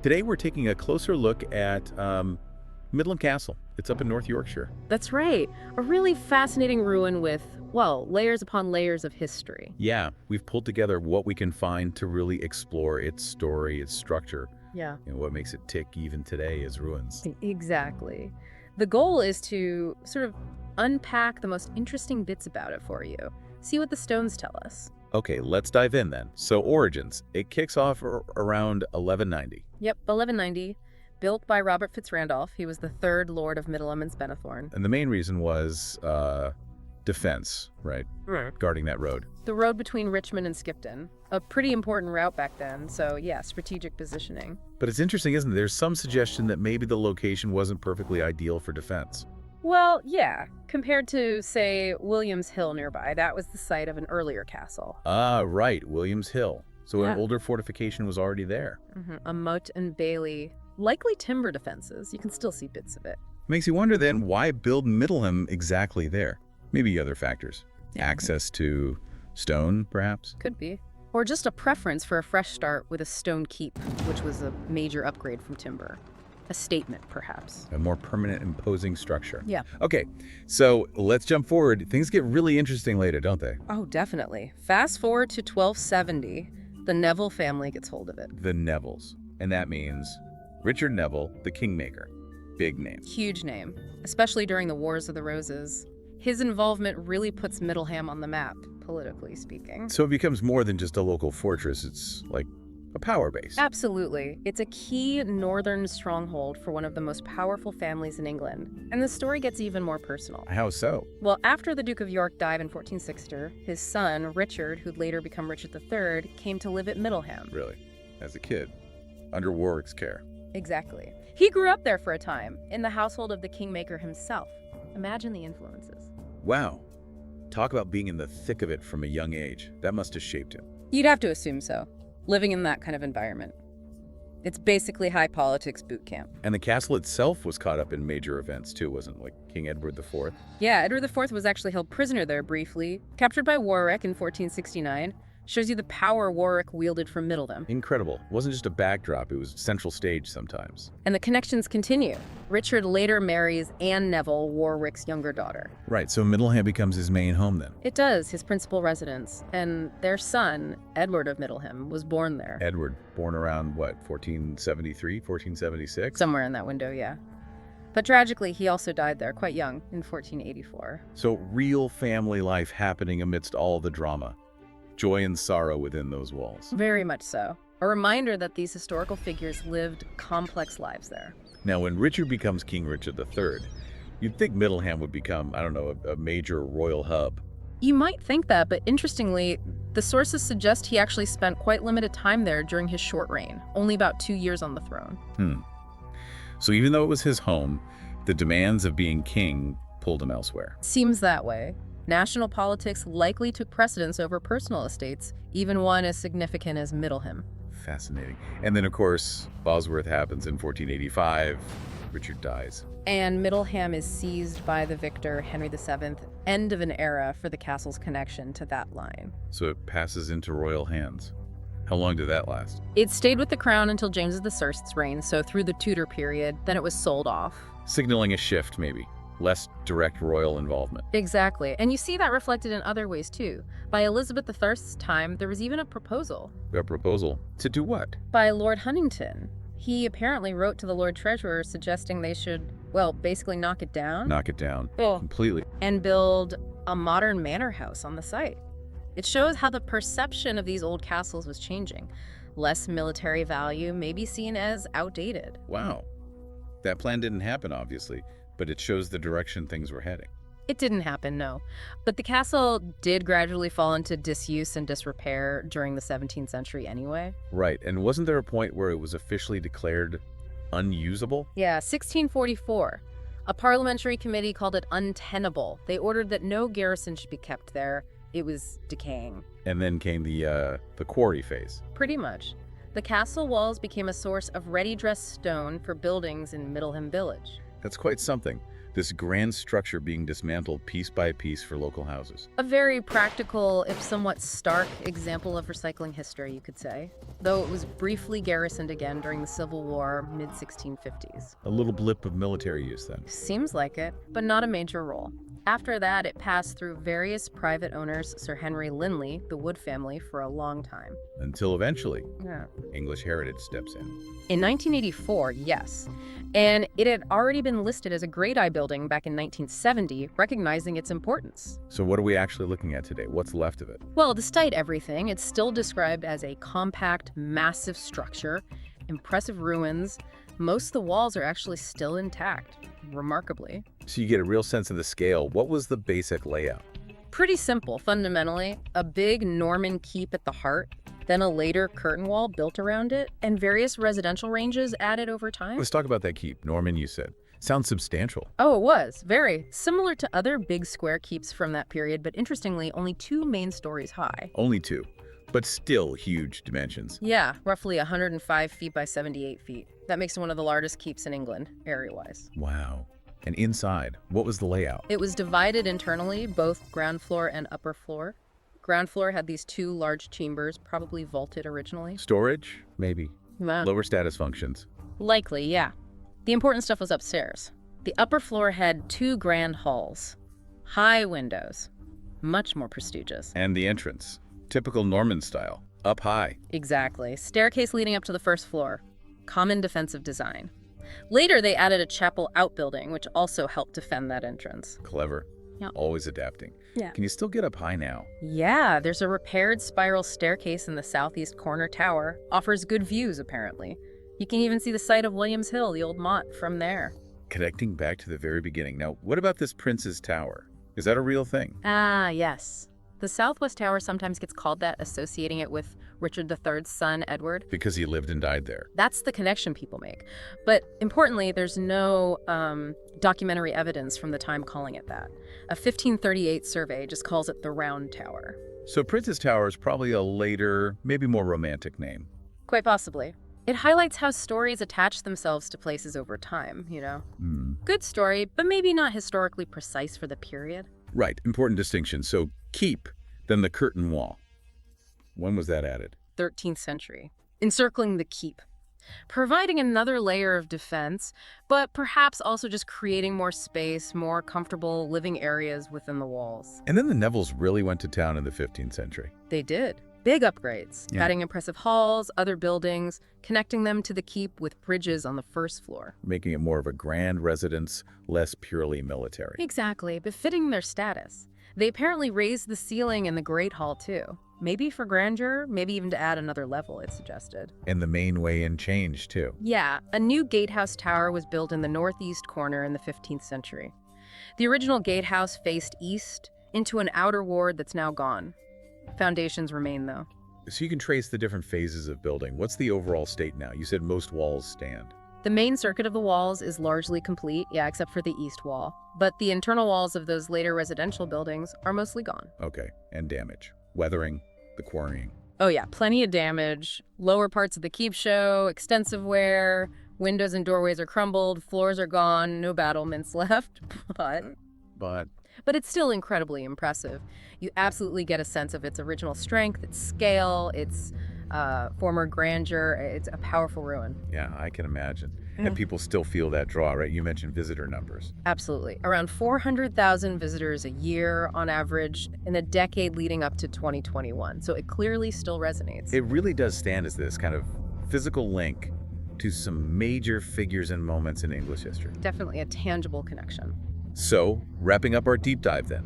Today we're taking a closer look at Middleham Castle. It's up in North Yorkshire. That's right. A really fascinating ruin with, well, layers upon layers of history. Yeah, we've pulled together what we can find to really explore its story, its structure, Yeah. and what makes it tick even today as ruins. Exactly. The goal is to sort of unpack the most interesting bits about it for you. See what the stones tell us. Okay, let's dive in then. So origins, it kicks off around 1190. Yep, 1190. Built by Robert Fitzrandolph. He was the third Lord of Middleham and Spenethorne. And the main reason was defense, right? Guarding that road. The road between Richmond and Skipton. A pretty important route back then, so yeah, strategic positioning. But it's interesting, isn't it? There's some suggestion that maybe the location wasn't perfectly ideal for defense. Well, yeah. Compared to, say, Williams Hill nearby, that was the site of an earlier castle. Ah, right, Williams Hill. So Yeah. an older fortification was already there. A moat and bailey. Likely timber defenses. You can still see bits of it. Makes you wonder then, why build Middleham exactly there? Maybe other factors. Yeah. Access to stone, perhaps? Could be. Or just a preference for a fresh start with a stone keep, which was a major upgrade from timber. A statement, perhaps. A more permanent, imposing structure. Yeah. Okay, so let's jump forward. Things get really interesting later, don't they? Oh, definitely. Fast forward to 1270, the Neville family gets hold of it. The Nevilles. And that means Richard Neville, the Kingmaker. Big name. Huge name, especially during the Wars of the Roses. His involvement really puts Middleham on the map, politically speaking. So it becomes more than just a local fortress. It's like a power base. Absolutely. It's a key northern stronghold for one of the most powerful families in England. And the story gets even more personal. How so? Well, after the Duke of York died in 1460, his son, Richard, who'd later become Richard III, came to live at Middleham. Really? As a kid? Under Warwick's care? Exactly. He grew up there for a time, in the household of the Kingmaker himself. Imagine the influences. Wow. Talk about being in the thick of it from a young age. That must have shaped him. You'd have to assume so, living in that kind of environment. It's basically high politics boot camp. And the castle itself was caught up in major events too, wasn't it? Like King Edward IV? Yeah, Edward IV was actually held prisoner there briefly, captured by Warwick in 1469. Shows you the power Warwick wielded from Middleham. Incredible. It wasn't just a backdrop, it was central stage sometimes. And the connections continue. Richard later marries Anne Neville, Warwick's younger daughter. Right, so Middleham becomes his main home then. It does, his principal residence. And their son, Edward of Middleham, was born there. Edward, born around, what, 1473, 1476? Somewhere in that window, yeah. But tragically, he also died there quite young, in 1484. So real family life happening amidst all the drama. Joy and sorrow within those walls. Very much so. A reminder that these historical figures lived complex lives there. Now, when Richard becomes King Richard III, you'd think Middleham would become, I don't know, a major royal hub. You might think that, but interestingly, the sources suggest he actually spent quite limited time there during his short reign, only about 2 years on the throne. So even though it was his home, the demands of being king pulled him elsewhere. Seems that way. National politics likely took precedence over personal estates, even one as significant as Middleham. Fascinating. And then, of course, Bosworth happens in 1485. Richard dies. And Middleham is seized by the victor, Henry VII, end of an era for the castle's connection to that line. So it passes into royal hands. How long did that last? It stayed with the crown until James I's reign, so through the Tudor period, then it was sold off. Signaling a shift, maybe. Less direct royal involvement. Exactly. And you see that reflected in other ways, too. By Elizabeth I's time, there was even a proposal. A proposal? To do what? By Lord Huntington. He apparently wrote to the Lord Treasurer suggesting they should, well, basically knock it down. Knock it down. Oh. Completely. And build a modern manor house on the site. It shows how the perception of these old castles was changing. Less military value may be seen as outdated. Wow. That plan didn't happen, obviously, but it shows the direction things were heading. It didn't happen, no. But the castle did gradually fall into disuse and disrepair during the 17th century anyway. Right, and wasn't there a point where it was officially declared unusable? Yeah, 1644. A parliamentary committee called it untenable. They ordered that no garrison should be kept there. It was decaying. And then came the quarry phase. Pretty much. The castle walls became a source of ready-dressed stone for buildings in Middleham Village. That's quite something. This grand structure being dismantled piece by piece for local houses. A very practical, if somewhat stark, example of recycling history, you could say, though it was briefly garrisoned again during the Civil War, mid-1650s. A little blip of military use then. Seems like it, but not a major role. After that, it passed through various private owners, Sir Henry Linley, the Wood family, for a long time. Until eventually, Yeah. English Heritage steps in. In 1984, yes. And it had already been listed as a Grade I building back in 1970, recognizing its importance. So what are we actually looking at today? What's left of it? Well, despite everything, it's still described as a compact, massive structure, impressive ruins. Most of the walls are actually still intact, remarkably. So you get a real sense of the scale. What was the basic layout? Pretty simple, fundamentally. A big Norman keep at the heart, then a later curtain wall built around it, and various residential ranges added over time. Let's talk about that keep. Norman, you said. Sounds substantial. Oh, it was. Very. Similar to other big square keeps from that period, but interestingly, only 2 main stories high. Only 2, but still huge dimensions. Yeah, roughly 105 feet by 78 feet. That makes it one of the largest keeps in England, area-wise. Wow. And inside, what was the layout? It was divided internally, both ground floor and upper floor. Ground floor had these 2 large chambers, probably vaulted originally. Storage? Maybe. Wow. Lower status functions. Likely, yeah. The important stuff was upstairs. The upper floor had 2 grand halls. High windows. Much more prestigious. And the entrance. Typical Norman style. Up high. Exactly. Staircase leading up to the first floor. Common defensive design. Later, they added a chapel outbuilding, which also helped defend that entrance. Clever. Yeah. Always adapting. Yeah. Can you still get up high now? Yeah, there's a repaired spiral staircase in the southeast corner tower. Offers good views, apparently. You can even see the site of Williams Hill, the old motte, from there. Connecting back to the very beginning. Now, what about this Prince's Tower? Is that a real thing? Ah, yes. The Southwest Tower sometimes gets called that, associating it with Richard III's son, Edward. Because he lived and died there. That's the connection people make. But importantly, there's no documentary evidence from the time calling it that. A 1538 survey just calls it the Round Tower. So Prince's Tower is probably a later, maybe more romantic name. Quite possibly. It highlights how stories attach themselves to places over time, you know? Good story, but maybe not historically precise for the period. Right, important distinction. So keep, then the curtain wall. When was that added? 13th century. Encircling the keep. Providing another layer of defense, but perhaps also just creating more space, more comfortable living areas within the walls. And then the Nevilles really went to town in the 15th century. They did. Big upgrades, Yeah. adding impressive halls, other buildings, connecting them to the keep with bridges on the first floor. Making it more of a grand residence, less purely military. Exactly, befitting their status. They apparently raised the ceiling in the Great Hall too. Maybe for grandeur, maybe even to add another level, it suggested. And the main way in changed, too. Yeah, a new gatehouse tower was built in the northeast corner in the 15th century. The original gatehouse faced east into an outer ward that's now gone. Foundations remain, though. So you can trace the different phases of building. What's the overall state now? You said most walls stand. The main circuit of the walls is largely complete, yeah, except for the east wall. But the internal walls of those later residential buildings are mostly gone. Okay, and damage. Weathering, the quarrying. Oh yeah, plenty of damage. Lower parts of the keep show, extensive wear, windows and doorways are crumbled, floors are gone, no battlements left, but it's still incredibly impressive. You absolutely get a sense of its original strength, its scale, its former grandeur. It's a powerful ruin. Yeah, I can imagine. Yeah. And people still feel that draw, right? You mentioned visitor numbers. Absolutely. Around 400,000 visitors a year on average in a decade leading up to 2021. So it clearly still resonates. It really does stand as this kind of physical link to some major figures and moments in English history. Definitely a tangible connection. So, wrapping up our deep dive then.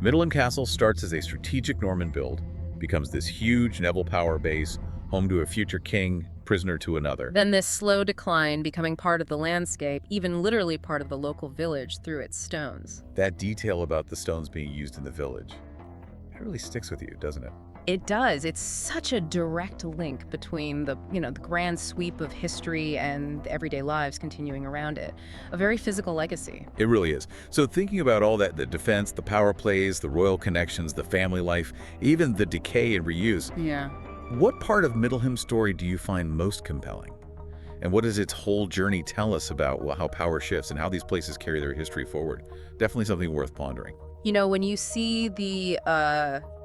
Middleham Castle starts as a strategic Norman build, becomes this huge Neville power base, home to a future king, prisoner to another. Then this slow decline, becoming part of the landscape, even literally part of the local village through its stones. That detail about the stones being used in the village, it really sticks with you, doesn't it? It does. It's such a direct link between the grand sweep of history and the everyday lives continuing around it. A very physical legacy. It really is. So thinking about all that, the defense, the power plays, the royal connections, the family life, even the decay and reuse, Yeah. what part of Middleham's story do you find most compelling? And what does its whole journey tell us about how power shifts and how these places carry their history forward? Definitely something worth pondering. You know, when you see the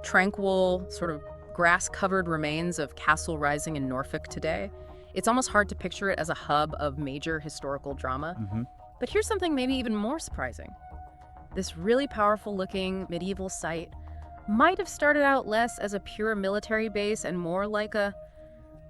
tranquil, sort of grass-covered remains of Castle Rising in Norfolk today, it's almost hard to picture it as a hub of major historical drama. But here's something maybe even more surprising. This really powerful-looking medieval site might have started out less as a pure military base and more like a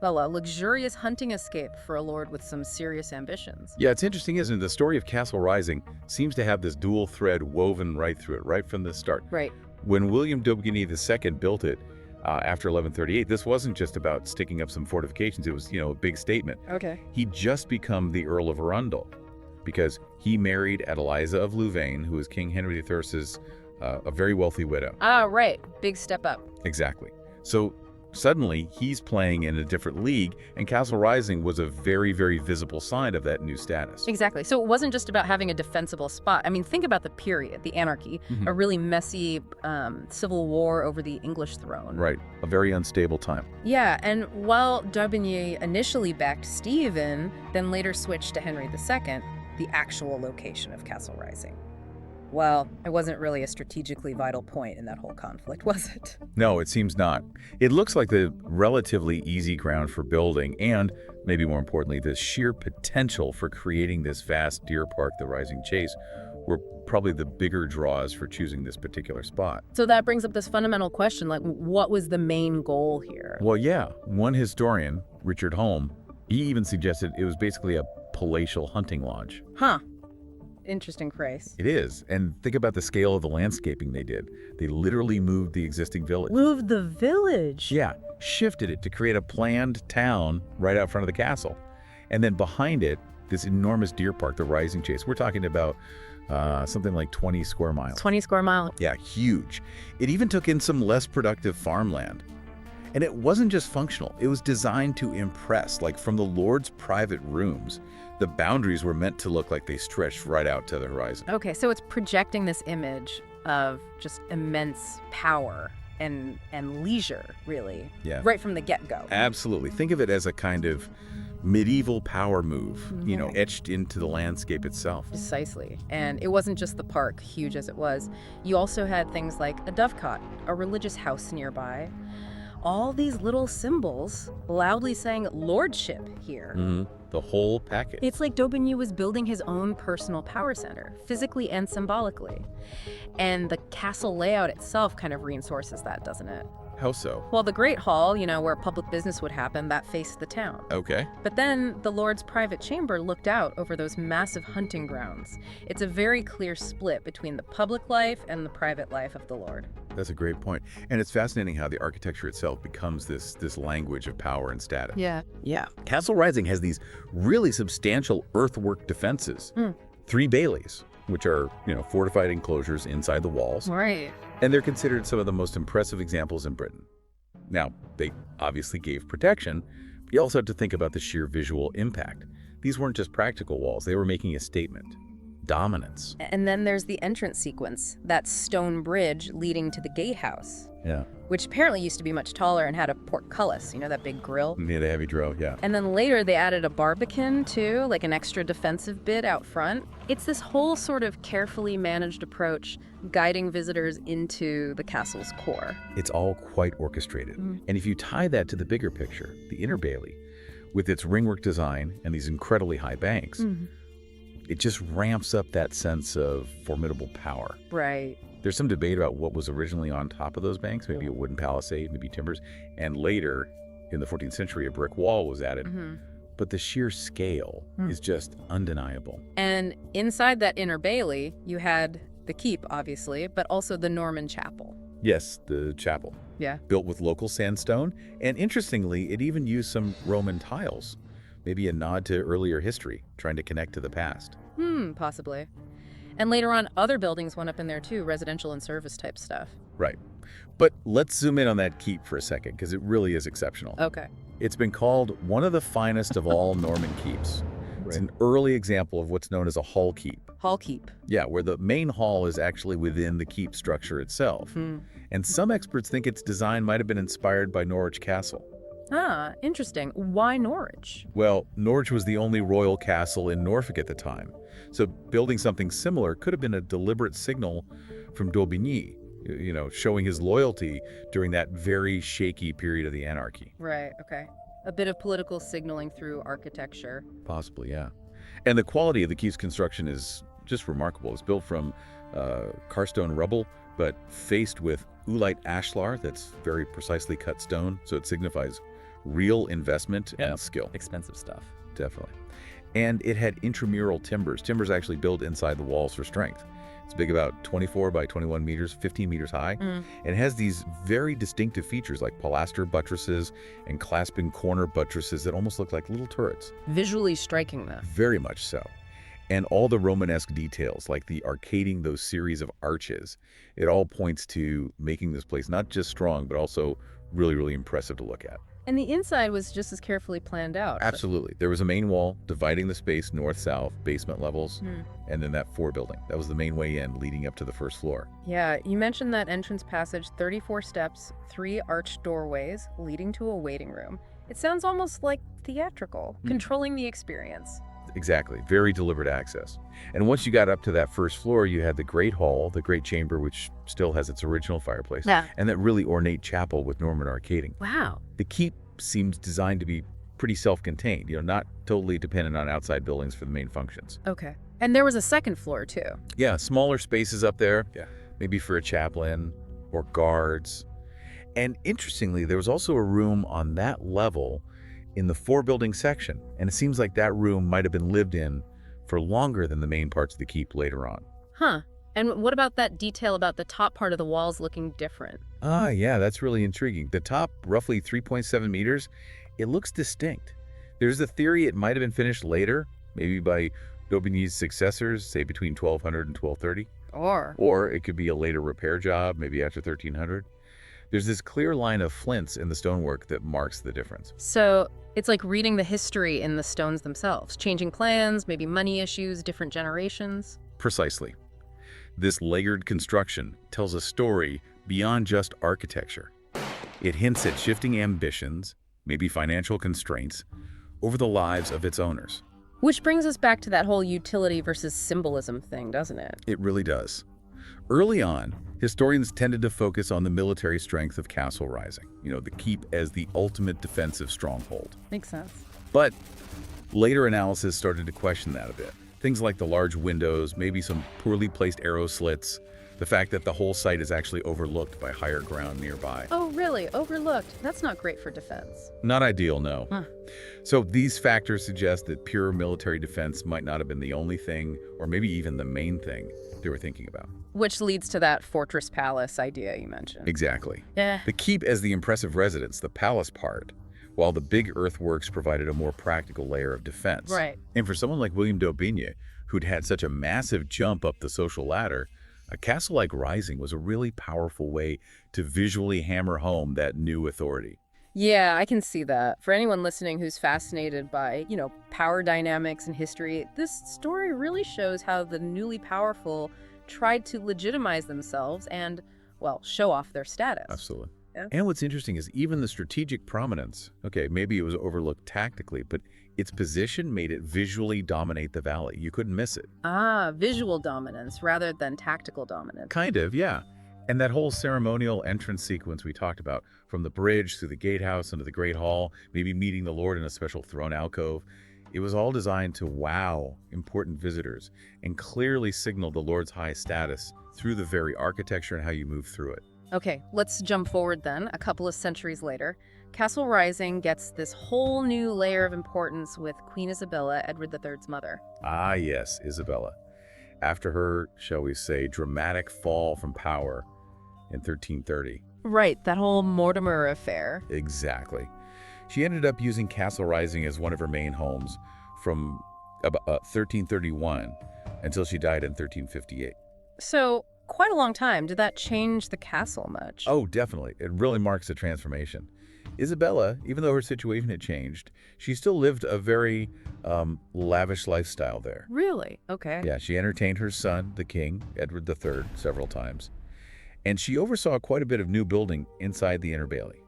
luxurious hunting escape for a lord with some serious ambitions. Yeah, it's interesting, isn't it? The story of Castle Rising seems to have this dual thread woven right through it, right from the start. Right. When William Daubigny II built it after 1138, this wasn't just about sticking up some fortifications. It was, a big statement. Okay. He'd just become the Earl of Arundel because he married Adeliza of Louvain, who was King Henry III's a very wealthy widow. Ah, right. Big step up. Exactly. So suddenly, he's playing in a different league, and Castle Rising was a very, very visible sign of that new status. Exactly. So it wasn't just about having a defensible spot. I mean, think about the period, the anarchy, a really messy civil war over the English throne. Right. A very unstable time. Yeah, and while Daubigny initially backed Stephen, then later switched to Henry II, the actual location of Castle Rising, well, it wasn't really a strategically vital point in that whole conflict, was it? No, it seems not. It looks like the relatively easy ground for building and, maybe more importantly, the sheer potential for creating this vast deer park, the Rising Chase, were probably the bigger draws for choosing this particular spot. So that brings up this fundamental question, like, what was the main goal here? Well, yeah. One historian, Richard Holm, he even suggested it was basically a palatial hunting lodge. Huh. Interesting phrase. It is. And think about the scale of the landscaping they did. They literally moved the existing village. Moved the village? Yeah, shifted it to create a planned town right out front of the castle. And then behind it, this enormous deer park, the Rising Chase. We're talking about something like 20 square miles. 20 square miles. Yeah, huge. It even took in some less productive farmland. And it wasn't just functional. It was designed to impress, like from the Lord's private rooms. The boundaries were meant to look like they stretched right out to the horizon. Okay, so it's projecting this image of just immense power and leisure, really. Yeah. Right from the get-go. Absolutely. Think of it as a kind of medieval power move, etched into the landscape itself. Precisely. And it wasn't just the park, huge as it was. You also had things like a dovecot, a religious house nearby. All these little symbols loudly saying lordship here. The whole package. It's like Daubigny was building his own personal power center, physically and symbolically. And the castle layout itself kind of reinforces that, doesn't it? How so? Well, the Great Hall, where public business would happen, that faced the town. Okay. But then the Lord's private chamber looked out over those massive hunting grounds. It's a very clear split between the public life and the private life of the Lord. That's a great point. And it's fascinating how the architecture itself becomes this language of power and status. Yeah. Castle Rising has these really substantial earthwork defenses. 3 baileys, which are, fortified enclosures inside the walls. Right. And they're considered some of the most impressive examples in Britain. Now, they obviously gave protection, but you also have to think about the sheer visual impact. These weren't just practical walls, they were making a statement. Dominance. And then there's the entrance sequence, that stone bridge leading to the gatehouse. Yeah. Which apparently used to be much taller and had a portcullis, that big grill. Yeah, the heavy drill, yeah. And then later they added a barbican too, like an extra defensive bit out front. It's this whole sort of carefully managed approach guiding visitors into the castle's core. It's all quite orchestrated. And if you tie that to the bigger picture, the inner bailey, with its ringwork design and these incredibly high banks, it just ramps up that sense of formidable power. Right. There's some debate about what was originally on top of those banks, maybe a wooden palisade, maybe timbers, and later, in the 14th century, a brick wall was added. But the sheer scale is just undeniable. And inside that inner bailey, you had the keep, obviously, but also the Norman chapel. Yes, the chapel. Yeah. Built with local sandstone, and interestingly, it even used some Roman tiles. Maybe a nod to earlier history, trying to connect to the past. Possibly. And later on, other buildings went up in there too, residential and service type stuff. Right. But let's zoom in on that keep for a second, because it really is exceptional. Okay. It's been called one of the finest of all Norman keeps. It's an early example of what's known as a hall keep. Hall keep. Yeah, where the main hall is actually within the keep structure itself. And some experts think its design might have been inspired by Norwich Castle. Ah, interesting. Why Norwich? Well, Norwich was the only royal castle in Norfolk at the time, so building something similar could have been a deliberate signal from d'Aubigny, showing his loyalty during that very shaky period of the anarchy. Right, okay. A bit of political signaling through architecture. Possibly, yeah. And the quality of the keep's construction is just remarkable. It's built from Carstone rubble, but faced with oolite ashlar that's very precisely cut stone, so it signifies real investment and skill. Expensive stuff. Definitely. And it had intramural timbers. Timbers actually built inside the walls for strength. It's big, about 24 by 21 meters, 15 meters high. And it has these very distinctive features like pilaster buttresses and clasping corner buttresses that almost look like little turrets. Visually striking, though. Very much so. And all the Romanesque details, like the arcading those series of arches, it all points to making this place not just strong, but also really, really impressive to look at. And the inside was just as carefully planned out. Absolutely. There was a main wall dividing the space north-south, basement levels, and then that forebuilding. That was the main way in leading up to the first floor. Yeah, you mentioned that entrance passage, 34 steps, 3 arched doorways leading to a waiting room. It sounds almost like theatrical, controlling the experience. Exactly. Very deliberate access. And once you got up to that first floor, you had the Great Hall, the Great Chamber, which still has its original fireplace, and that really ornate chapel with Norman arcading. Wow. The keep seems designed to be pretty self-contained, not totally dependent on outside buildings for the main functions. Okay. And there was a second floor, too. Yeah, smaller spaces up there, maybe for a chaplain or guards. And interestingly, there was also a room on that level in the forebuilding section, and it seems like that room might have been lived in for longer than the main parts of the keep later on. Huh. And what about that detail about the top part of the walls looking different? Ah, yeah, that's really intriguing. The top, roughly 3.7 meters, it looks distinct. There's a theory it might have been finished later, maybe by d'Aubigny's successors, say between 1200 and 1230. Or it could be a later repair job, maybe after 1300. There's this clear line of flints in the stonework that marks the difference. So it's like reading the history in the stones themselves, changing plans, maybe money issues, different generations. Precisely. This layered construction tells a story beyond just architecture. It hints at shifting ambitions, maybe financial constraints, over the lives of its owners. Which brings us back to that whole utility versus symbolism thing, doesn't it? It really does. Early on, historians tended to focus on the military strength of Castle Rising, the keep as the ultimate defensive stronghold. Makes sense. But later analysis started to question that a bit. Things like the large windows, maybe some poorly placed arrow slits, the fact that the whole site is actually overlooked by higher ground nearby. Oh, really? Overlooked? That's not great for defense. Not ideal, no. So these factors suggest that pure military defense might not have been the only thing, or maybe even the main thing they were thinking about. Which leads to that fortress palace idea you mentioned. Exactly. Yeah. The keep as the impressive residence, the palace part, while the big earthworks provided a more practical layer of defense. Right. And for someone like William d'Aubigny, who'd had such a massive jump up the social ladder, a castle like Rising was a really powerful way to visually hammer home that new authority. Yeah, I can see that. For anyone listening who's fascinated by, power dynamics and history, this story really shows how the newly powerful tried to legitimize themselves and, show off their status. Absolutely. Yeah. And what's interesting is even the strategic prominence, maybe it was overlooked tactically, but its position made it visually dominate the valley. You couldn't miss it. Ah, visual dominance rather than tactical dominance. Kind of, yeah. And that whole ceremonial entrance sequence we talked about, from the bridge through the gatehouse into the Great Hall, maybe meeting the Lord in a special throne alcove, it was all designed to wow important visitors and clearly signal the Lord's high status through the very architecture and how you move through it. Okay, let's jump forward then, a couple of centuries later. Castle Rising gets this whole new layer of importance with Queen Isabella, Edward III's mother. Ah, yes, Isabella. After her, shall we say, dramatic fall from power in 1330. Right, that whole Mortimer affair. Exactly. She ended up using Castle Rising as one of her main homes from about 1331 until she died in 1358. So, quite a long time. Did that change the castle much? Oh, definitely. It really marks a transformation. Isabella, even though her situation had changed, she still lived a very lavish lifestyle there. Really? Okay. Yeah, she entertained her son, the king, Edward III, several times. And she oversaw quite a bit of new building inside the Inner Bailey.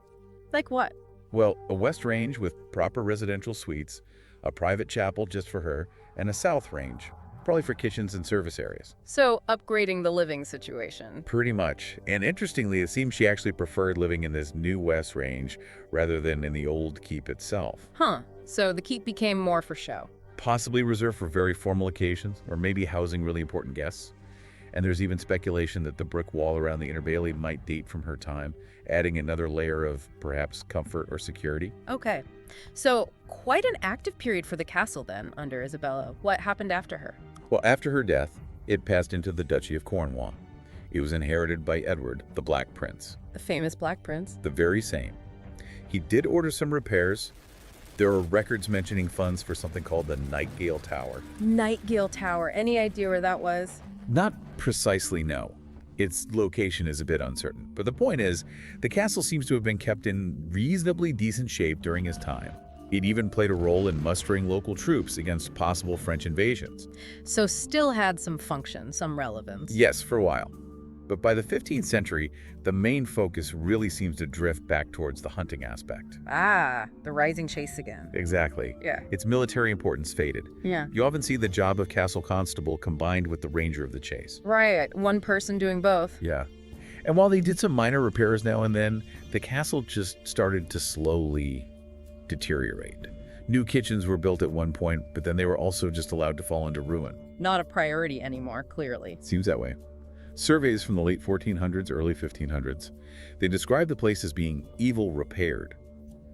Like what? Well, a west range with proper residential suites, a private chapel just for her, and a south range, probably for kitchens and service areas. So upgrading the living situation. Pretty much. And interestingly, it seems she actually preferred living in this new west range rather than in the old keep itself. Huh. So the keep became more for show. Possibly reserved for very formal occasions, or maybe housing really important guests. And there's even speculation that the brick wall around the Inner Bailey might date from her time, adding another layer of perhaps comfort or security. Okay. So quite an active period for the castle then, under Isabella. What happened after her? Well, after her death, it passed into the Duchy of Cornwall. It was inherited by Edward, the Black Prince. The famous Black Prince? The very same. He did order some repairs. There are records mentioning funds for something called the Nightingale Tower. Nightingale Tower. Any idea where that was? Not precisely, no. Its location is a bit uncertain. But the point is, the castle seems to have been kept in reasonably decent shape during his time. It even played a role in mustering local troops against possible French invasions. So still had some function, some relevance. Yes, for a while. But by the 15th century, the main focus really seems to drift back towards the hunting aspect. Ah, the rising chase again. Exactly. Yeah. Its military importance faded. Yeah. You often see the job of castle constable combined with the ranger of the chase. Right. One person doing both. Yeah. And while they did some minor repairs now and then, the castle just started to slowly deteriorate. New kitchens were built at one point, but then they were also just allowed to fall into ruin. Not a priority anymore, clearly. Seems that way. Surveys from the late 1400s, early 1500s, they describe the place as being evil repaired.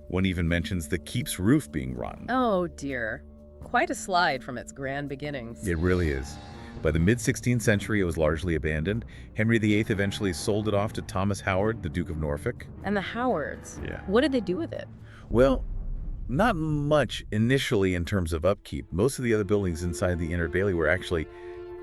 One even mentions the keep's roof being rotten. Oh dear. Quite a slide from its grand beginnings. It really is. By the mid-16th century, it was largely abandoned. Henry VIII eventually sold it off to Thomas Howard, the Duke of Norfolk. And the Howards. Yeah. What did they do with it? Well, not much initially in terms of upkeep. Most of the other buildings inside the Inner Bailey were actually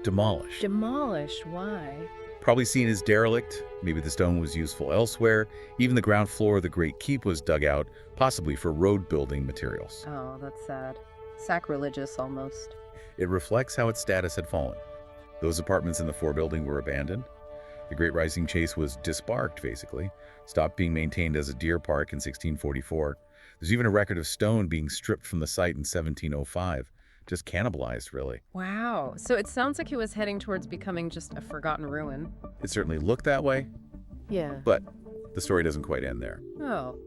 demolished. Demolished? Why? Probably seen as derelict. Maybe the stone was useful elsewhere. Even the ground floor of the Great Keep was dug out, possibly for road building materials. Oh, that's sad. Sacrilegious almost. It reflects how its status had fallen. Those apartments in the forebuilding were abandoned. The Great Rising Chase was disbarked, basically, stopped being maintained as a deer park in 1644. There's even a record of stone being stripped from the site in 1705. Just cannibalized, really. Wow. So it sounds like it was heading towards becoming just a forgotten ruin. It certainly looked that way, Yeah. but the story doesn't quite end there. Oh.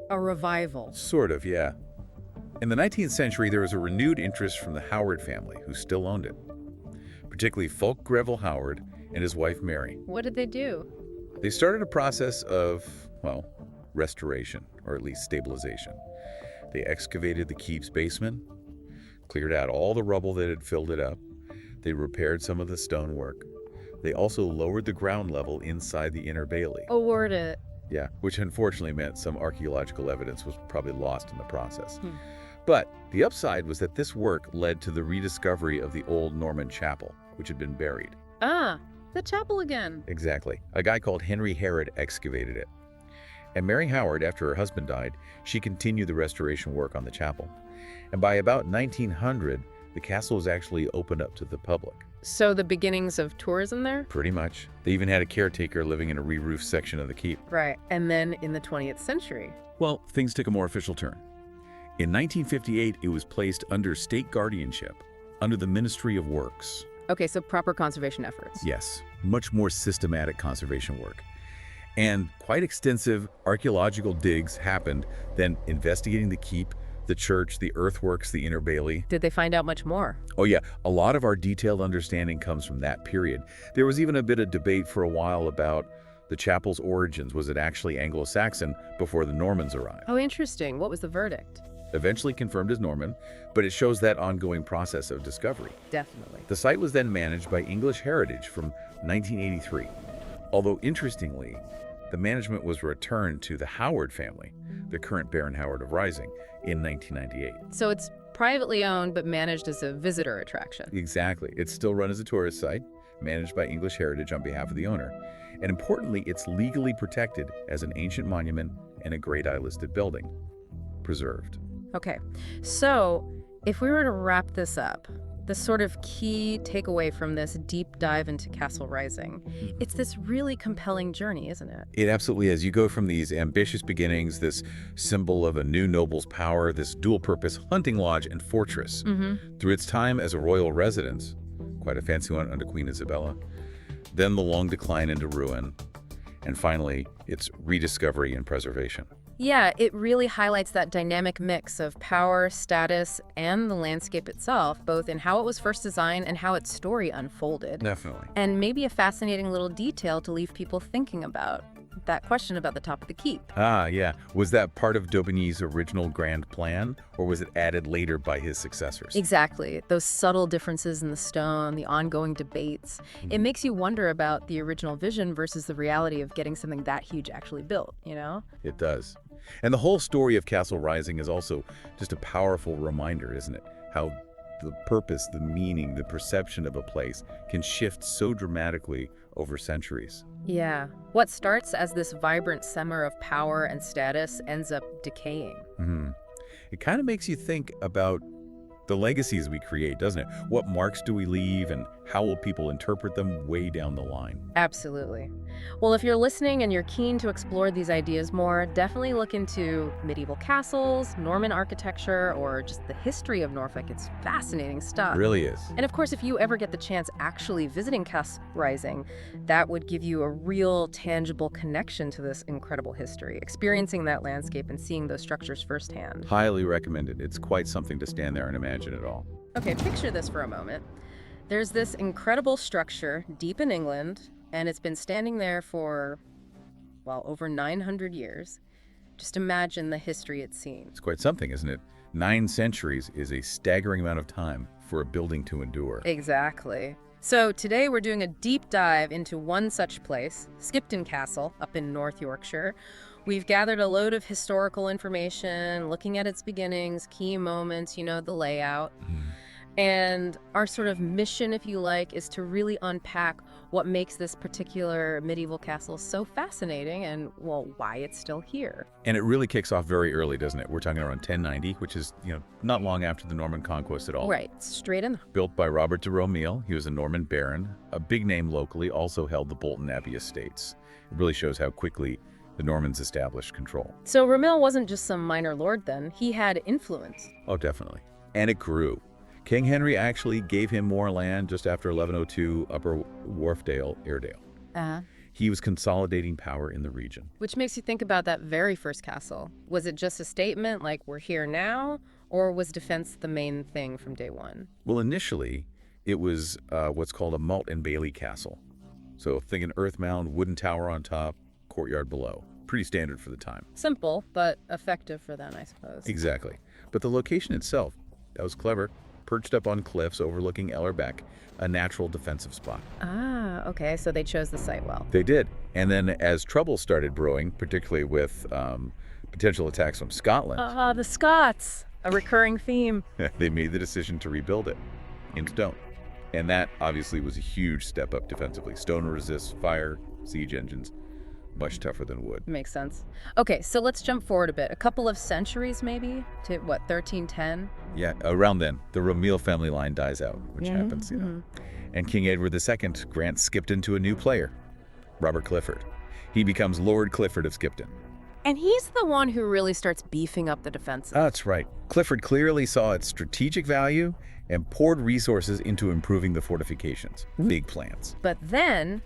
A revival. Sort of, yeah. In the 19th century, there was a renewed interest from the Howard family, who still owned it. Particularly Fulk Greville Howard and his wife Mary. What did they do? They started a process of, well, restoration, or at least stabilization. They excavated the keep's basement, cleared out all the rubble that had filled it up. They repaired some of the stonework. They also lowered the ground level inside the Inner Bailey. Award it. Yeah, which unfortunately meant some archaeological evidence was probably lost in the process. Hmm. But the upside was that this work led to the rediscovery of the old Norman chapel, which had been buried. Ah, the chapel again. Exactly. A guy called Henry Herod excavated it. And Mary Howard, after her husband died, she continued the restoration work on the chapel. And by about 1900, the castle was actually opened up to the public. So the beginnings of tourism there? Pretty much. They even had a caretaker living in a re-roofed section of the keep. Right. And then in the 20th century. Well, things took a more official turn. In 1958, it was placed under state guardianship, under the Ministry of Works. Okay, so proper conservation efforts. Yes, much more systematic conservation work. And quite extensive archaeological digs happened, then investigating the keep, the church, the earthworks, the Inner Bailey. Did they find out much more? Oh yeah, a lot of our detailed understanding comes from that period. There was even a bit of debate for a while about the chapel's origins. Was it actually Anglo-Saxon before the Normans arrived? Oh, interesting. What was the verdict? Eventually confirmed as Norman, but it shows that ongoing process of discovery. Definitely. The site was then managed by English Heritage from 1983. Although interestingly, the management was returned to the Howard family, the current Baron Howard of Rising, in 1998. So it's privately owned but managed as a visitor attraction. Exactly. It's still run as a tourist site, managed by English Heritage on behalf of the owner. And importantly, it's legally protected as an ancient monument and a Grade I listed building, preserved. Okay, so if we were to wrap this up, the sort of key takeaway from this deep dive into Castle Rising. It's this really compelling journey, isn't it? It absolutely is. You go from these ambitious beginnings, this symbol of a new noble's power, this dual-purpose hunting lodge and fortress, through its time as a royal residence, quite a fancy one under Queen Isabella, then the long decline into ruin, and finally, its rediscovery and preservation. Yeah, it really highlights that dynamic mix of power, status, and the landscape itself, both in how it was first designed and how its story unfolded. Definitely. And maybe a fascinating little detail to leave people thinking about. That question about the top of the keep. Ah, yeah. Was that part of d'Aubigny's original grand plan, or was it added later by his successors? Exactly. Those subtle differences in the stone, the ongoing debates. It makes you wonder about the original vision versus the reality of getting something that huge actually built, you know? It does. And the whole story of Castle Rising is also just a powerful reminder, isn't it? How the purpose, the meaning, the perception of a place can shift so dramatically over centuries. Yeah. What starts as this vibrant summer of power and status ends up decaying. It kind of makes you think about the legacies we create, doesn't it? What marks do we leave, and how will people interpret them way down the line? Absolutely. Well, if you're listening and you're keen to explore these ideas more, definitely look into medieval castles, Norman architecture, or just the history of Norfolk. It's fascinating stuff. It really is. And of course, if you ever get the chance actually visiting Castle Rising, that would give you a real, tangible connection to this incredible history, experiencing that landscape and seeing those structures firsthand. Highly recommended. It's quite something to stand there and imagine it all. Okay, picture this for a moment. There's this incredible structure deep in England, and it's been standing there for, well, over 900 years. Just imagine the history it's seen. It's quite something, isn't it? 9 centuries is a staggering amount of time for a building to endure. Exactly. So today we're doing a deep dive into one such place, Skipton Castle, up in North Yorkshire. We've gathered a load of historical information, looking at its beginnings, key moments, the layout. And our sort of mission, if you like, is to really unpack what makes this particular medieval castle so fascinating and, well, why it's still here. And it really kicks off very early, doesn't it? We're talking around 1090, which is, not long after the Norman conquest at all. Right, straight in. Built by Robert de Romilly. He was a Norman baron. A big name locally, also held the Bolton Abbey estates. It really shows how quickly the Normans established control. So Romilly wasn't just some minor lord then. He had influence. Oh, definitely. And it grew. King Henry actually gave him more land just after 1102 Upper Wharfdale, Airedale. He was consolidating power in the region. Which makes you think about that very first castle. Was it just a statement like we're here now, or was defense the main thing from day one? Well, initially, it was what's called a Malt and Bailey Castle. So think an earth mound, wooden tower on top, courtyard below. Pretty standard for the time. Simple, but effective for then, I suppose. Exactly. But the location itself, that was clever. Perched up on cliffs overlooking Ellerbeck, a natural defensive spot. Ah, okay, so they chose the site well. They did. And then as trouble started brewing, particularly with potential attacks from Scotland, the Scots, a recurring theme. they made the decision to rebuild it in stone. And that obviously was a huge step up defensively. Stone resists fire, siege engines, much tougher than wood. Makes sense. Okay, so let's jump forward a bit. A couple of centuries maybe to, 1310? Yeah, around then, the Romilly family line dies out, which happens, And King Edward II grants Skipton to a new player, Robert Clifford. He becomes Lord Clifford of Skipton. And he's the one who really starts beefing up the defenses. That's right. Clifford clearly saw its strategic value and poured resources into improving the fortifications. Big plans. But then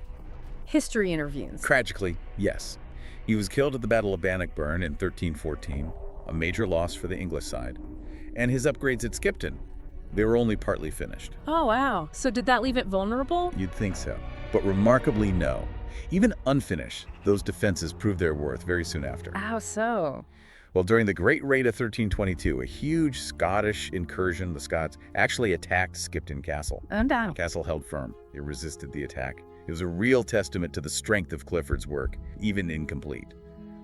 history intervenes. Tragically, yes. He was killed at the Battle of Bannockburn in 1314, a major loss for the English side. And his upgrades at Skipton, they were only partly finished. Oh, wow. So did that leave it vulnerable? You'd think so. But remarkably, no. Even unfinished, those defenses proved their worth very soon after. How so? Well, during the Great Raid of 1322, a huge Scottish incursion, the Scots actually attacked Skipton Castle. I'm down. The castle held firm. It resisted the attack. It was a real testament to the strength of Clifford's work, even incomplete.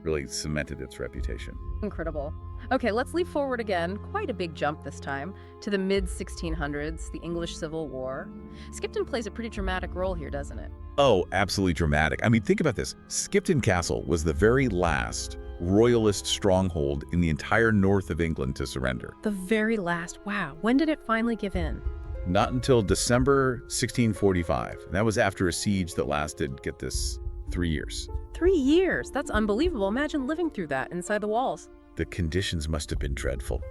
Really cemented its reputation. Incredible. Okay, let's leap forward again, quite a big jump this time, to the mid-1600s, the English Civil War. Skipton plays a pretty dramatic role here, doesn't it? Oh, absolutely dramatic. I mean, think about this. Skipton Castle was the very last royalist stronghold in the entire north of England to surrender. The very last. Wow. When did it finally give in? Not until December 1645. And that was after a siege that lasted, get this, 3 years. 3 years? That's unbelievable. Imagine living through that inside the walls. The conditions must have been dreadful.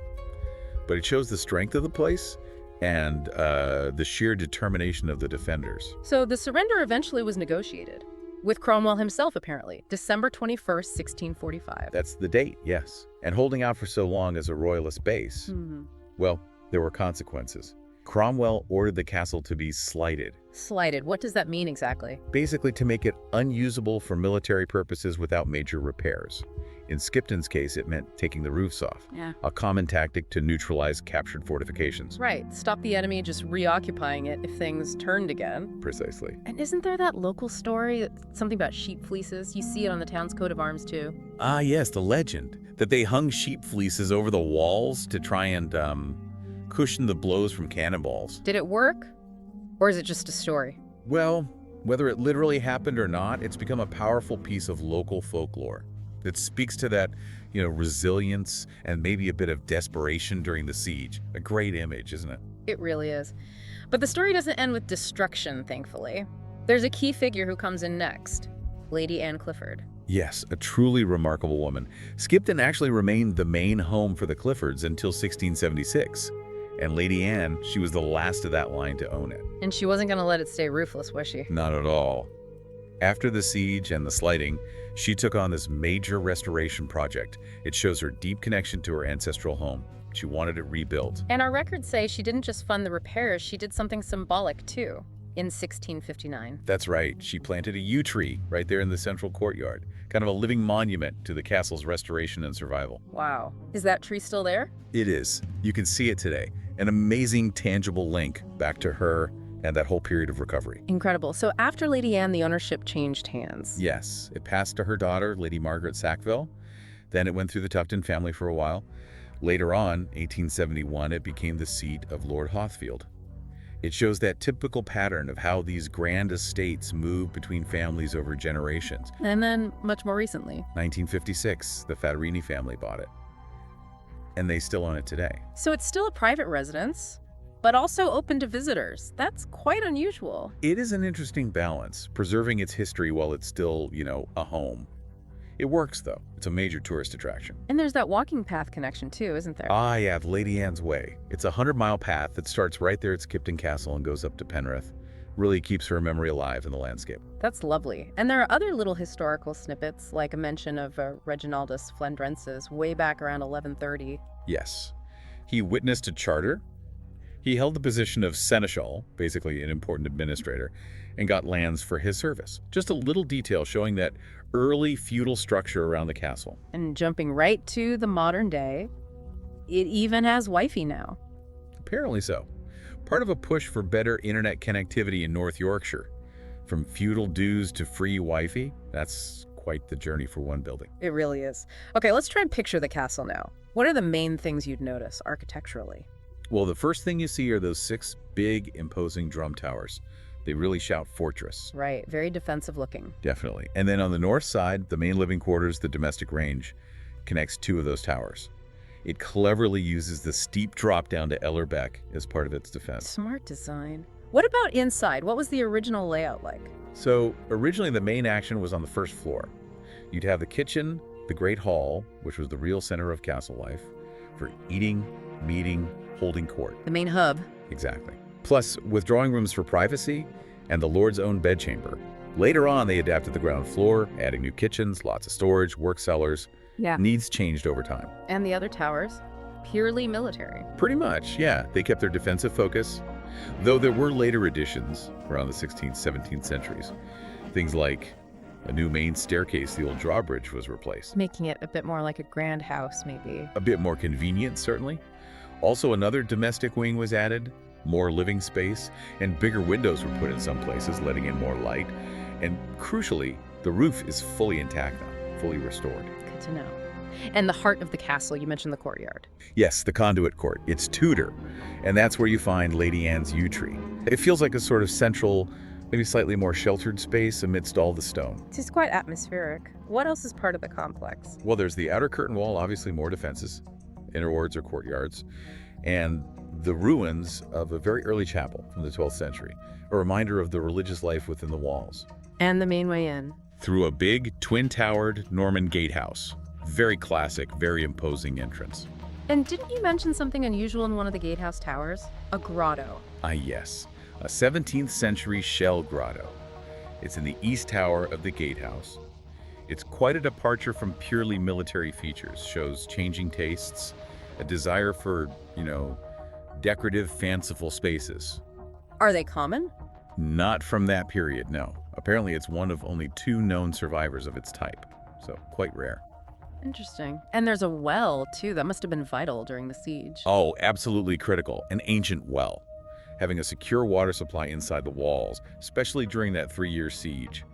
But it shows the strength of the place and the sheer determination of the defenders. So the surrender eventually was negotiated, with Cromwell himself apparently, December 21st, 1645. That's the date, yes. And holding out for so long as a royalist base, well, there were consequences. Cromwell ordered the castle to be slighted. Slighted, what does that mean exactly? Basically to make it unusable for military purposes without major repairs. In Skipton's case, it meant taking the roofs off, a common tactic to neutralize captured fortifications. Right, stop the enemy just reoccupying it if things turned again. Precisely. And isn't there that local story, something about sheep fleeces? You see it on the town's coat of arms too. Ah, yes, the legend that they hung sheep fleeces over the walls to try and cushion the blows from cannonballs. Did it work? Or is it just a story? Well, whether it literally happened or not, it's become a powerful piece of local folklore. It speaks to that, resilience and maybe a bit of desperation during the siege. A great image, isn't it? It really is. But the story doesn't end with destruction, thankfully. There's a key figure who comes in next, Lady Anne Clifford. Yes, a truly remarkable woman. Skipton actually remained the main home for the Cliffords until 1676. And Lady Anne, she was the last of that line to own it. And she wasn't going to let it stay roofless, was she? Not at all. After the siege and the slighting, she took on this major restoration project. It shows her deep connection to her ancestral home. She wanted it rebuilt. And our records say she didn't just fund the repairs, she did something symbolic too, in 1659. That's right. She planted a yew tree right there in the central courtyard, kind of a living monument to the castle's restoration and survival. Wow. Is that tree still there? It is. You can see it today. An amazing, tangible link back to her and that whole period of recovery. Incredible. So after Lady Anne, the ownership changed hands. Yes. It passed to her daughter, Lady Margaret Sackville. Then it went through the Tufton family for a while. Later on, 1871, it became the seat of Lord Hothfield. It shows that typical pattern of how these grand estates move between families over generations. And then, much more recently, 1956, the Fattorini family bought it. And they still own it today. So it's still a private residence, but also open to visitors. That's quite unusual. It is an interesting balance, preserving its history while it's still, a home. It works, though. It's a major tourist attraction. And there's that walking path connection, too, isn't there? Ah, yeah, Lady Anne's Way. It's a 100-mile path that starts right there at Skipton Castle and goes up to Penrith. Really keeps her memory alive in the landscape. That's lovely. And there are other little historical snippets, like a mention of Reginaldus Flendrensis way back around 1130. Yes. He witnessed a charter. He held the position of seneschal, basically an important administrator, and got lands for his service. Just a little detail showing that early feudal structure around the castle. And jumping right to the modern day, it even has Wi-Fi now. Apparently so. Part of a push for better internet connectivity in North Yorkshire. From feudal dues to free Wi-Fi, that's quite the journey for one building. It really is. Okay, let's try and picture the castle now. What are the main things you'd notice architecturally? Well, the first thing you see are those 6 big, imposing drum towers. They really shout fortress. Right, very defensive looking. Definitely. And then on the north side, the main living quarters, the domestic range, connects 2 of those towers. It cleverly uses the steep drop down to Ellerbeck as part of its defense. Smart design. What about inside? What was the original layout like? So originally the main action was on the first floor. You'd have the kitchen, the great hall, which was the real center of castle life, for eating, meeting, holding court. The main hub. Exactly. Plus withdrawing rooms for privacy and the Lord's own bedchamber. Later on, they adapted the ground floor, adding new kitchens, lots of storage, work cellars. Yeah. Needs changed over time. And the other towers? Purely military. Pretty much, yeah. They kept their defensive focus, though there were later additions around the 16th, 17th centuries. Things like a new main staircase, the old drawbridge, was replaced. Making it a bit more like a grand house, maybe. A bit more convenient, certainly. Also, another domestic wing was added, more living space, and bigger windows were put in some places, letting in more light. And crucially, the roof is fully intact now, fully restored. Good to know. And the heart of the castle, you mentioned the courtyard. Yes, the conduit court. It's Tudor, and that's where you find Lady Anne's yew tree. It feels like a sort of central, maybe slightly more sheltered space amidst all the stone. It's quite atmospheric. What else is part of the complex? Well, there's the outer curtain wall, obviously more defenses, inner wards or courtyards, and the ruins of a very early chapel from the 12th century, a reminder of the religious life within the walls. And the main way in. Through a big, twin-towered Norman gatehouse. Very classic, very imposing entrance. And didn't you mention something unusual in one of the gatehouse towers? A grotto. Ah, yes. A 17th century shell grotto. It's in the east tower of the gatehouse. It's quite a departure from purely military features, shows changing tastes, a desire for, decorative, fanciful spaces. Are they common? Not from that period, no. Apparently it's one of only 2 known survivors of its type, so quite rare. Interesting. And there's a well, too. That must have been vital during the siege. Oh, absolutely critical. An ancient well. Having a secure water supply inside the walls, especially during that 3-year siege.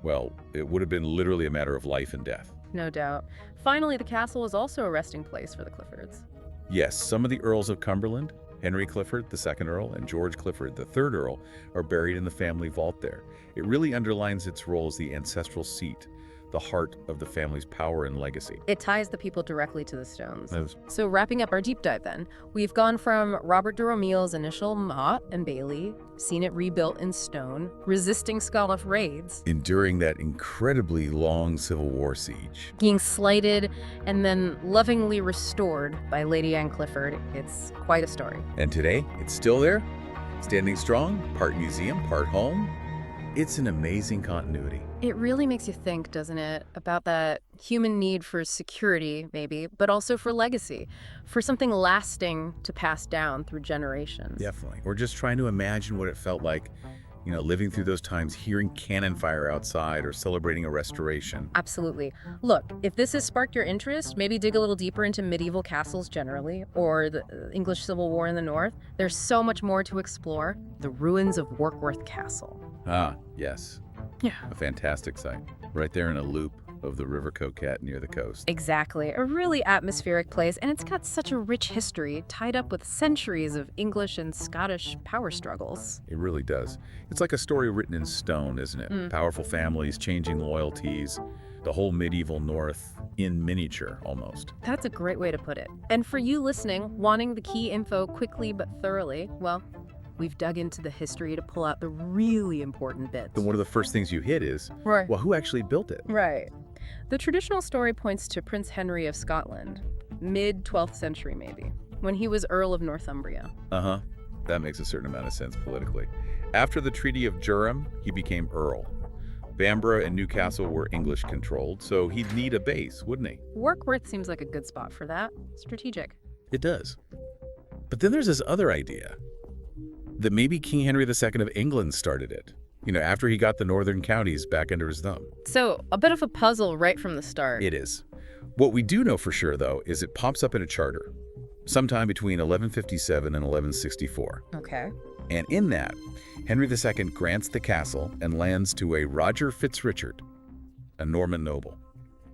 Well, it would have been literally a matter of life and death. No doubt. Finally, the castle was also a resting place for the Cliffords. Yes, some of the Earls of Cumberland, Henry Clifford, the 2nd Earl, and George Clifford, the 3rd Earl, are buried in the family vault there. It really underlines its role as the ancestral seat, the heart of the family's power and legacy. It ties the people directly to the stones. Yes. So wrapping up our deep dive then, we've gone from Robert de Romil's initial motte and bailey, seen it rebuilt in stone, resisting Scottish raids, Enduring that incredibly long Civil War siege. being slighted, and then lovingly restored by Lady Anne Clifford. It's quite a story. And today, it's still there, standing strong, part museum, part home. It's an amazing continuity. It really makes you think, doesn't it, about that human need for security, maybe, but also for legacy, for something lasting to pass down through generations. Definitely. We're just trying to imagine what it felt like, living through those times, hearing cannon fire outside or celebrating a restoration. Absolutely. Look, if this has sparked your interest, maybe dig a little deeper into medieval castles generally, or the English Civil War in the North. There's so much more to explore. The ruins of Warkworth Castle. Ah, yes. Yeah. A fantastic site. Right there in a loop of the River Coquette near the coast. Exactly. A really atmospheric place, and it's got such a rich history tied up with centuries of English and Scottish power struggles. It really does. It's like a story written in stone, isn't it? Powerful families, changing loyalties, the whole medieval North in miniature, almost. That's a great way to put it. And for you listening, wanting the key info quickly but thoroughly, well, we've dug into the history to pull out the really important bits. Then one of the first things you hit is, Right. well, who actually built it? Right. The traditional story points to Prince Henry of Scotland, mid-12th century maybe, when he was Earl of Northumbria. Uh-huh. That makes a certain amount of sense politically. After the Treaty of Durham, he became Earl. Bamborough and Newcastle were English-controlled, so he'd need a base, wouldn't he? Warkworth seems like a good spot for that. Strategic. It does. But then there's this other idea, that maybe King Henry II of England started it, after he got the northern counties back under his thumb. So, a bit of a puzzle right from the start. It is. What we do know for sure, though, is it pops up in a charter, sometime between 1157 and 1164. Okay. And in that, Henry II grants the castle and lands to a Roger Fitzrichard, a Norman noble.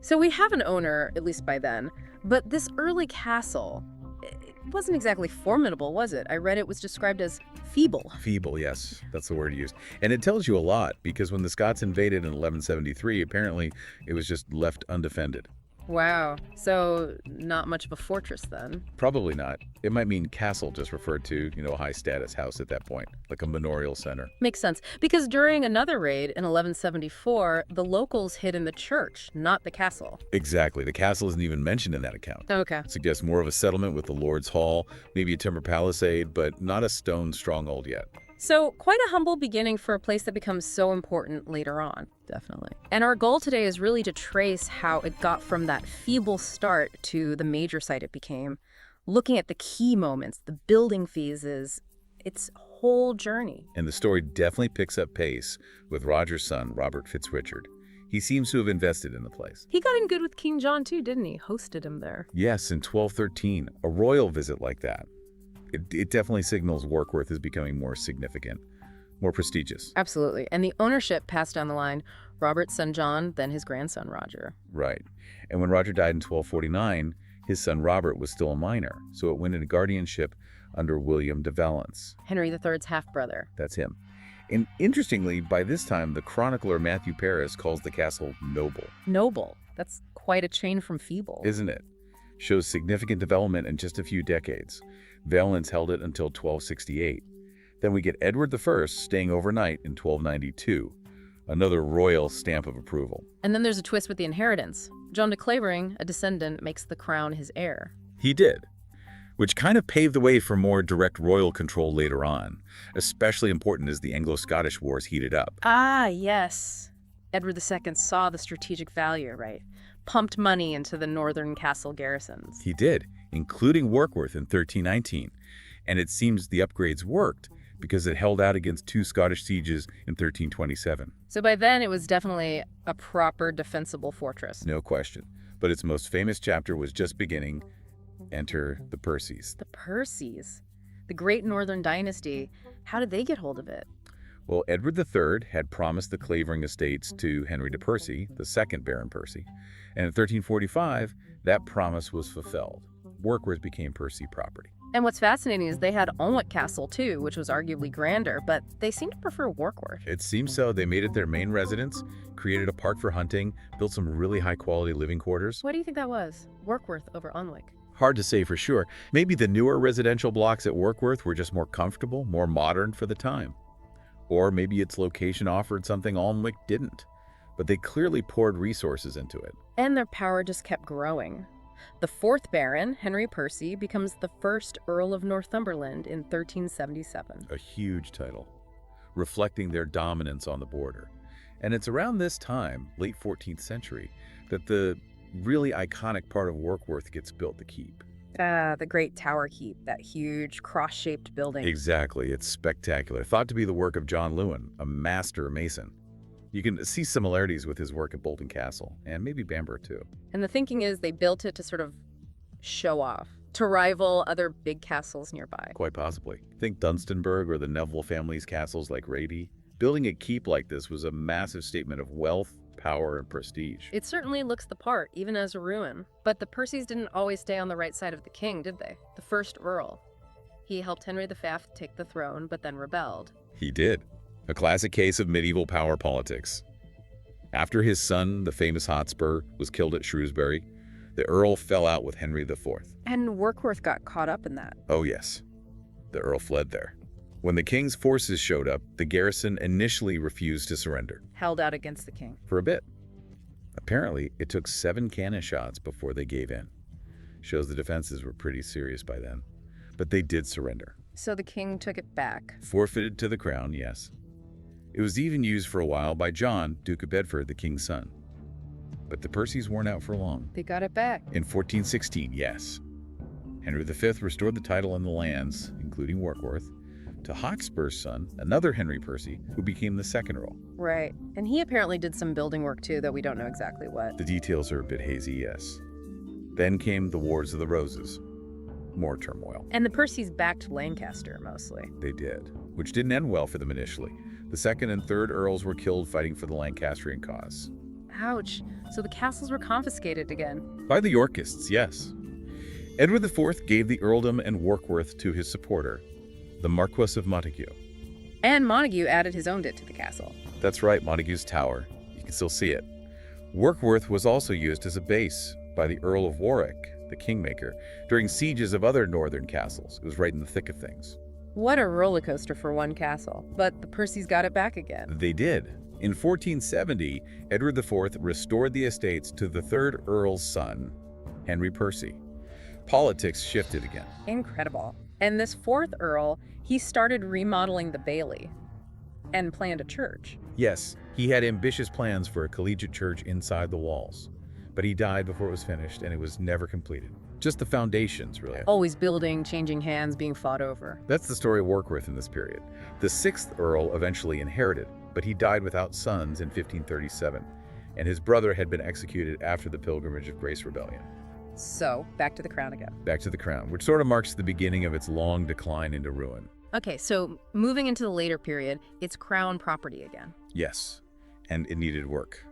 So we have an owner, at least by then, but this early castle, it wasn't exactly formidable, was it? I read it was described as feeble. Feeble, yes, that's the word used. And it tells you a lot, because when the Scots invaded in 1173, apparently it was just left undefended. Wow. So not much of a fortress then. Probably not. It might mean castle, just referred to, a high-status house at that point, like a manorial center. Makes sense. Because during another raid in 1174, the locals hid in the church, not the castle. Exactly. The castle isn't even mentioned in that account. Okay. Suggests more of a settlement with the Lord's Hall, maybe a timber palisade, but not a stone stronghold yet. So quite a humble beginning for a place that becomes so important later on. Definitely. And our goal today is really to trace how it got from that feeble start to the major site it became, looking at the key moments, the building phases, its whole journey. And the story definitely picks up pace with Roger's son, Robert Fitzrichard. He seems to have invested in the place. He got in good with King John too, didn't he? Hosted him there. Yes, in 1213, a royal visit like that. It definitely signals Warkworth is becoming more significant, more prestigious. Absolutely. And the ownership passed down the line. Robert's son John, then his grandson Roger. Right. And when Roger died in 1249, his son Robert was still a minor, so it went into guardianship under William de Valence. Henry III's half-brother. That's him. And interestingly, by this time, the chronicler Matthew Paris calls the castle noble. Noble. That's quite a change from feeble. Isn't it? Shows significant development in just a few decades. Valens held it until 1268. Then we get Edward I staying overnight in 1292, another royal stamp of approval. And then there's a twist with the inheritance. John de Clavering, a descendant, makes the crown his heir. He did, which kind of paved the way for more direct royal control later on, especially important as the Anglo-Scottish Wars heated up. Ah, yes. Edward II saw the strategic value, right? Pumped money into the northern castle garrisons. He did, including Warkworth in 1319, and it seems the upgrades worked because it held out against 2 Scottish sieges in 1327. So by then, it was definitely a proper defensible fortress. No question. But its most famous chapter was just beginning. Enter the Percys. The Percys? The Great Northern Dynasty. How did they get hold of it? Well, Edward III had promised the Clavering estates to Henry de Percy, the second Baron Percy, and in 1345, that promise was fulfilled. Warkworth became Percy property. And what's fascinating is they had Alnwick Castle too, which was arguably grander, but they seemed to prefer Warkworth. It seems so. They made it their main residence, created a park for hunting, built some really high-quality living quarters. Why do you think that was? Warkworth over Alnwick? Hard to say for sure. Maybe the newer residential blocks at Warkworth were just more comfortable, more modern for the time. Or maybe its location offered something Alnwick didn't. But they clearly poured resources into it. And their power just kept growing. The 4th Baron, Henry Percy, becomes the 1st Earl of Northumberland in 1377. A huge title, reflecting their dominance on the border. And it's around this time, late 14th century, that the really iconic part of Warkworth gets built, the keep. The Great Tower Keep, that huge cross-shaped building. Exactly. It's spectacular. Thought to be the work of John Lewin, a master mason. You can see similarities with his work at Bolton Castle, and maybe Bamburgh too. And the thinking is they built it to sort of show off, to rival other big castles nearby. Quite possibly. Think Dunstanburgh or the Neville family's castles like Rady. Building a keep like this was a massive statement of wealth, power, and prestige. It certainly looks the part, even as a ruin. But the Percys didn't always stay on the right side of the king, did they? The 1st Earl. He helped Henry V take the throne, but then rebelled. He did. A classic case of medieval power politics. After his son, the famous Hotspur, was killed at Shrewsbury, the Earl fell out with Henry IV. And Warkworth got caught up in that. Oh yes, the Earl fled there. When the king's forces showed up, the garrison initially refused to surrender. Held out against the king. For a bit. Apparently, it took 7 cannon shots before they gave in. Shows the defenses were pretty serious by then. But they did surrender. So the king took it back. Forfeited to the crown, yes. It was even used for a while by John, Duke of Bedford, the king's son. But the Percys weren't out for long. They got it back. In 1416, yes. Henry V restored the title and the lands, including Warkworth, to Hotspur's son, another Henry Percy, who became the 2nd Earl. Right. And he apparently did some building work too, though we don't know exactly what. The details are a bit hazy, yes. Then came the Wars of the Roses. More turmoil. And the Percys backed Lancaster, mostly. They did, which didn't end well for them initially. The 2nd and 3rd Earls were killed fighting for the Lancastrian cause. Ouch. So the castles were confiscated again. By the Yorkists, yes. Edward IV gave the earldom and Warkworth to his supporter, the Marquess of Montague. And Montague added his own bit to the castle. That's right, Montague's tower. You can still see it. Warkworth was also used as a base by the Earl of Warwick, the kingmaker, during sieges of other northern castles. It was right in the thick of things. What a roller coaster for one castle. But the Percys got it back again. They did. In 1470, Edward IV restored the estates to the 3rd Earl's son, Henry Percy. Politics shifted again. Incredible. And this 4th Earl, he started remodeling the Bailey and planned a church. Yes, he had ambitious plans for a collegiate church inside the walls. But he died before it was finished, and it was never completed. Just the foundations, really. Always building, changing hands, being fought over. That's the story of Warkworth in this period. The 6th Earl eventually inherited, but he died without sons in 1537, and his brother had been executed after the Pilgrimage of Grace Rebellion. So, back to the crown again. Back to the crown, which sort of marks the beginning of its long decline into ruin. Okay, so moving into the later period, it's crown property again. Yes, and it needed work.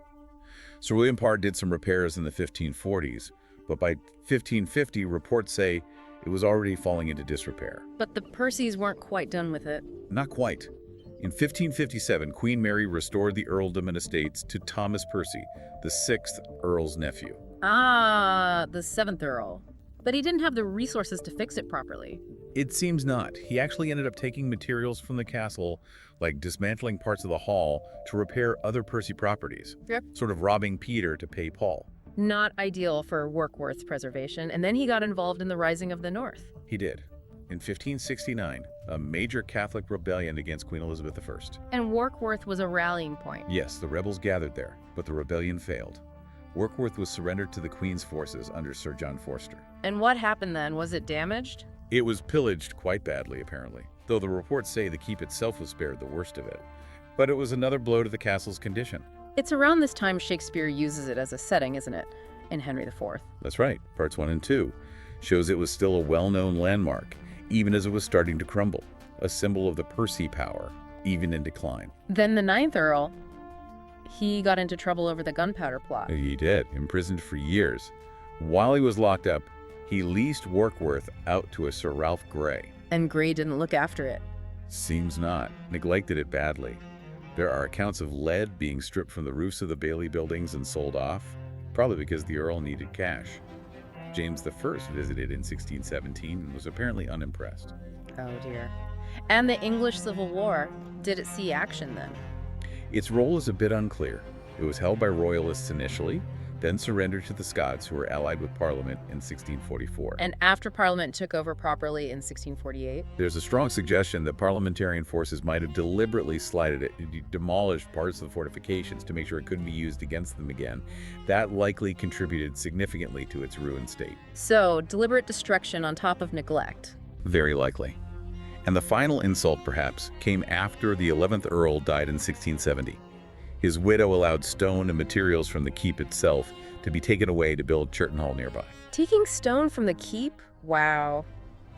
Sir William Parr did some repairs in the 1540s, but by 1550, reports say it was already falling into disrepair. But the Percys weren't quite done with it. Not quite. In 1557, Queen Mary restored the earldom and estates to Thomas Percy, the 6th Earl's nephew. Ah, the 7th Earl. But he didn't have the resources to fix it properly. It seems not. He actually ended up taking materials from the castle, like dismantling parts of the hall, to repair other Percy properties. Yep. Sort of robbing Peter to pay Paul. Not ideal for Warkworth preservation, and then he got involved in the Rising of the North. He did. In 1569, a major Catholic rebellion against Queen Elizabeth I. And Warkworth was a rallying point. Yes, the rebels gathered there, but the rebellion failed. Warkworth was surrendered to the Queen's forces under Sir John Forster. And what happened then? Was it damaged? It was pillaged quite badly, apparently, though the reports say the keep itself was spared the worst of it. But it was another blow to the castle's condition. It's around this time Shakespeare uses it as a setting, isn't it? In Henry IV. That's right. Parts 1 and 2 shows it was still a well-known landmark, even as it was starting to crumble, a symbol of the Percy power, even in decline. Then the 9th Earl, he got into trouble over the gunpowder plot. He did, imprisoned for years. While he was locked up, he leased Warkworth out to a Sir Ralph Grey. And Grey didn't look after it. Seems not. Neglected it badly. There are accounts of lead being stripped from the roofs of the Bailey buildings and sold off, probably because the Earl needed cash. James I visited in 1617 and was apparently unimpressed. Oh dear. And the English Civil War, did it see action then? Its role is a bit unclear. It was held by royalists initially, then surrendered to the Scots, who were allied with Parliament in 1644. And after Parliament took over properly in 1648? There's a strong suggestion that parliamentarian forces might have deliberately slighted it, demolished parts of the fortifications to make sure it couldn't be used against them again. That likely contributed significantly to its ruined state. So, deliberate destruction on top of neglect. Very likely. And the final insult, perhaps, came after the 11th Earl died in 1670. His widow allowed stone and materials from the keep itself to be taken away to build Churton Hall nearby. Taking stone from the keep? Wow.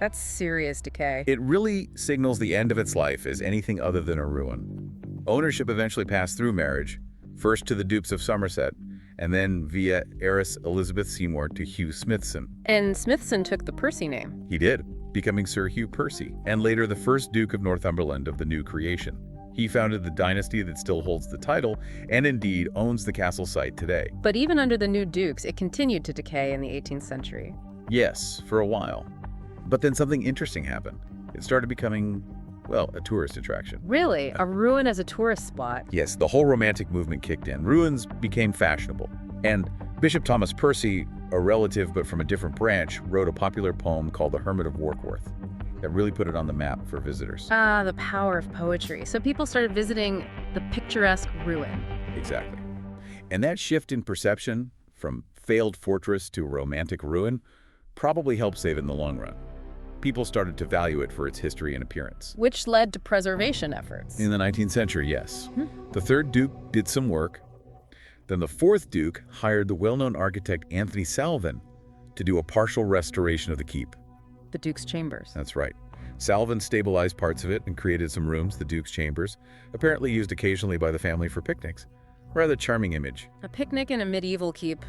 That's serious decay. It really signals the end of its life as anything other than a ruin. Ownership eventually passed through marriage, first to the Dukes of Somerset, and then via heiress Elizabeth Seymour to Hugh Smithson. And Smithson took the Percy name. He did, becoming Sir Hugh Percy, and later the first Duke of Northumberland of the new creation. He founded the dynasty that still holds the title, and indeed owns the castle site today. But even under the new dukes, it continued to decay in the 18th century. Yes, for a while. But then something interesting happened. It started becoming, well, a tourist attraction. Really? A ruin as a tourist spot? Yes, the whole Romantic movement kicked in. Ruins became fashionable. And Bishop Thomas Percy, a relative but from a different branch, wrote a popular poem called The Hermit of Warkworth that really put it on the map for visitors. Ah, the power of poetry. So people started visiting the picturesque ruin. Exactly. And that shift in perception from failed fortress to romantic ruin probably helped save it in the long run. People started to value it for its history and appearance. Which led to preservation efforts. In the 19th century, yes. The third Duke did some work. Then the fourth Duke hired the well-known architect Anthony Salvin to do a partial restoration of the keep. The Duke's chambers. That's right. Salvin stabilized parts of it and created some rooms, the Duke's chambers, apparently used occasionally by the family for picnics. Rather charming image. A picnic in a medieval keep,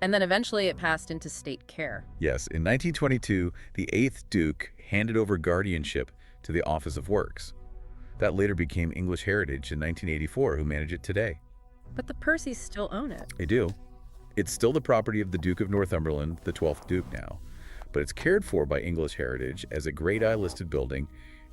and then eventually it passed into state care. Yes, in 1922, the 8th Duke handed over guardianship to the Office of Works. That later became English Heritage in 1984, who manage it today. But the Percys still own it. They do. It's still the property of the Duke of Northumberland, the 12th Duke now, but it's cared for by English Heritage as a Grade I listed building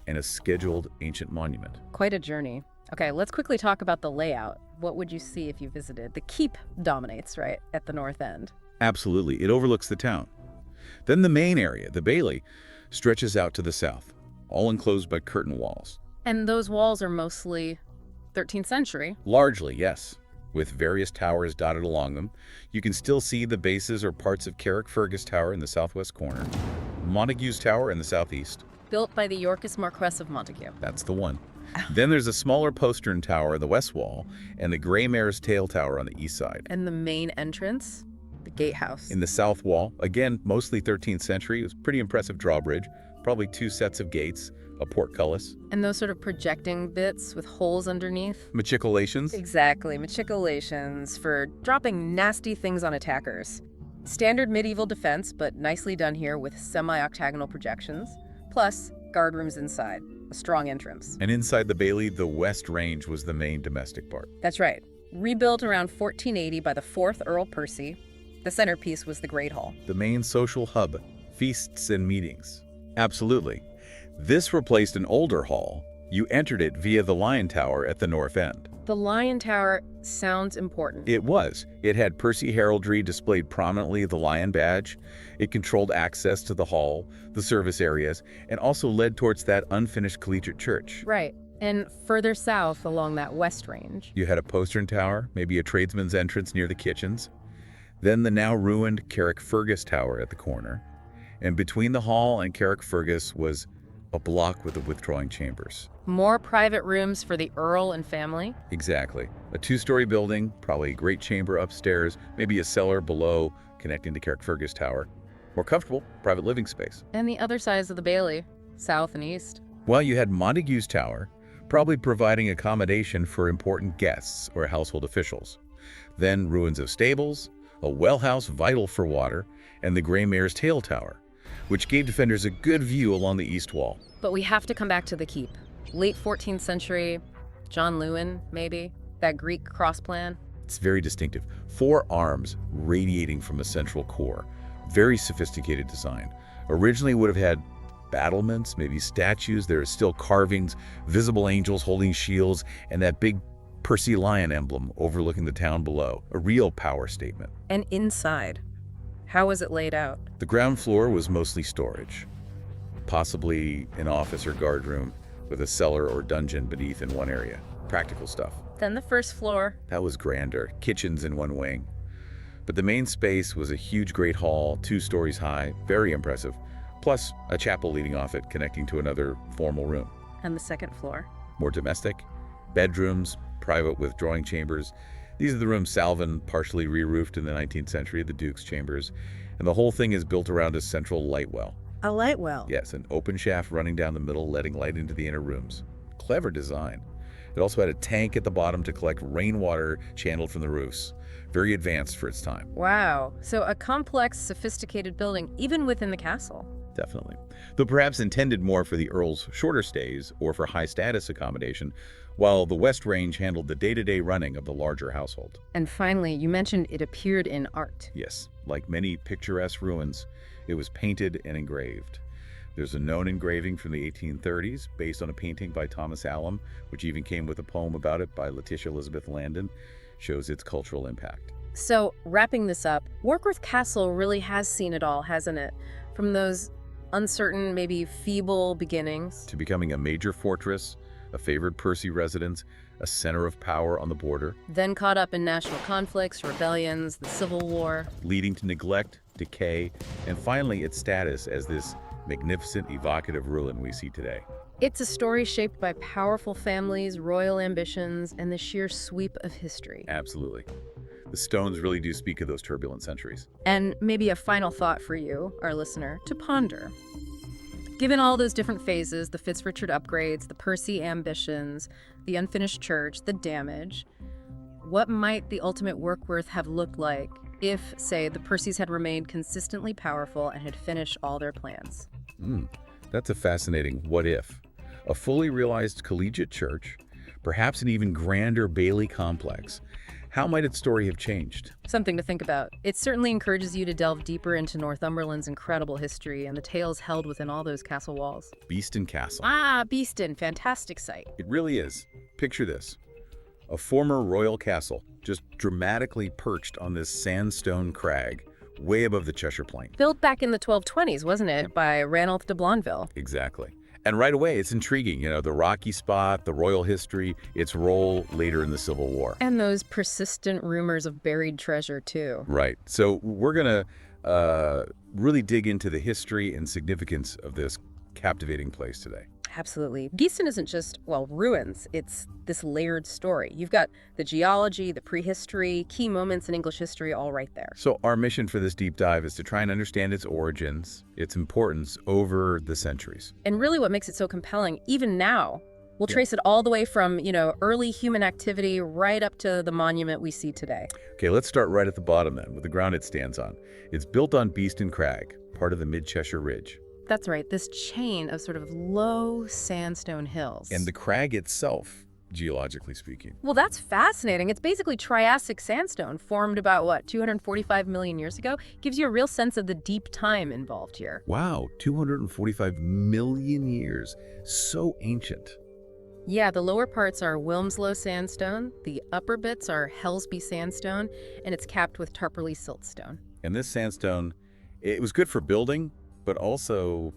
and a scheduled ancient monument. Quite a journey. Okay, let's quickly talk about the layout. What would you see if you visited? The keep dominates, right, at the north end. Absolutely. It overlooks the town. Then the main area, the Bailey, stretches out to the south, all enclosed by curtain walls. And those walls are mostly 13th century. Largely, yes, with various towers dotted along them. You can still see the bases or parts of Carrickfergus Tower in the southwest corner, Montague's Tower in the southeast. Built by the Yorkist Marquess of Montague. That's the one. Then there's a smaller postern tower in the west wall and the Grey Mare's Tail Tower on the east side. And the main entrance? The gatehouse. In the south wall, again, mostly 13th century, it was pretty impressive drawbridge, probably 2 sets of gates, a portcullis. And those sort of projecting bits with holes underneath? Machicolations? Exactly, machicolations for dropping nasty things on attackers. Standard medieval defense, but nicely done here with semi-octagonal projections, plus guard rooms inside, a strong entrance. And inside the Bailey, the West Range was the main domestic part. That's right. Rebuilt around 1480 by the 4th Earl Percy, the centerpiece was the Great Hall. The main social hub feasts and meetings. Absolutely. This replaced an older hall. You entered it via the Lion Tower at the north end. The Lion Tower sounds important. It was. It had Percy heraldry displayed prominently, the lion badge. It controlled access to the hall, the service areas, and also led towards that unfinished collegiate church. Right. And further south along that west range. You had a postern tower, maybe a tradesman's entrance near the kitchens. Then the now ruined Carrickfergus Tower at the corner. And between the hall and Carrickfergus was a block with the withdrawing chambers. More private rooms for the Earl and family? Exactly. A two-story building, probably a great chamber upstairs, maybe a cellar below connecting to Carrickfergus Tower. More comfortable, private living space. And the other sides of the Bailey, south and east. Well, you had Montague's Tower, probably providing accommodation for important guests or household officials. Then ruins of stables, a well house vital for water, and the Grey Mare's Tail Tower, which gave defenders a good view along the east wall. But we have to come back to the keep. Late 14th century, John Lewin, maybe? That Greek cross plan? It's very distinctive. 4 arms radiating from a central core. Very sophisticated design. Originally would have had battlements, maybe statues. There are still carvings, visible angels holding shields, and that big Percy lion emblem overlooking the town below. A real power statement. And inside, how was it laid out? The ground floor was mostly storage. Possibly an office or guard room with a cellar or dungeon beneath in one area. Practical stuff. Then the first floor. That was grander. Kitchens in one wing. But the main space was a huge great hall, 2 stories high, very impressive, plus a chapel leading off it connecting to another formal room. And the second floor. More domestic, bedrooms, private withdrawing chambers. These are the rooms Salvin partially re-roofed in the 19th century, the Duke's chambers, and the whole thing is built around a central light well. A light well? Yes, an open shaft running down the middle, letting light into the inner rooms. Clever design. It also had a tank at the bottom to collect rainwater channeled from the roofs. Very advanced for its time. Wow. So a complex, sophisticated building, even within the castle. Definitely. Though perhaps intended more for the Earl's shorter stays or for high-status accommodation, while the West Range handled the day-to-day running of the larger household. And finally, you mentioned it appeared in art. Yes, like many picturesque ruins, it was painted and engraved. There's a known engraving from the 1830s based on a painting by Thomas Allen, which even came with a poem about it by Letitia Elizabeth Landon, shows its cultural impact. So, wrapping this up, Warkworth Castle really has seen it all, hasn't it? From those uncertain, maybe feeble beginnings. To becoming a major fortress, a favored Percy residence, a center of power on the border. Then caught up in national conflicts, rebellions, the Civil War. Leading to neglect, decay, and finally its status as this magnificent, evocative ruin we see today. It's a story shaped by powerful families, royal ambitions, and the sheer sweep of history. Absolutely. The stones really do speak of those turbulent centuries. And maybe a final thought for you, our listener, to ponder. Given all those different phases, the Fitzrichard upgrades, the Percy ambitions, the unfinished church, the damage, what might the ultimate Warkworth have looked like if, say, the Percys had remained consistently powerful and had finished all their plans? That's a fascinating what if. A fully realized collegiate church, perhaps an even grander Bailey complex. How might its story have changed? Something to think about. It certainly encourages you to delve deeper into Northumberland's incredible history and the tales held within all those castle walls. Beeston Castle. Ah, Beeston, fantastic site. It really is. Picture this. A former royal castle, just dramatically perched on this sandstone crag, way above the Cheshire Plain. Built back in the 1220s, wasn't it, by Ranulph de Blondeville? Exactly. And right away, it's intriguing, the rocky spot, the royal history, its role later in the Civil War. And those persistent rumors of buried treasure, too. Right. So we're going to really dig into the history and significance of this captivating place today. Absolutely. Beeston isn't just, ruins. It's this layered story. You've got the geology, the prehistory, key moments in English history all right there. So our mission for this deep dive is to try and understand its origins, its importance over the centuries. And really what makes it so compelling, even now, we'll trace it all the way from, early human activity right up to the monument we see today. Okay, let's start right at the bottom then, with the ground it stands on. It's built on Beeston Crag, part of the Mid-Cheshire Ridge. That's right, this chain of sort of low sandstone hills. And the crag itself, geologically speaking? Well, that's fascinating. It's basically Triassic sandstone formed about, what, 245 million years ago? Gives you a real sense of the deep time involved here. Wow, 245 million years. So ancient. Yeah, the lower parts are Wilmslow sandstone, the upper bits are Helsby sandstone, and it's capped with Tarporley siltstone. And this sandstone, it was good for building, but also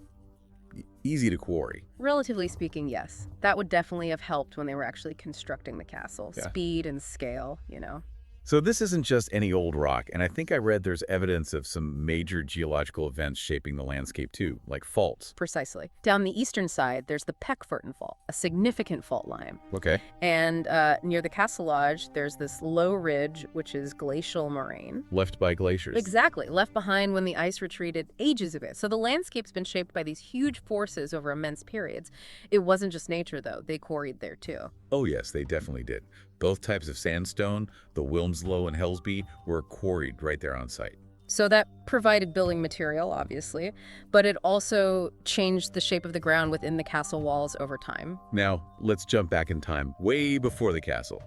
easy to quarry. Relatively speaking, yes. That would definitely have helped when they were actually constructing the castle. Yeah. Speed and scale, you know. So this isn't just any old rock, and I think I read there's evidence of some major geological events shaping the landscape too, like faults. Precisely. Down the eastern side, there's the Peckforton Fault, a significant fault line. Okay. And near the Castle Lodge, there's this low ridge, which is glacial moraine. Left by glaciers. Exactly. Left behind when the ice retreated ages ago. So the landscape's been shaped by these huge forces over immense periods. It wasn't just nature, though. They quarried there, too. Oh yes, they definitely did. Both types of sandstone, the Wilmslow and Helsby, were quarried right there on site. So that provided building material, obviously, but it also changed the shape of the ground within the castle walls over time. Now, let's jump back in time, way before the castle.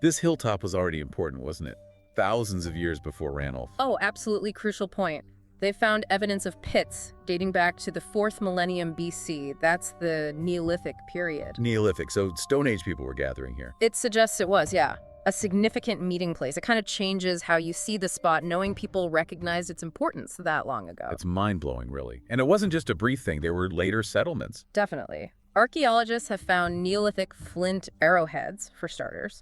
This hilltop was already important, wasn't it? Thousands of years before Ranulph. Oh, absolutely crucial point. They found evidence of pits dating back to the 4th millennium BC. That's the Neolithic period. Neolithic, so Stone Age people were gathering here. It suggests it was, yeah. A significant meeting place. It kind of changes how you see the spot, knowing people recognized its importance that long ago. It's mind-blowing, really. And it wasn't just a brief thing. There were later settlements. Definitely. Archaeologists have found Neolithic flint arrowheads, for starters.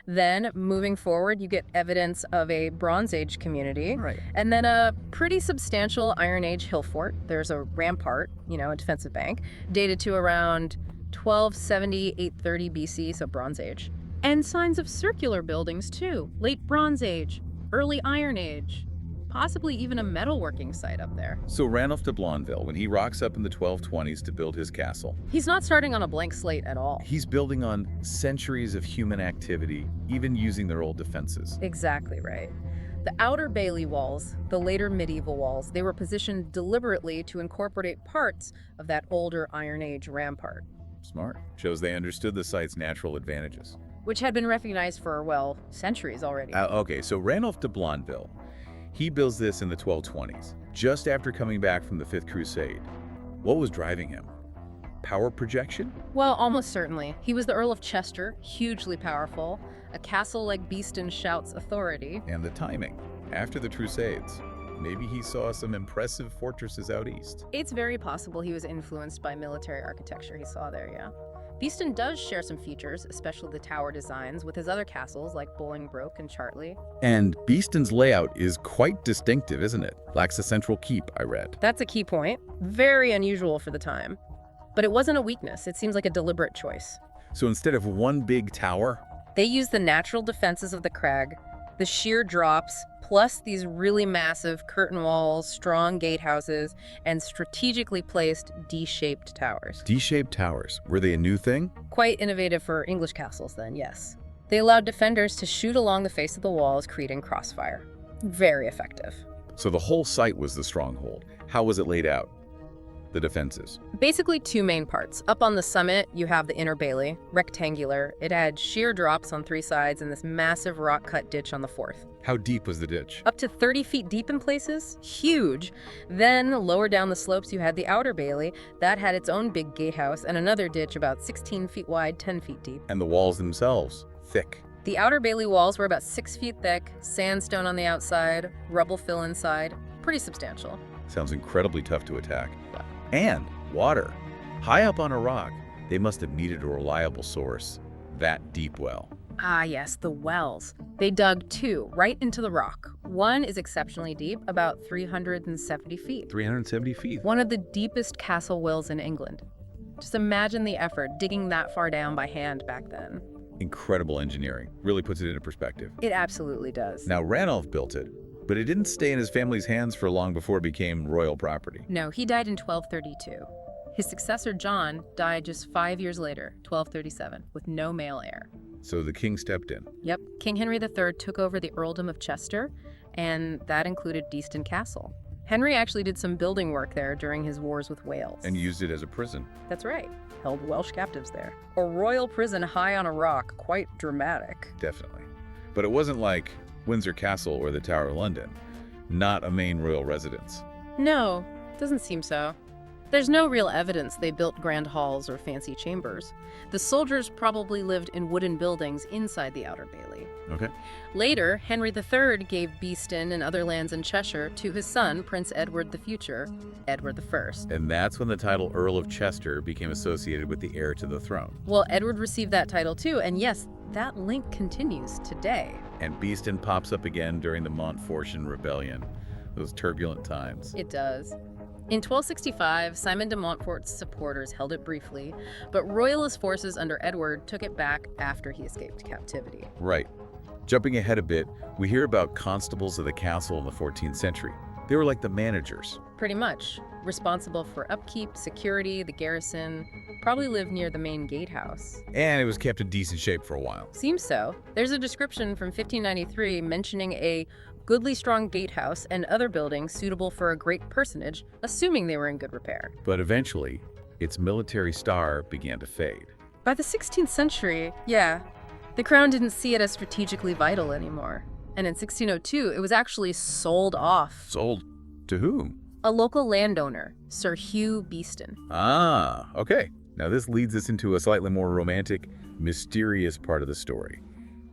Then, moving forward, you get evidence of a Bronze Age community. Right. And then a pretty substantial Iron Age hill fort. There's a rampart, a defensive bank, dated to around 1270, 830 BC, so Bronze Age. And signs of circular buildings, too. Late Bronze Age, early Iron Age. Possibly even a metalworking site up there. So Ranulph de Blondeville, when he rocks up in the 1220s to build his castle, He's not starting on a blank slate at all. he's building on centuries of human activity, even using their old defenses. Exactly right. The outer bailey walls, the later medieval walls, they were positioned deliberately to incorporate parts of that older Iron Age rampart, Smart. Shows they understood the site's natural advantages. which had been recognized for, well, centuries already. Okay, so Ranulph de Blondeville, he builds this in the 1220s, just after coming back from the Fifth Crusade. What was driving him? Power projection? Well, almost certainly. He was the Earl of Chester, hugely powerful. A castle like Beeston shouts authority. And the timing. After the Crusades, maybe he saw some impressive fortresses out east. It's very possible he was influenced by military architecture he saw there, yeah. Beeston does share some features, especially the tower designs, with his other castles like Bolingbroke and Chartley. And Beeston's layout is quite distinctive, isn't it? Lacks a central keep, I read. That's a key point. Very unusual for the time. But it wasn't a weakness. It seems like a deliberate choice. So instead of one big tower, They used the natural defenses of the crag, the sheer drops, plus these really massive curtain walls, strong gatehouses, and strategically placed D-shaped towers. D-shaped towers, were they a new thing? Quite innovative for English castles then, yes. They allowed defenders to shoot along the face of the walls, creating crossfire. Very effective. So the whole site was the stronghold. How was it laid out? The defenses. Basically two main parts. Up on the summit, you have the inner bailey, rectangular. It had sheer drops on 3 sides and this massive rock-cut ditch on the 4th. How deep was the ditch? Up to 30 feet deep in places. Huge. Then, lower down the slopes, you had the outer bailey. That had its own big gatehouse and another ditch about 16 feet wide, 10 feet deep. And the walls themselves, thick. The outer bailey walls were about 6 feet thick, sandstone on the outside, rubble fill inside. Pretty substantial. Sounds incredibly tough to attack. And water. High up on a rock, they must have needed a reliable source. That deep well. Ah, yes, the wells. They dug 2 right into the rock. One is exceptionally deep, about 370 feet. 370 feet. One of the deepest castle wells in England. Just imagine the effort digging that far down by hand back then. Incredible engineering. Really puts it into perspective. It absolutely does. Now, Ranulph built it, but it didn't stay in his family's hands for long before it became royal property. No, he died in 1232. His successor, John, died just 5 years later, 1237, with no male heir. So the king stepped in. Yep, King Henry III took over the earldom of Chester, and that included Beeston Castle. Henry actually did some building work there during his wars with Wales. And used it as a prison. That's right. Held Welsh captives there. A royal prison high on a rock. Quite dramatic. Definitely. But it wasn't like Windsor Castle or the Tower of London. Not a main royal residence. No, doesn't seem so. There's no real evidence they built grand halls or fancy chambers. The soldiers probably lived in wooden buildings inside the Outer Bailey. Okay. Later, Henry III gave Beeston and other lands in Cheshire to his son, Prince Edward the Future, Edward I. And that's when the title Earl of Chester became associated with the heir to the throne. Well, Edward received that title too, and yes, that link continues today. And Beeston pops up again during the Montfortian Rebellion. Those turbulent times. It does. In 1265, Simon de Montfort's supporters held it briefly, but royalist forces under Edward took it back after he escaped captivity. Right. Jumping ahead a bit, we hear about constables of the castle in the 14th century. They were like the managers. Pretty much. Responsible for upkeep, security, the garrison, probably lived near the main gatehouse. And it was kept in decent shape for a while. Seems so. There's a description from 1593 mentioning a goodly strong gatehouse and other buildings suitable for a great personage, assuming they were in good repair. But eventually, its military star began to fade. By the 16th century, the crown didn't see it as strategically vital anymore. And in 1602, it was actually sold off. Sold to whom? A local landowner, Sir Hugh Beeston. Ah, okay. Now this leads us into a slightly more romantic, mysterious part of the story.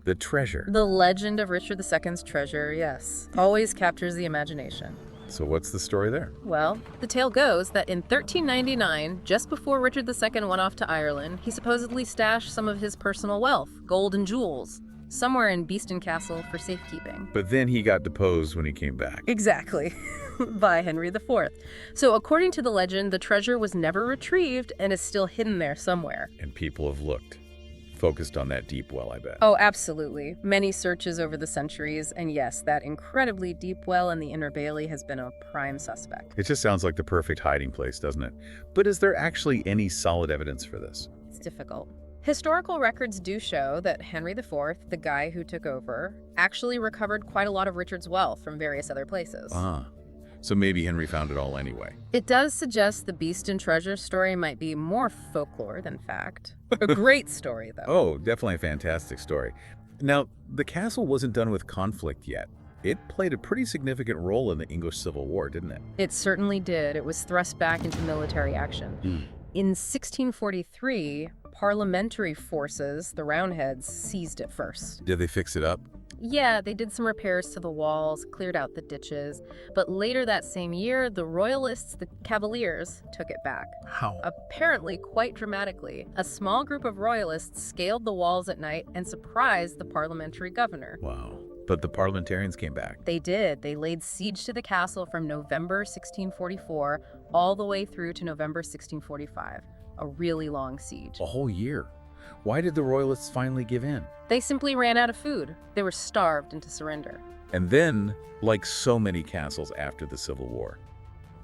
The treasure. The legend of Richard II's treasure, yes. Always captures the imagination. So what's the story there? Well, the tale goes that in 1399, just before Richard II went off to Ireland, he supposedly stashed some of his personal wealth, gold and jewels, somewhere in Beeston Castle for safekeeping. But then he got deposed when he came back. Exactly. By Henry IV. So according to the legend, the treasure was never retrieved and is still hidden there somewhere. And people have looked. Focused on that deep well, I bet. Oh, absolutely. Many searches over the centuries, and yes, that incredibly deep well in the Inner Bailey has been a prime suspect. It just sounds like the perfect hiding place, doesn't it? But is there actually any solid evidence for this? It's difficult. Historical records do show that Henry IV, the guy who took over, actually recovered quite a lot of Richard's wealth from various other places. Ah, so maybe Henry found it all anyway. It does suggest the Beeston treasure story might be more folklore than fact. A great story, though. Oh, definitely a fantastic story. Now, the castle wasn't done with conflict yet. It played a pretty significant role in the English Civil War, didn't it? It certainly did. It was thrust back into military action. In 1643, parliamentary forces, the Roundheads, seized it first. Did they fix it up? Yeah, they did some repairs to the walls, cleared out the ditches, but later that same year, the Royalists, the Cavaliers, took it back. How? Apparently quite dramatically. A small group of Royalists scaled the walls at night and surprised the parliamentary governor. Wow. But the parliamentarians came back. They did. They laid siege to the castle from November 1644 all the way through to November 1645. A really long siege. A whole year. Why did the Royalists finally give in? They simply ran out of food. They were starved into surrender. And then, like so many castles after the Civil War,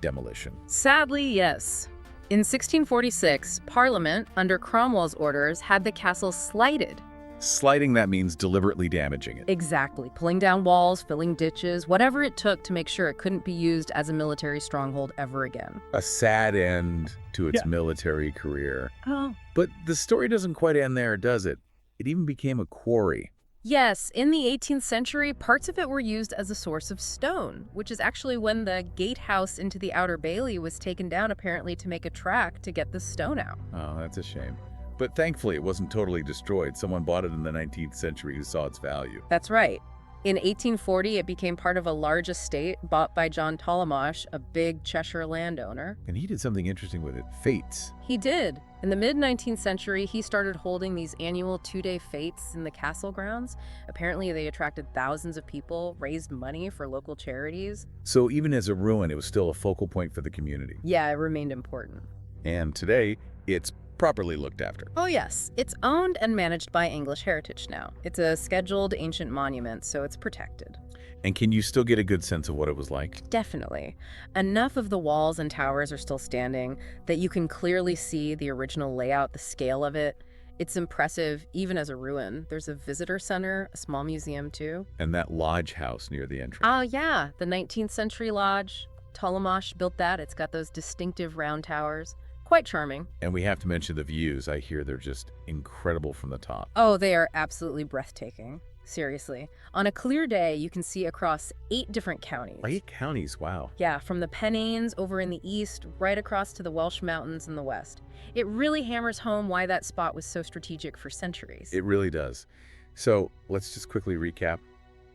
demolition. Sadly, yes. In 1646, Parliament, under Cromwell's orders, had the castle slighted. Slighting, that means deliberately damaging it. Exactly. Pulling down walls, filling ditches, whatever it took to make sure it couldn't be used as a military stronghold ever again. A sad end to its military career. Oh. But the story doesn't quite end there, does it? It even became a quarry. Yes, in the 18th century, parts of it were used as a source of stone, which is actually when the gatehouse into the Outer Bailey was taken down apparently to make a track to get the stone out. Oh, that's a shame. But thankfully, it wasn't totally destroyed. Someone bought it in the 19th century who saw its value. That's right. In 1840, it became part of a large estate bought by John Tollemache, a big Cheshire landowner. And he did something interesting with it, fetes. He did. In the mid-19th century, he started holding these annual 2-day fetes in the castle grounds. Apparently, they attracted thousands of people, raised money for local charities. So even as a ruin, it was still a focal point for the community. Yeah, it remained important. And today, it's properly looked after. Oh yes, it's owned and managed by English Heritage now. It's a scheduled ancient monument, so it's protected. And can you still get a good sense of what it was like? Definitely. Enough of the walls and towers are still standing that you can clearly see the original layout, the scale of it. It's impressive, even as a ruin. There's a visitor center, a small museum too. And that lodge house near the entrance. Oh yeah, the 19th century lodge. Ptolemy built that. It's got those distinctive round towers. Quite charming. And we have to mention the views. I hear they're just incredible from the top. Oh, they are absolutely breathtaking. Seriously. On a clear day, you can see across 8 different counties. 8 counties, wow. Yeah, from the Pennines over in the east, right across to the Welsh Mountains in the west. It really hammers home why that spot was so strategic for centuries. It really does. So let's just quickly recap.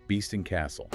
Beeston Castle.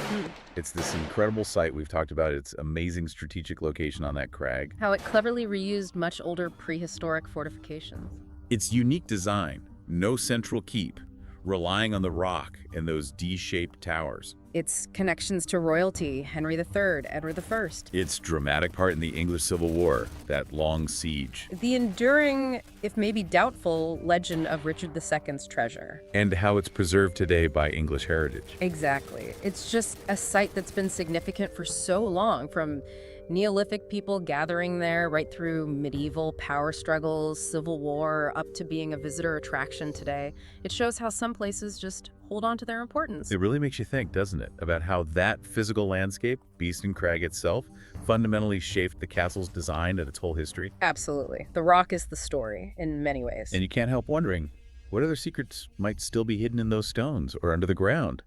It's this incredible site. We've talked about its amazing strategic location on that crag. How it cleverly reused much older prehistoric fortifications. Its unique design, no central keep, relying on the rock and those D-shaped towers. Its connections to royalty, Henry III, Edward I. Its dramatic part in the English Civil War, that long siege. The enduring, if maybe doubtful, legend of Richard II's treasure. And how it's preserved today by English heritage. Exactly. It's just a site that's been significant for so long, from Neolithic people gathering there right through medieval power struggles, Civil War, up to being a visitor attraction today. It shows how some places just hold on to their importance. It really makes you think, doesn't it, about how that physical landscape, Beeston Crag itself, fundamentally shaped the castle's design and its whole history. Absolutely. The rock is the story in many ways. And you can't help wondering, what other secrets might still be hidden in those stones or under the ground?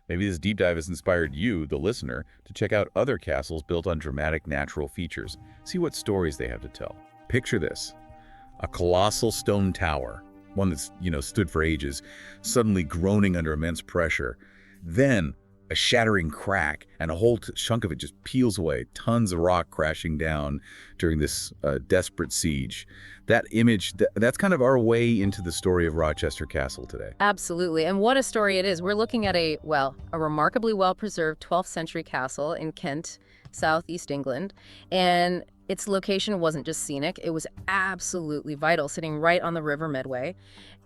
Maybe this deep dive has inspired you, the listener, to check out other castles built on dramatic natural features. See what stories they have to tell. Picture this: a colossal stone tower, one that's, stood for ages, suddenly groaning under immense pressure. Then a shattering crack, and a whole chunk of it just peels away, tons of rock crashing down during this desperate siege. That image, that's kind of our way into the story of Rochester Castle today. Absolutely. And what a story it is. We're looking at a remarkably well-preserved 12th century castle in Kent, southeast England. And its location wasn't just scenic, it was absolutely vital, sitting right on the River Medway.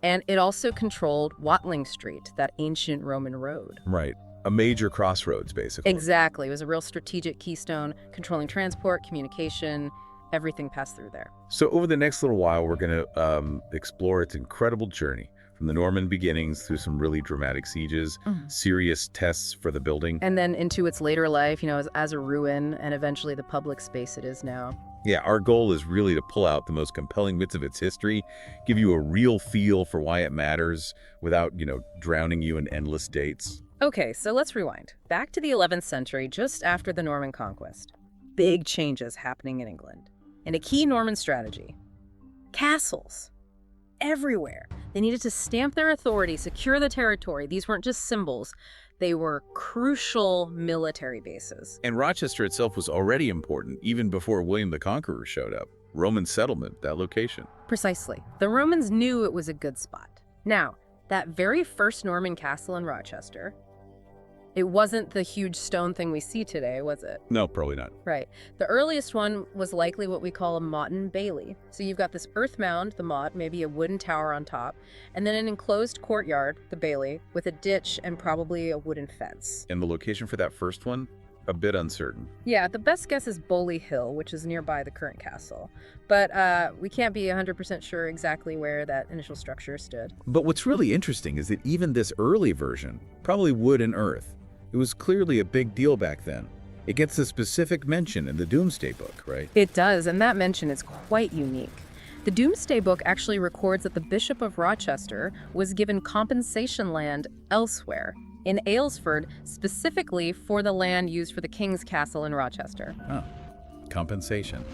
And it also controlled Watling Street, that ancient Roman road. Right. A major crossroads, basically. Exactly. It was a real strategic keystone, controlling transport, communication, everything passed through there. So over the next little while, we're going to explore its incredible journey from the Norman beginnings through some really dramatic sieges, serious tests for the building. And then into its later life, as a ruin, and eventually the public space it is now. Yeah, our goal is really to pull out the most compelling bits of its history, give you a real feel for why it matters without, drowning you in endless dates. Okay, so let's rewind. Back to the 11th century, just after the Norman conquest. Big changes happening in England. And a key Norman strategy: castles. Everywhere. They needed to stamp their authority, secure the territory. These weren't just symbols. They were crucial military bases. And Rochester itself was already important, even before William the Conqueror showed up. Roman settlement, that location. Precisely. The Romans knew it was a good spot. Now, that very first Norman castle in Rochester, it wasn't the huge stone thing we see today, was it? No, probably not. Right. The earliest one was likely what we call a motte and bailey. So you've got this earth mound, the motte, maybe a wooden tower on top, and then an enclosed courtyard, the bailey, with a ditch and probably a wooden fence. And the location for that first one? A bit uncertain. Yeah, the best guess is Boley Hill, which is nearby the current castle. But we can't be 100% sure exactly where that initial structure stood. But what's really interesting is that even this early version, probably wood and earth, it was clearly a big deal back then. It gets a specific mention in the Doomsday Book, right? It does, and that mention is quite unique. The Doomsday Book actually records that the Bishop of Rochester was given compensation land elsewhere, in Aylesford, specifically for the land used for the King's Castle in Rochester. Oh, compensation.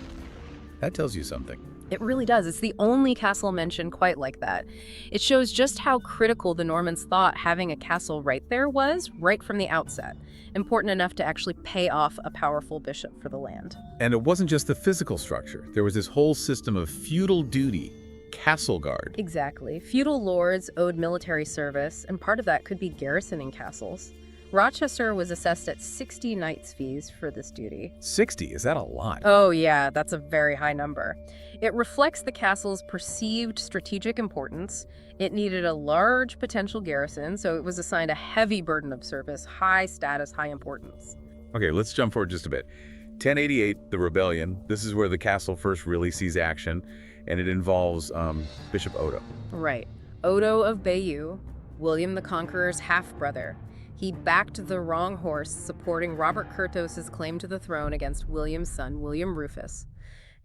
That tells you something. It really does. It's the only castle mentioned quite like that. It shows just how critical the Normans thought having a castle right there was, right from the outset. Important enough to actually pay off a powerful bishop for the land. And it wasn't just the physical structure. There was this whole system of feudal duty, castle guard. Exactly. Feudal lords owed military service, and part of that could be garrisoning castles. Rochester was assessed at 60 knights' fees for this duty. 60? Is that a lot? Oh yeah, that's a very high number. It reflects the castle's perceived strategic importance. It needed a large potential garrison, so it was assigned a heavy burden of service, high status, high importance. Okay, let's jump forward just a bit. 1088, the rebellion. This is where the castle first really sees action, and it involves Bishop Odo. Right. Odo of Bayeux, William the Conqueror's half-brother. He backed the wrong horse, supporting Robert Curthos's claim to the throne against William's son, William Rufus,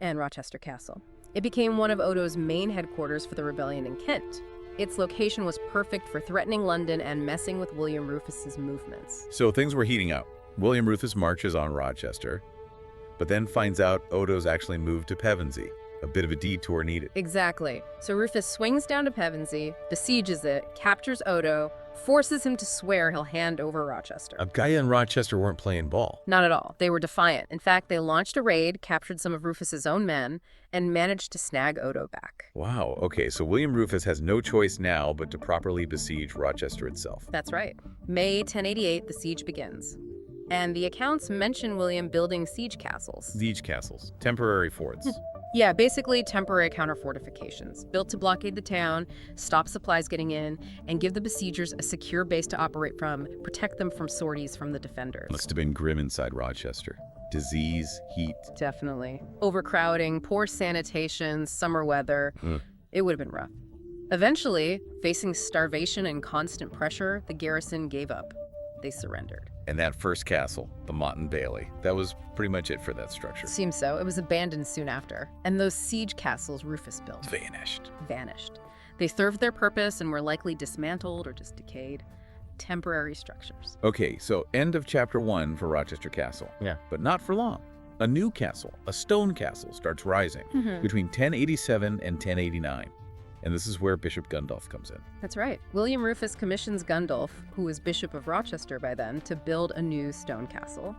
and Rochester Castle. It became one of Odo's main headquarters for the rebellion in Kent. Its location was perfect for threatening London and messing with William Rufus's movements. So things were heating up. William Rufus marches on Rochester, but then finds out Odo's actually moved to Pevensey. A bit of a detour needed. Exactly. So Rufus swings down to Pevensey, besieges it, captures Odo, forces him to swear he'll hand over Rochester. Gaia and Rochester weren't playing ball. Not at all. They were defiant. In fact, they launched a raid, captured some of Rufus's own men, and managed to snag Odo back. Wow, okay, so William Rufus has no choice now but to properly besiege Rochester itself. That's right. May 1088, the siege begins. And the accounts mention William building siege castles. Siege castles, temporary forts. Yeah, basically temporary counter-fortifications, built to blockade the town, stop supplies getting in, and give the besiegers a secure base to operate from, protect them from sorties from the defenders. Must have been grim inside Rochester. Disease, heat. Definitely. Overcrowding, poor sanitation, summer weather. It would have been rough. Eventually, facing starvation and constant pressure, the garrison gave up. They surrendered. And that first castle, the Motte and Bailey, that was pretty much it for that structure. Seems so. It was abandoned soon after. And those siege castles Rufus built vanished. They served their purpose and were likely dismantled or just decayed. Temporary structures. Okay, so end of chapter 1 for Rochester Castle. Yeah. But not for long. A new castle, a stone castle, starts rising between 1087 and 1089. And this is where Bishop Gundulf comes in. That's right. William Rufus commissions Gundulf, who was Bishop of Rochester by then, to build a new stone castle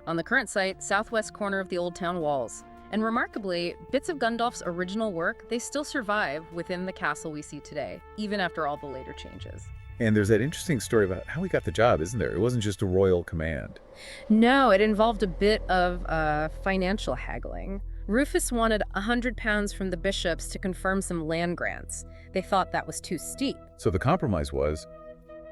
on the current site, southwest corner of the old town walls. And remarkably, bits of Gundulf's original work, they still survive within the castle we see today, even after all the later changes. And there's that interesting story about how he got the job, isn't there? It wasn't just a royal command. No, it involved a bit of financial haggling. Rufus wanted £100 from the bishops to confirm some land grants. They thought that was too steep. So the compromise was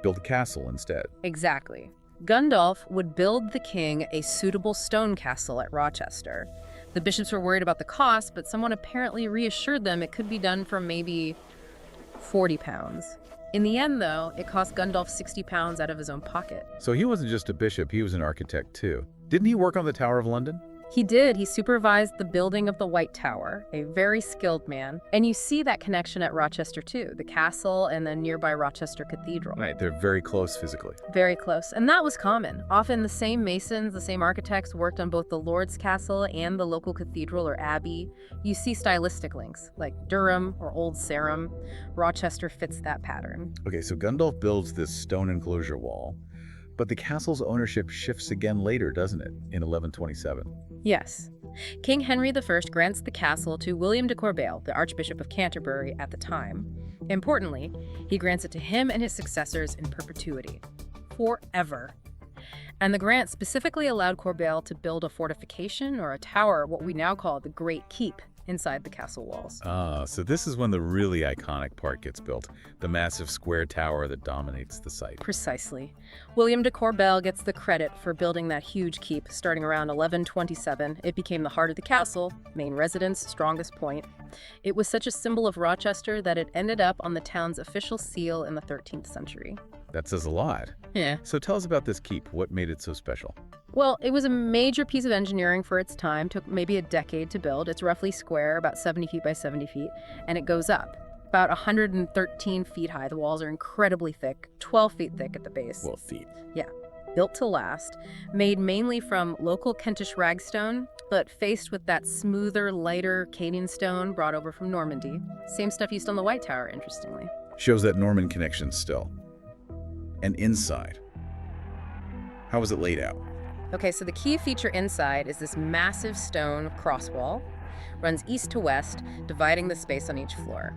build a castle instead. Exactly. Gundulf would build the king a suitable stone castle at Rochester. The bishops were worried about the cost, but someone apparently reassured them it could be done for maybe £40. In the end, though, it cost Gundulf £60 out of his own pocket. So he wasn't just a bishop, he was an architect too. Didn't he work on the Tower of London? He did. He supervised the building of the White Tower, a very skilled man. And you see that connection at Rochester, too, the castle and the nearby Rochester Cathedral. Right, they're very close physically. Very close. And that was common. Often the same masons, the same architects worked on both the Lord's Castle and the local cathedral or abbey. You see stylistic links, like Durham or Old Sarum. Rochester fits that pattern. Okay, so Gundulf builds this stone enclosure wall, but the castle's ownership shifts again later, doesn't it, in 1127? Yes. King Henry I grants the castle to William de Corbeil, the Archbishop of Canterbury at the time. Importantly, he grants it to him and his successors in perpetuity. Forever. And the grant specifically allowed Corbeil to build a fortification or a tower, what we now call the Great Keep, inside the castle walls. So this is when the really iconic part gets built, the massive square tower that dominates the site. Precisely. William de Corbeil gets the credit for building that huge keep starting around 1127. It became the heart of the castle, main residence, strongest point. It was such a symbol of Rochester that it ended up on the town's official seal in the 13th century. That says a lot. Yeah. So tell us about this keep. What made it so special? Well, it was a major piece of engineering for its time. Took maybe a decade to build. It's roughly square, about 70 feet by 70 feet, and it goes up. About 113 feet high. The walls are incredibly thick, 12 feet thick at the base. 12 feet. Yeah. Built to last, made mainly from local Kentish ragstone, but faced with that smoother, lighter Cadian stone brought over from Normandy. Same stuff used on the White Tower, interestingly. Shows that Norman connection still. And inside, how was it laid out? Okay, so the key feature inside is this massive stone cross wall, runs east to west, dividing the space on each floor.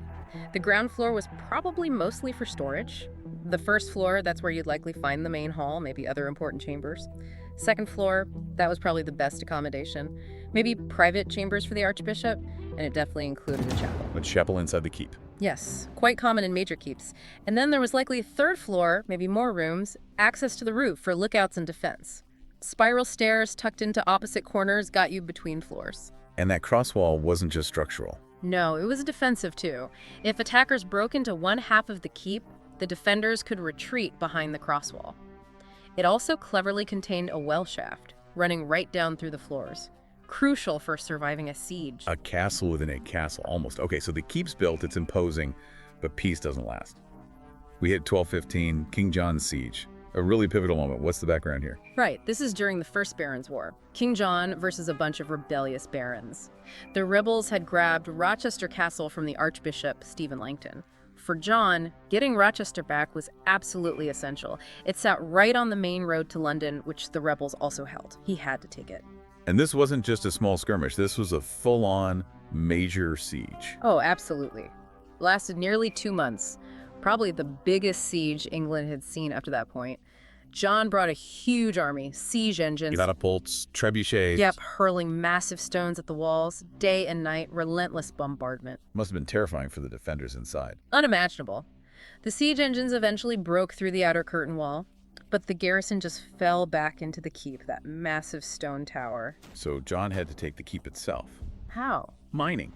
The ground floor was probably mostly for storage. The first floor, that's where you'd likely find the main hall, maybe other important chambers. Second floor, that was probably the best accommodation. Maybe private chambers for the archbishop, and it definitely included a chapel. A chapel inside the keep. Yes, quite common in major keeps. And then there was likely a third floor, maybe more rooms, access to the roof for lookouts and defense. Spiral stairs tucked into opposite corners got you between floors. And that cross wall wasn't just structural. No, it was defensive too. If attackers broke into one half of the keep, the defenders could retreat behind the cross wall. It also cleverly contained a well shaft, running right down through the floors. Crucial for surviving a siege. A castle within a castle, almost. Okay, so the keep's built, it's imposing, but peace doesn't last. We hit 1215, King John's siege. A really pivotal moment. What's the background here? Right, this is during the First Barons' War. King John versus a bunch of rebellious barons. The rebels had grabbed Rochester Castle from the Archbishop Stephen Langton. For John, getting Rochester back was absolutely essential. It sat right on the main road to London, which the rebels also held. He had to take it. And this wasn't just a small skirmish. This was a full-on major siege. Oh, absolutely. Lasted nearly 2 months. Probably the biggest siege England had seen up to that point. John brought a huge army, siege engines. Catapults, trebuchets. Yep, hurling massive stones at the walls, day and night, relentless bombardment. Must have been terrifying for the defenders inside. Unimaginable. The siege engines eventually broke through the outer curtain wall, but the garrison just fell back into the keep, that massive stone tower. So John had to take the keep itself. How? Mining.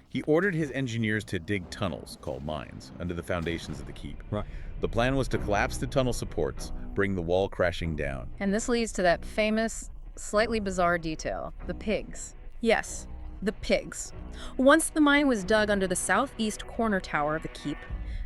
He ordered his engineers to dig tunnels, called mines, under the foundations of the keep. Right. The plan was to collapse the tunnel supports, bring the wall crashing down. And this leads to that famous, slightly bizarre detail, the pigs. Yes, the pigs. Once the mine was dug under the southeast corner tower of the keep,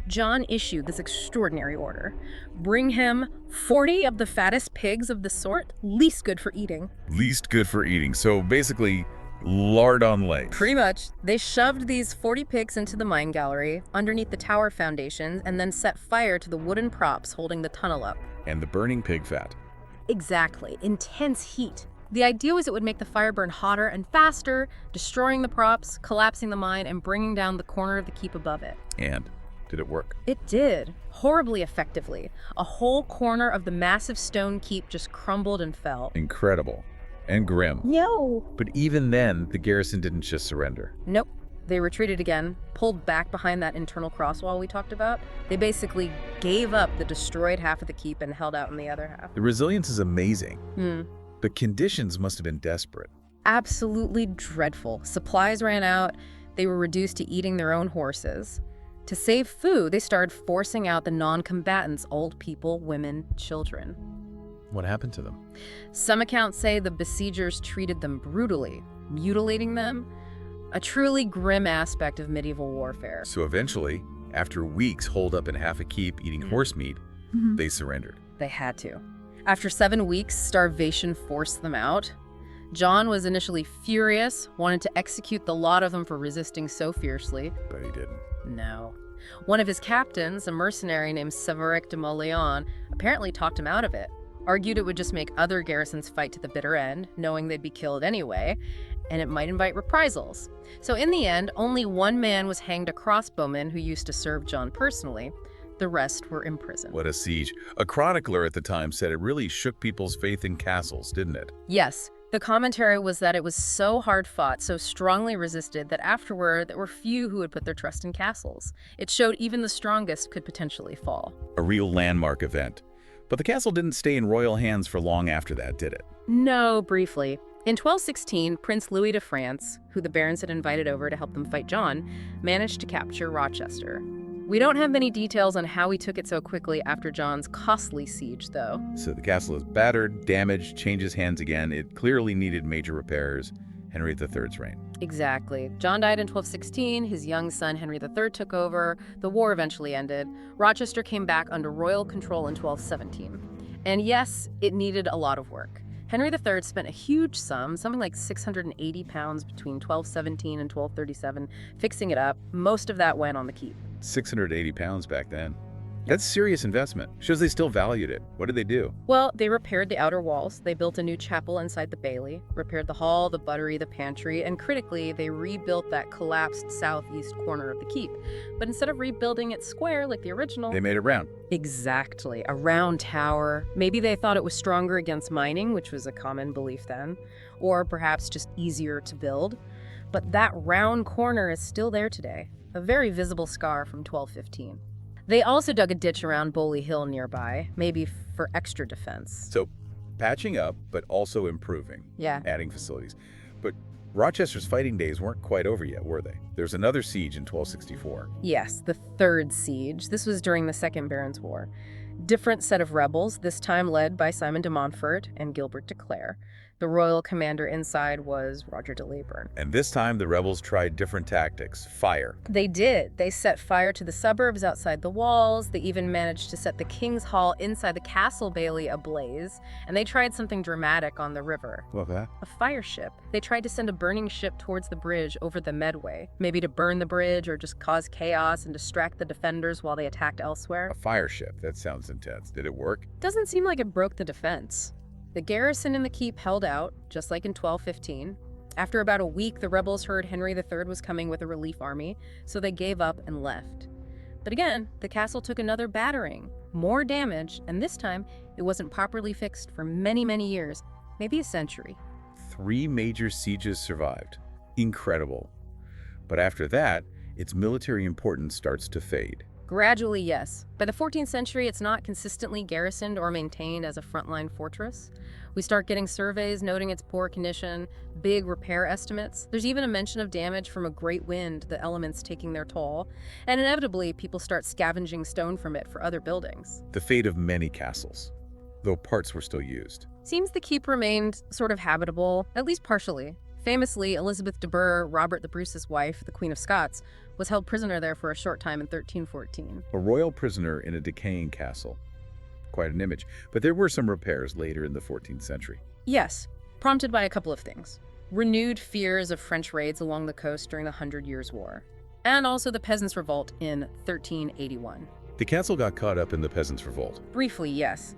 John issued this extraordinary order. Bring him 40 of the fattest pigs of the sort, least good for eating. Least good for eating. So basically, lard on legs. Pretty much. They shoved these 40 pigs into the mine gallery, underneath the tower foundations, and then set fire to the wooden props holding the tunnel up. And the burning pig fat. Exactly. Intense heat. The idea was it would make the fire burn hotter and faster, destroying the props, collapsing the mine, and bringing down the corner of the keep above it. And did it work? It did. Horribly effectively. A whole corner of the massive stone keep just crumbled and fell. Incredible. And grim. No. But even then, the garrison didn't just surrender. Nope. They retreated again, pulled back behind that internal cross wall we talked about. They basically gave up the destroyed half of the keep and held out in the other half. The resilience is amazing. The conditions must have been desperate. Absolutely dreadful. Supplies ran out. They were reduced to eating their own horses. To save food, they started forcing out the non-combatants, old people, women, children. What happened to them? Some accounts say the besiegers treated them brutally, mutilating them. A truly grim aspect of medieval warfare. So eventually, after weeks holed up in half a keep eating horse meat, they surrendered. They had to. After 7 weeks, starvation forced them out. John was initially furious, wanted to execute the lot of them for resisting so fiercely. But he didn't. No. One of his captains, a mercenary named Séverac de Montléon, apparently talked him out of it. Argued it would just make other garrisons fight to the bitter end, knowing they'd be killed anyway, and it might invite reprisals. So in the end, only one man was hanged, a crossbowman who used to serve John personally. The rest were imprisoned. What a siege. A chronicler at the time said it really shook people's faith in castles, didn't it? Yes. The commentary was that it was so hard fought, so strongly resisted, that afterward there were few who would put their trust in castles. It showed even the strongest could potentially fall. A real landmark event. But the castle didn't stay in royal hands for long after that, did it? No, briefly. In 1216, Prince Louis de France, who the barons had invited over to help them fight John, managed to capture Rochester. We don't have many details on how he took it so quickly after John's costly siege, though. So the castle is battered, damaged, changes hands again. It clearly needed major repairs. Henry III's reign. Exactly. John died in 1216. His young son Henry III took over. The war eventually ended. Rochester came back under royal control in 1217. And yes, it needed a lot of work. Henry III spent a huge sum, something like £680 between 1217 and 1237, fixing it up. Most of that went on the keep. £680 back then. That's serious investment. Shows they still valued it. What did they do? Well, they repaired the outer walls. They built a new chapel inside the bailey, repaired the hall, the buttery, the pantry, and critically, they rebuilt that collapsed southeast corner of the keep. But instead of rebuilding it square like the original, They made it round. exactly, a round tower. Maybe they thought it was stronger against mining, which was a common belief then, or perhaps just easier to build. But that round corner is still there today, a very visible scar from 1215. They also dug a ditch around Boley Hill nearby, maybe for extra defense. So patching up, but also improving. Yeah. Adding facilities. But Rochester's fighting days weren't quite over yet, were they? There's another siege in 1264. Yes, the third siege. This was during the Second Barons' War. Different set of rebels, this time led by Simon de Montfort and Gilbert de Clare. The royal commander inside was Roger de Leyburn. And this time, the rebels tried different tactics. Fire. They did. They set fire to the suburbs outside the walls. They even managed to set the King's Hall inside the castle bailey ablaze. And they tried something dramatic on the river. What that? A fire ship. They tried to send a burning ship towards the bridge over the Medway, maybe to burn the bridge or just cause chaos and distract the defenders while they attacked elsewhere. A fire ship. That sounds intense. Did it work? Doesn't seem like it broke the defense. The garrison in the keep held out, just like in 1215. After about a week, the rebels heard Henry III was coming with a relief army, so they gave up and left. But again, the castle took another battering, more damage, and this time it wasn't properly fixed for many, many years, maybe a century. 3 major sieges survived. Incredible. But after that, its military importance starts to fade. Gradually, yes. By the 14th century, it's not consistently garrisoned or maintained as a frontline fortress. We start getting surveys noting its poor condition, big repair estimates. There's even a mention of damage from a great wind, the elements taking their toll. And inevitably, people start scavenging stone from it for other buildings. The fate of many castles, though parts were still used. Seems the keep remained sort of habitable, at least partially. Famously, Elizabeth de Burgh, Robert the Bruce's wife, the Queen of Scots, was held prisoner there for a short time in 1314. A royal prisoner in a decaying castle. Quite an image. But there were some repairs later in the 14th century. Yes, prompted by a couple of things. Renewed fears of French raids along the coast during the 100 Years' War, and also the Peasants' Revolt in 1381. The castle got caught up in the Peasants' Revolt. Briefly, yes.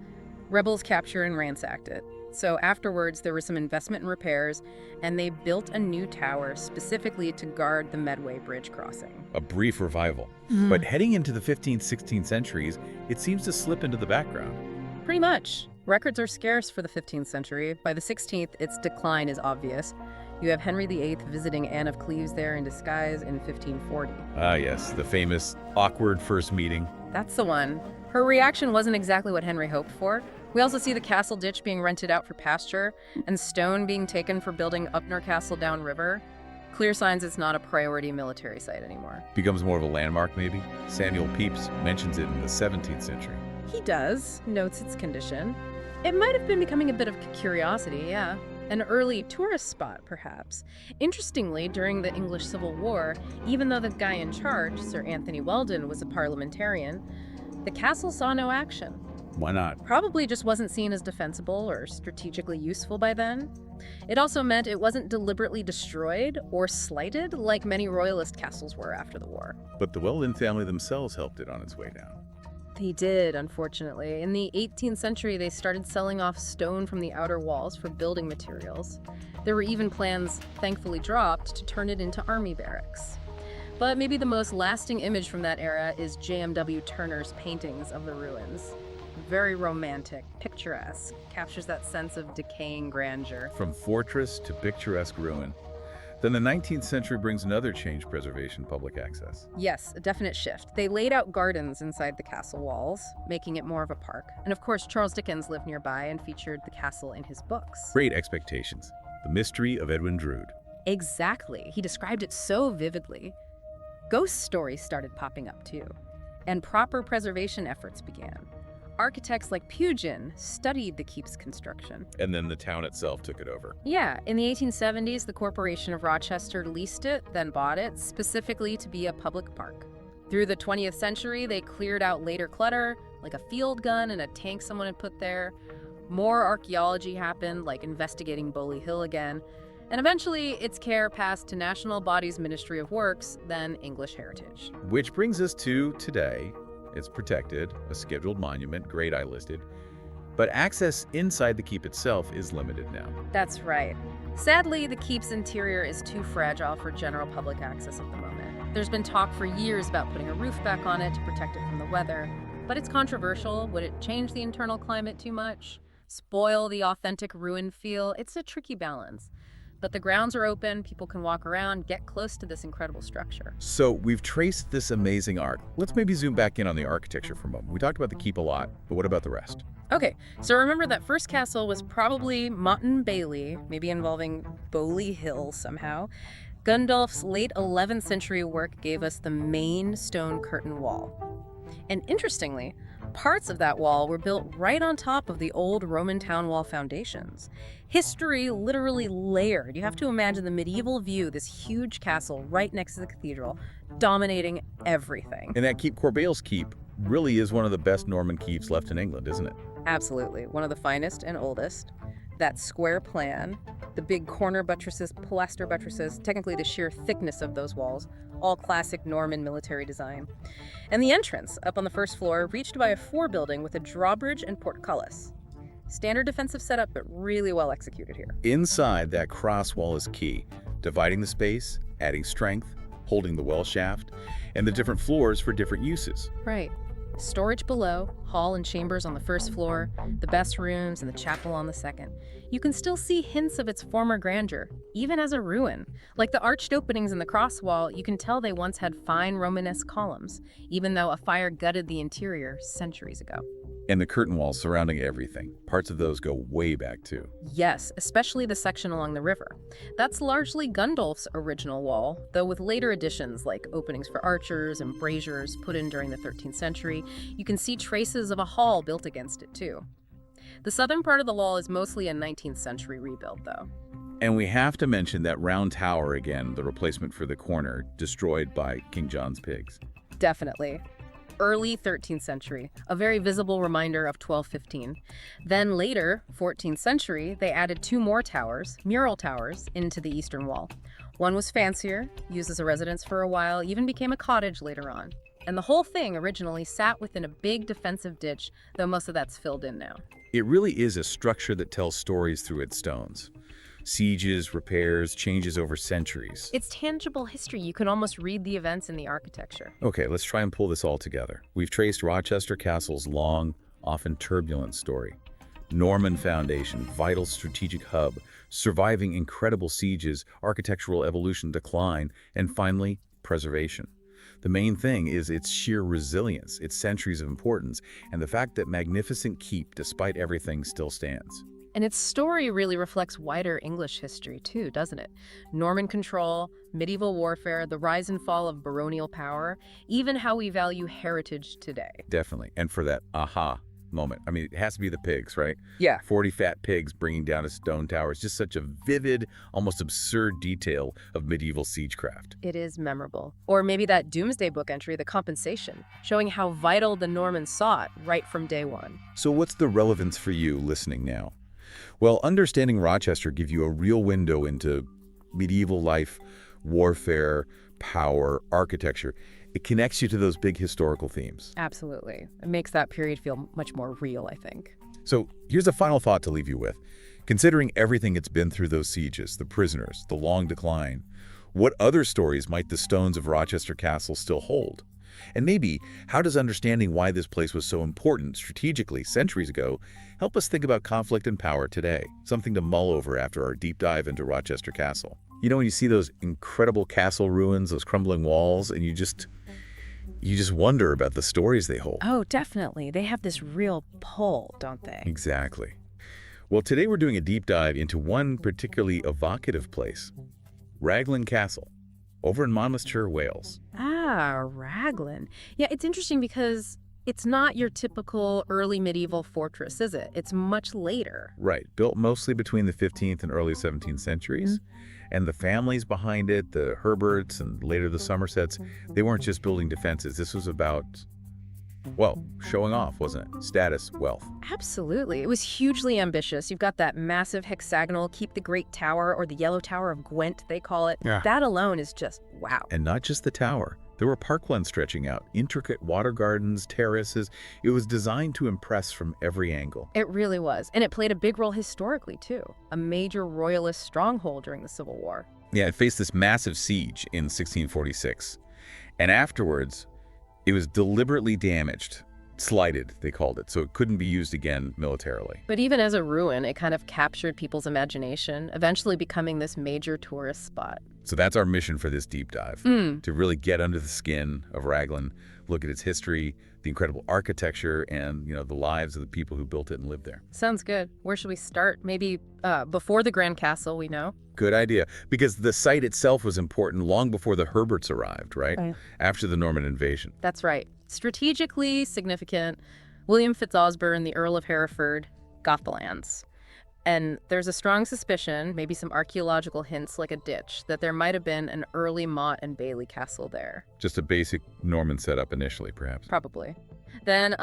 Rebels captured and ransacked it. So afterwards, there was some investment in repairs, and they built a new tower specifically to guard the Medway Bridge crossing. A brief revival. But heading into the 15th, 16th centuries, it seems to slip into the background. Pretty much. Records are scarce for the 15th century. By the 16th, its decline is obvious. You have Henry VIII visiting Anne of Cleves there in disguise in 1540. Ah, yes, the famous awkward first meeting. That's the one. Her reaction wasn't exactly what Henry hoped for. We also see the castle ditch being rented out for pasture and stone being taken for building Upnor Castle downriver. Clear signs it's not a priority military site anymore. Becomes more of a landmark, maybe? Samuel Pepys mentions it in the 17th century. He does, notes its condition. It might have been becoming a bit of curiosity, yeah. An early tourist spot, perhaps. Interestingly, during the English Civil War, even though the guy in charge, Sir Anthony Weldon, was a parliamentarian, the castle saw no action. Why not? Probably just wasn't seen as defensible or strategically useful by then. It also meant it wasn't deliberately destroyed or slighted like many royalist castles were after the war. But the Weldon family themselves helped it on its way down. They did, unfortunately. In the 18th century, they started selling off stone from the outer walls for building materials. There were even plans, thankfully dropped, to turn it into army barracks. But maybe the most lasting image from that era is J.M.W. Turner's paintings of the ruins. Very romantic, picturesque, captures that sense of decaying grandeur. From fortress to picturesque ruin. Then the 19th century brings another change: preservation, public access. Yes, a definite shift. They laid out gardens inside the castle walls, making it more of a park. And of course, Charles Dickens lived nearby and featured the castle in his books. Great Expectations, The Mystery of Edwin Drood. Exactly. He described it so vividly. Ghost stories started popping up too, and proper preservation efforts began. Architects like Pugin studied the keep's construction. And then the town itself took it over. Yeah, in the 1870s, the Corporation of Rochester leased it, then bought it, specifically to be a public park. Through the 20th century, they cleared out later clutter, like a field gun and a tank someone had put there. More archaeology happened, like investigating Bowley Hill again. And eventually, its care passed to National Body's Ministry of Works, then English Heritage. Which brings us to today. It's protected, a scheduled monument, Grade I listed, but access inside the keep itself is limited now. That's right. Sadly, the keep's interior is too fragile for general public access at the moment. There's been talk for years about putting a roof back on it to protect it from the weather, but it's controversial. Would it change the internal climate too much? Spoil the authentic ruin feel? It's a tricky balance. But the grounds are open, people can walk around, get close to this incredible structure. So we've traced this amazing art. Let's maybe zoom back in on the architecture for a moment. We talked about the keep a lot, but what about the rest? Okay, so remember that first castle was probably Motte Bailey, maybe involving Bowley Hill somehow. Gundulph's late 11th century work gave us the main stone curtain wall. And interestingly, Parts of that wall were built right on top of the old Roman town wall foundations. History literally layered. You have to imagine the medieval view, this huge castle right next to the cathedral, dominating everything. And that Keep Corbeil's Keep really is one of the best Norman keeps left in England, isn't it? Absolutely. One of the finest and oldest. That square plan, the big corner buttresses, pilaster buttresses, technically the sheer thickness of those walls, all classic Norman military design. And the entrance, up on the first floor, reached by a four-building with a drawbridge and portcullis. Standard defensive setup, but really well executed here. Inside, that cross wall is key, dividing the space, adding strength, holding the well shaft, and the different floors for different uses. Right. Storage below, hall and chambers on the first floor, the best rooms and the chapel on the second. You can still see hints of its former grandeur, even as a ruin. Like the arched openings in the cross wall, you can tell they once had fine Romanesque columns, even though a fire gutted the interior centuries ago. And the curtain walls surrounding everything. Parts of those go way back too. Yes, especially the section along the river. That's largely Gundulf's original wall, though with later additions like openings for archers and braziers put in during the 13th century, you can see traces of a hall built against it too. The southern part of the wall is mostly a 19th century rebuild, though. And we have to mention that round tower again, the replacement for the corner, destroyed by King John's pigs. Definitely. Early 13th century, a very visible reminder of 1215. Then later, 14th century, they added two more towers, mural towers, into the eastern wall. One was fancier, used as a residence for a while, even became a cottage later on. And the whole thing originally sat within a big defensive ditch, though most of that's filled in now. It really is a structure that tells stories through its stones. Sieges, repairs, changes over centuries. It's tangible history. You can almost read the events in the architecture. Okay, let's try and pull this all together. We've traced Rochester Castle's long, often turbulent story. Norman foundation, vital strategic hub, surviving incredible sieges, architectural evolution, decline, and finally, preservation. The main thing is its sheer resilience, its centuries of importance, and the fact that magnificent keep, despite everything, still stands. And its story really reflects wider English history too, doesn't it? Norman control, medieval warfare, the rise and fall of baronial power, even how we value heritage today. Definitely. And for that aha moment, I mean, it has to be the pigs, right? Yeah. 40 fat pigs bringing down a stone tower. It's just such a vivid, almost absurd detail of medieval siegecraft. It is memorable. Or maybe that Doomsday Book entry, the compensation, showing how vital the Normans saw it right from day one. So what's the relevance for you listening now? Well, understanding Rochester gives you a real window into medieval life, warfare, power, architecture. It connects you to those big historical themes. Absolutely. It makes that period feel much more real, I think. So here's a final thought to leave you with. Considering everything it's been through those sieges, the prisoners, the long decline, what other stories might the stones of Rochester Castle still hold? And maybe, how does understanding why this place was so important strategically centuries ago help us think about conflict and power today? Something to mull over after our deep dive into Rochester Castle. You know, when you see those incredible castle ruins, those crumbling walls, and you just wonder about the stories they hold. Oh, definitely. They have this real pull, don't they? Exactly. Well, today we're doing a deep dive into one particularly evocative place, Raglan Castle, over in Monmouthshire, Wales. Ah, Raglan. Yeah, it's interesting because it's not your typical early medieval fortress, is it? It's much later. Right, built mostly between the 15th and early 17th centuries. And the families behind it, the Herberts and later the Somersets, they weren't just building defenses. This was about, well, showing off, wasn't it? Status, wealth. Absolutely. It was hugely ambitious. You've got that massive hexagonal, keep the Great Tower, or the Yellow Tower of Gwent, they call it. Yeah. That alone is just wow. And not just the tower. There were parklands stretching out, intricate water gardens, terraces. It was designed to impress from every angle. It really was. And it played a big role historically, too. A major royalist stronghold during the Civil War. Yeah, it faced this massive siege in 1646. And afterwards, it was deliberately damaged, slighted, they called it, so it couldn't be used again militarily. But even as a ruin, it kind of captured people's imagination, eventually becoming this major tourist spot. So that's our mission for this deep dive, to really get under the skin of Raglan, look at its history, the incredible architecture, and the lives of the people who built it and lived there. Sounds good. Where should we start? Maybe before the Grand Castle, we know? Good idea, because the site itself was important long before the Herberts arrived, right? After the Norman invasion. That's right. Strategically significant, William Fitzosborne, the Earl of Hereford, got the lands. And there's a strong suspicion, maybe some archaeological hints like a ditch, that there might have been an early motte and bailey castle there. Just a basic Norman setup initially, perhaps. Probably. Then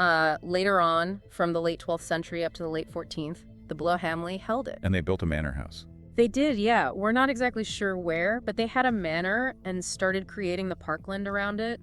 later on, from the late 12th century up to the late 14th, the Blois family held it. And they built a manor house. They did, yeah. We're not exactly sure where, but they had a manor and started creating the parkland around it.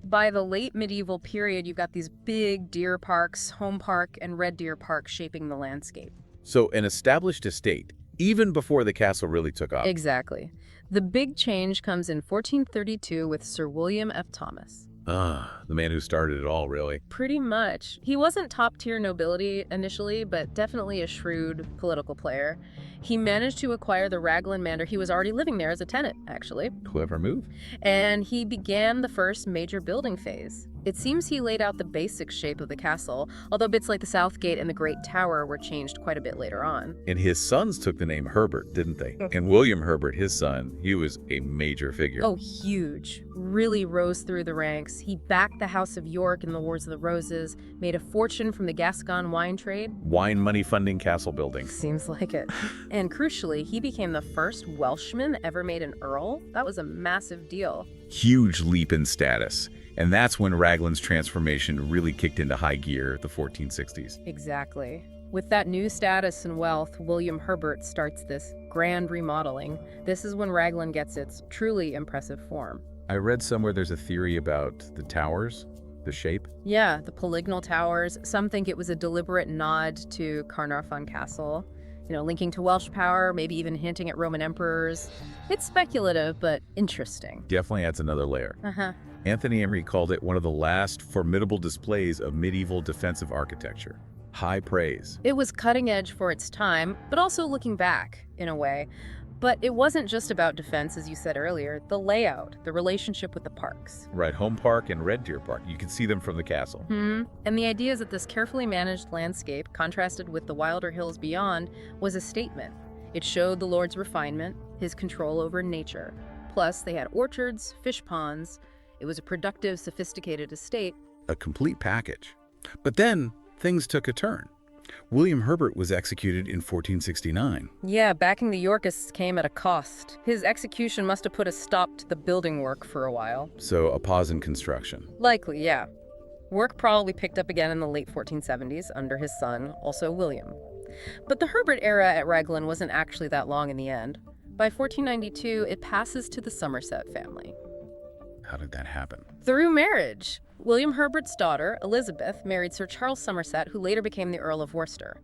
By the late medieval period, you've got these big deer parks, Home Park and Red Deer Park, shaping the landscape. So an established estate, even before the castle really took off. Exactly. The big change comes in 1432 with Sir William F. Thomas. The man who started it all, really. Pretty much. He wasn't top-tier nobility initially, but definitely a shrewd political player. He managed to acquire the Raglan Manor. He was already living there as a tenant, actually. Clever move. And he began the first major building phase. It seems he laid out the basic shape of the castle, although bits like the South Gate and the Great Tower were changed quite a bit later on. And his sons took the name Herbert, didn't they? And William Herbert, his son, he was a major figure. Oh, huge. Really rose through the ranks. He backed the House of York in the Wars of the Roses, made a fortune from the Gascon wine trade. Wine money funding castle building. Seems like it. And crucially, he became the first Welshman ever made an earl. That was a massive deal. Huge leap in status. And that's when Raglan's transformation really kicked into high gear, the 1460s. Exactly. With that new status and wealth, William Herbert starts this grand remodeling. This is when Raglan gets its truly impressive form. I read somewhere there's a theory about the towers, the shape. Yeah, the polygonal towers. Some think it was a deliberate nod to Caernarfon Castle, linking to Welsh power, maybe even hinting at Roman emperors. It's speculative, but interesting. Definitely adds another layer. Anthony Emery called it one of the last formidable displays of medieval defensive architecture. High praise. It was cutting edge for its time, but also looking back, in a way. But it wasn't just about defense, as you said earlier. The layout, the relationship with the parks. Right, Home Park and Red Deer Park. You can see them from the castle. And the idea is that this carefully managed landscape, contrasted with the wilder hills beyond, was a statement. It showed the Lord's refinement, his control over nature. Plus, they had orchards, fish ponds. It was a productive, sophisticated estate. A complete package. But then, things took a turn. William Herbert was executed in 1469. Yeah, backing the Yorkists came at a cost. His execution must have put a stop to the building work for a while. So, a pause in construction. Likely, yeah. Work probably picked up again in the late 1470s under his son, also William. But the Herbert era at Raglan wasn't actually that long in the end. By 1492, it passes to the Somerset family. How did that happen? Through marriage. William Herbert's daughter, Elizabeth, married Sir Charles Somerset, who later became the Earl of Worcester.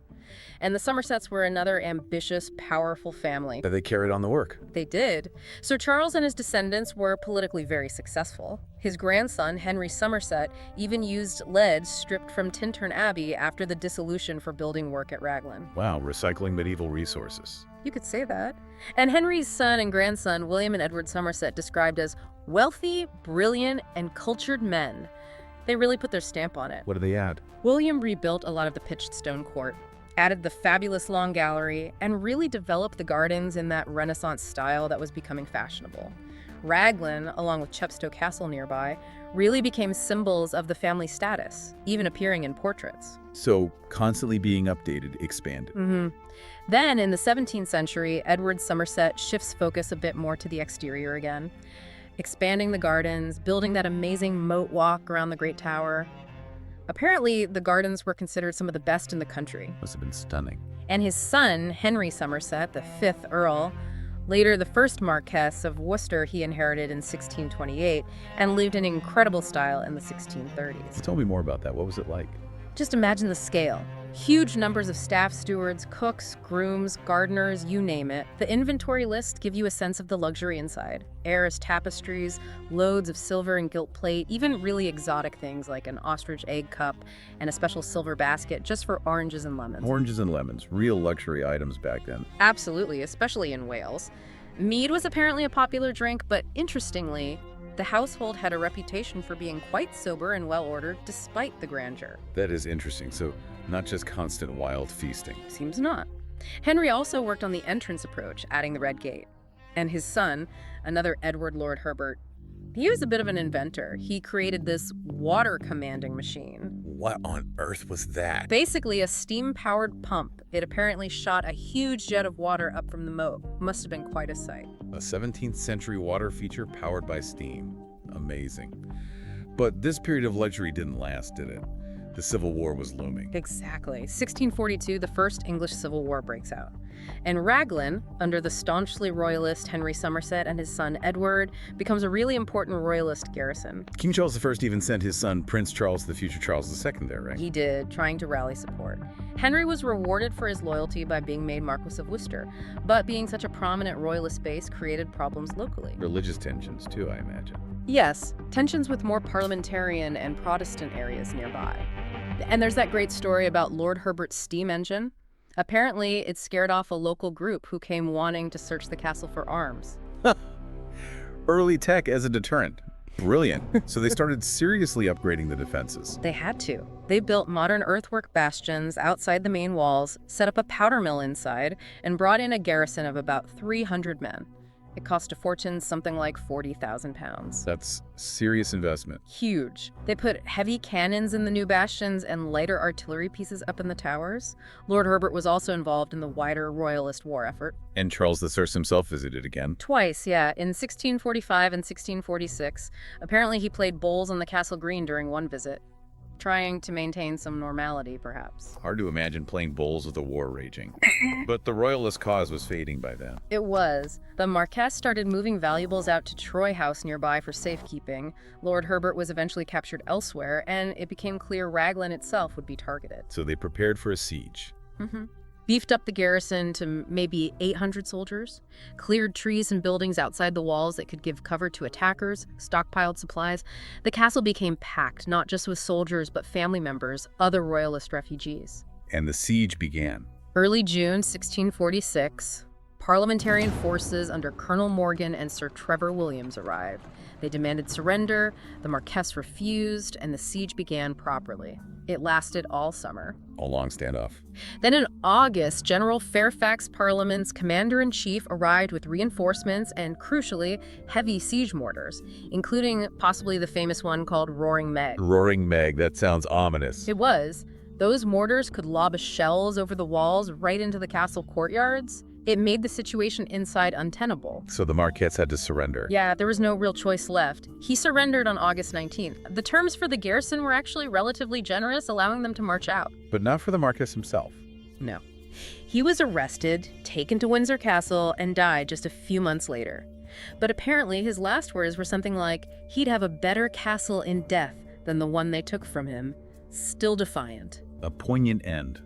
And the Somersets were another ambitious, powerful family. That they carried on the work. They did. Sir Charles and his descendants were politically very successful. His grandson, Henry Somerset, even used lead stripped from Tintern Abbey after the dissolution for building work at Raglan. Wow, recycling medieval resources. You could say that. And Henry's son and grandson, William and Edward Somerset, described as wealthy, brilliant, and cultured men. They really put their stamp on it. What did they add? William rebuilt a lot of the pitched stone court, added the fabulous long gallery, and really developed the gardens in that Renaissance style that was becoming fashionable. Raglan, along with Chepstow Castle nearby, really became symbols of the family status, even appearing in portraits. So, constantly being updated, expanded. Then, in the 17th century, Edward Somerset shifts focus a bit more to the exterior again, expanding the gardens, building that amazing moat walk around the Great Tower. Apparently, the gardens were considered some of the best in the country. Must have been stunning. And his son, Henry Somerset, the 5th Earl, later the 1st Marquess of Worcester, he inherited in 1628 and lived in incredible style in the 1630s. Tell me more about that. What was it like? Just imagine the scale. Huge numbers of staff stewards, cooks, grooms, gardeners, you name it. The inventory list give you a sense of the luxury inside. Arras tapestries, loads of silver and gilt plate, even really exotic things like an ostrich egg cup and a special silver basket just for oranges and lemons. Oranges and lemons, real luxury items back then. Absolutely, especially in Wales. Mead was apparently a popular drink, but interestingly, the household had a reputation for being quite sober and well-ordered despite the grandeur. That is interesting. So, not just constant wild feasting. Seems not. Henry also worked on the entrance approach, adding the Red Gate. And his son, another Edward Lord Herbert, He was a bit of an inventor. He created this water commanding machine. What on earth was that? Basically a steam-powered pump. It apparently shot a huge jet of water up from the moat. Must have been quite a sight. A 17th century water feature powered by steam. Amazing. But this period of luxury didn't last, did it? The Civil War was looming. Exactly. 1642, the First English Civil War breaks out. And Raglan, under the staunchly royalist Henry Somerset and his son Edward, becomes a really important royalist garrison. King Charles I even sent his son Prince Charles, the future Charles II there, right? He did, trying to rally support. Henry was rewarded for his loyalty by being made Marquis of Worcester, but being such a prominent royalist base created problems locally. Religious tensions, too, I imagine. Yes, tensions with more parliamentarian and Protestant areas nearby. And there's that great story about Lord Herbert's steam engine. Apparently, it scared off a local group who came wanting to search the castle for arms. Early tech as a deterrent. Brilliant. So they started seriously upgrading the defenses. They had to. They built modern earthwork bastions outside the main walls, set up a powder mill inside, and brought in a garrison of about 300 men. It cost a fortune, something like 40,000 pounds. That's serious investment. Huge. They put heavy cannons in the new bastions and lighter artillery pieces up in the towers. Lord Herbert was also involved in the wider royalist war effort. And Charles I himself visited again. Twice, yeah, in 1645 and 1646. Apparently he played bowls on the castle green during one visit, trying to maintain some normality, perhaps. Hard to imagine playing bowls with the war raging. But the royalist cause was fading by then. It was. The Marquess started moving valuables out to Troy House nearby for safekeeping. Lord Herbert was eventually captured elsewhere, and it became clear Raglan itself would be targeted. So they prepared for a siege. Beefed up the garrison to maybe 800 soldiers, cleared trees and buildings outside the walls that could give cover to attackers, stockpiled supplies. The castle became packed, not just with soldiers, but family members, other royalist refugees. And the siege began. Early June 1646, parliamentarian forces under Colonel Morgan and Sir Trevor Williams arrived. They demanded surrender, the Marquess refused, and the siege began properly. It lasted all summer. A long standoff. Then in August, General Fairfax Parliament's commander-in-chief arrived with reinforcements and, crucially, heavy siege mortars, including possibly the famous one called Roaring Meg. Roaring Meg, that sounds ominous. It was. Those mortars could lob shells over the walls right into the castle courtyards. It made the situation inside untenable. So the Marquess had to surrender. Yeah, there was no real choice left. He surrendered on August 19th. The terms for the garrison were actually relatively generous, allowing them to march out. But not for the Marquess himself. No. He was arrested, taken to Windsor Castle, and died just a few months later. But apparently his last words were something like, he'd have a better castle in death than the one they took from him. Still defiant. A poignant end.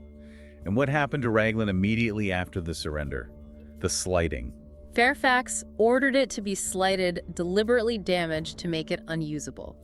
And what happened to Raglan immediately after the surrender? The slighting. Fairfax ordered it to be slighted, deliberately damaged to make it unusable.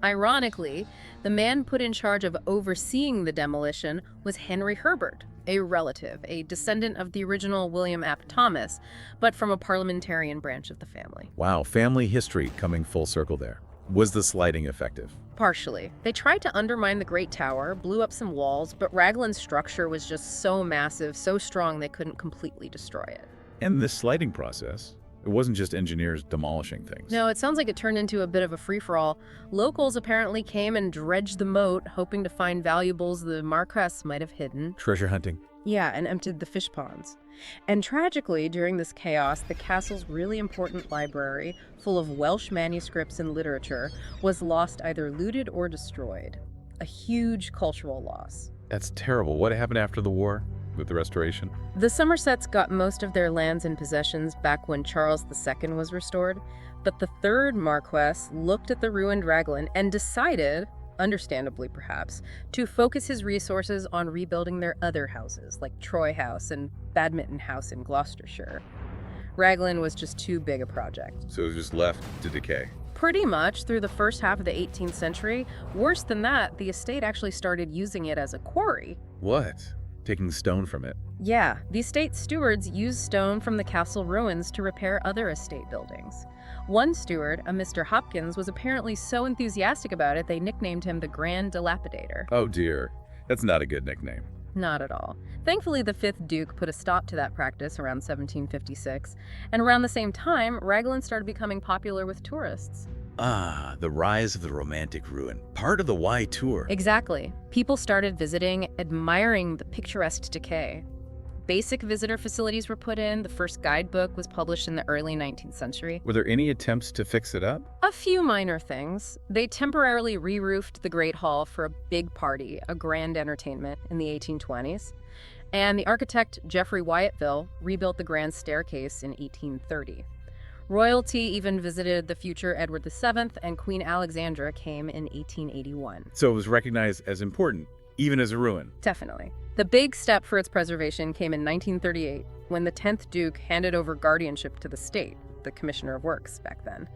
Ironically, the man put in charge of overseeing the demolition was Henry Herbert, a relative, a descendant of the original William ap Thomas, but from a parliamentarian branch of the family. Wow, family history coming full circle there. Was the slighting effective? Partially. They tried to undermine the Great Tower, blew up some walls, but Raglan's structure was just so massive, so strong they couldn't completely destroy it. And this slighting process, it wasn't just engineers demolishing things. No, it sounds like it turned into a bit of a free-for-all. Locals apparently came and dredged the moat, hoping to find valuables the Marquess might have hidden. Treasure hunting. Yeah, and emptied the fish ponds. And tragically, during this chaos, the castle's really important library, full of Welsh manuscripts and literature, was lost, either looted or destroyed. A huge cultural loss. That's terrible. What happened after the war with the restoration? The Somersets got most of their lands and possessions back when Charles II was restored, but the third Marquess looked at the ruined Raglan and decided, understandably perhaps, to focus his resources on rebuilding their other houses, like Troy House and Badminton House in Gloucestershire. Raglan was just too big a project. So it was just left to decay. Pretty much through the first half of the 18th century. Worse than that, the estate actually started using it as a quarry. What? Taking stone from it? Yeah, the estate stewards used stone from the castle ruins to repair other estate buildings. One steward, a Mr. Hopkins, was apparently so enthusiastic about it they nicknamed him the Grand Dilapidator. Oh dear, that's not a good nickname. Not at all. Thankfully, the 5th Duke put a stop to that practice around 1756, and around the same time, Raglan started becoming popular with tourists. Ah, the rise of the romantic ruin. Part of the Y tour. Exactly. People started visiting, admiring the picturesque decay. Basic visitor facilities were put in. The first guidebook was published in the early 19th century. Were there any attempts to fix it up? A few minor things. They temporarily re-roofed the Great Hall for a big party, a grand entertainment in the 1820s. And the architect Geoffrey Wyatville rebuilt the grand staircase in 1830. Royalty even visited the future Edward VII, and Queen Alexandra came in 1881. So it was recognized as important, even as a ruin. Definitely. The big step for its preservation came in 1938, when the 10th Duke handed over guardianship to the state, the Commissioner of Works back then.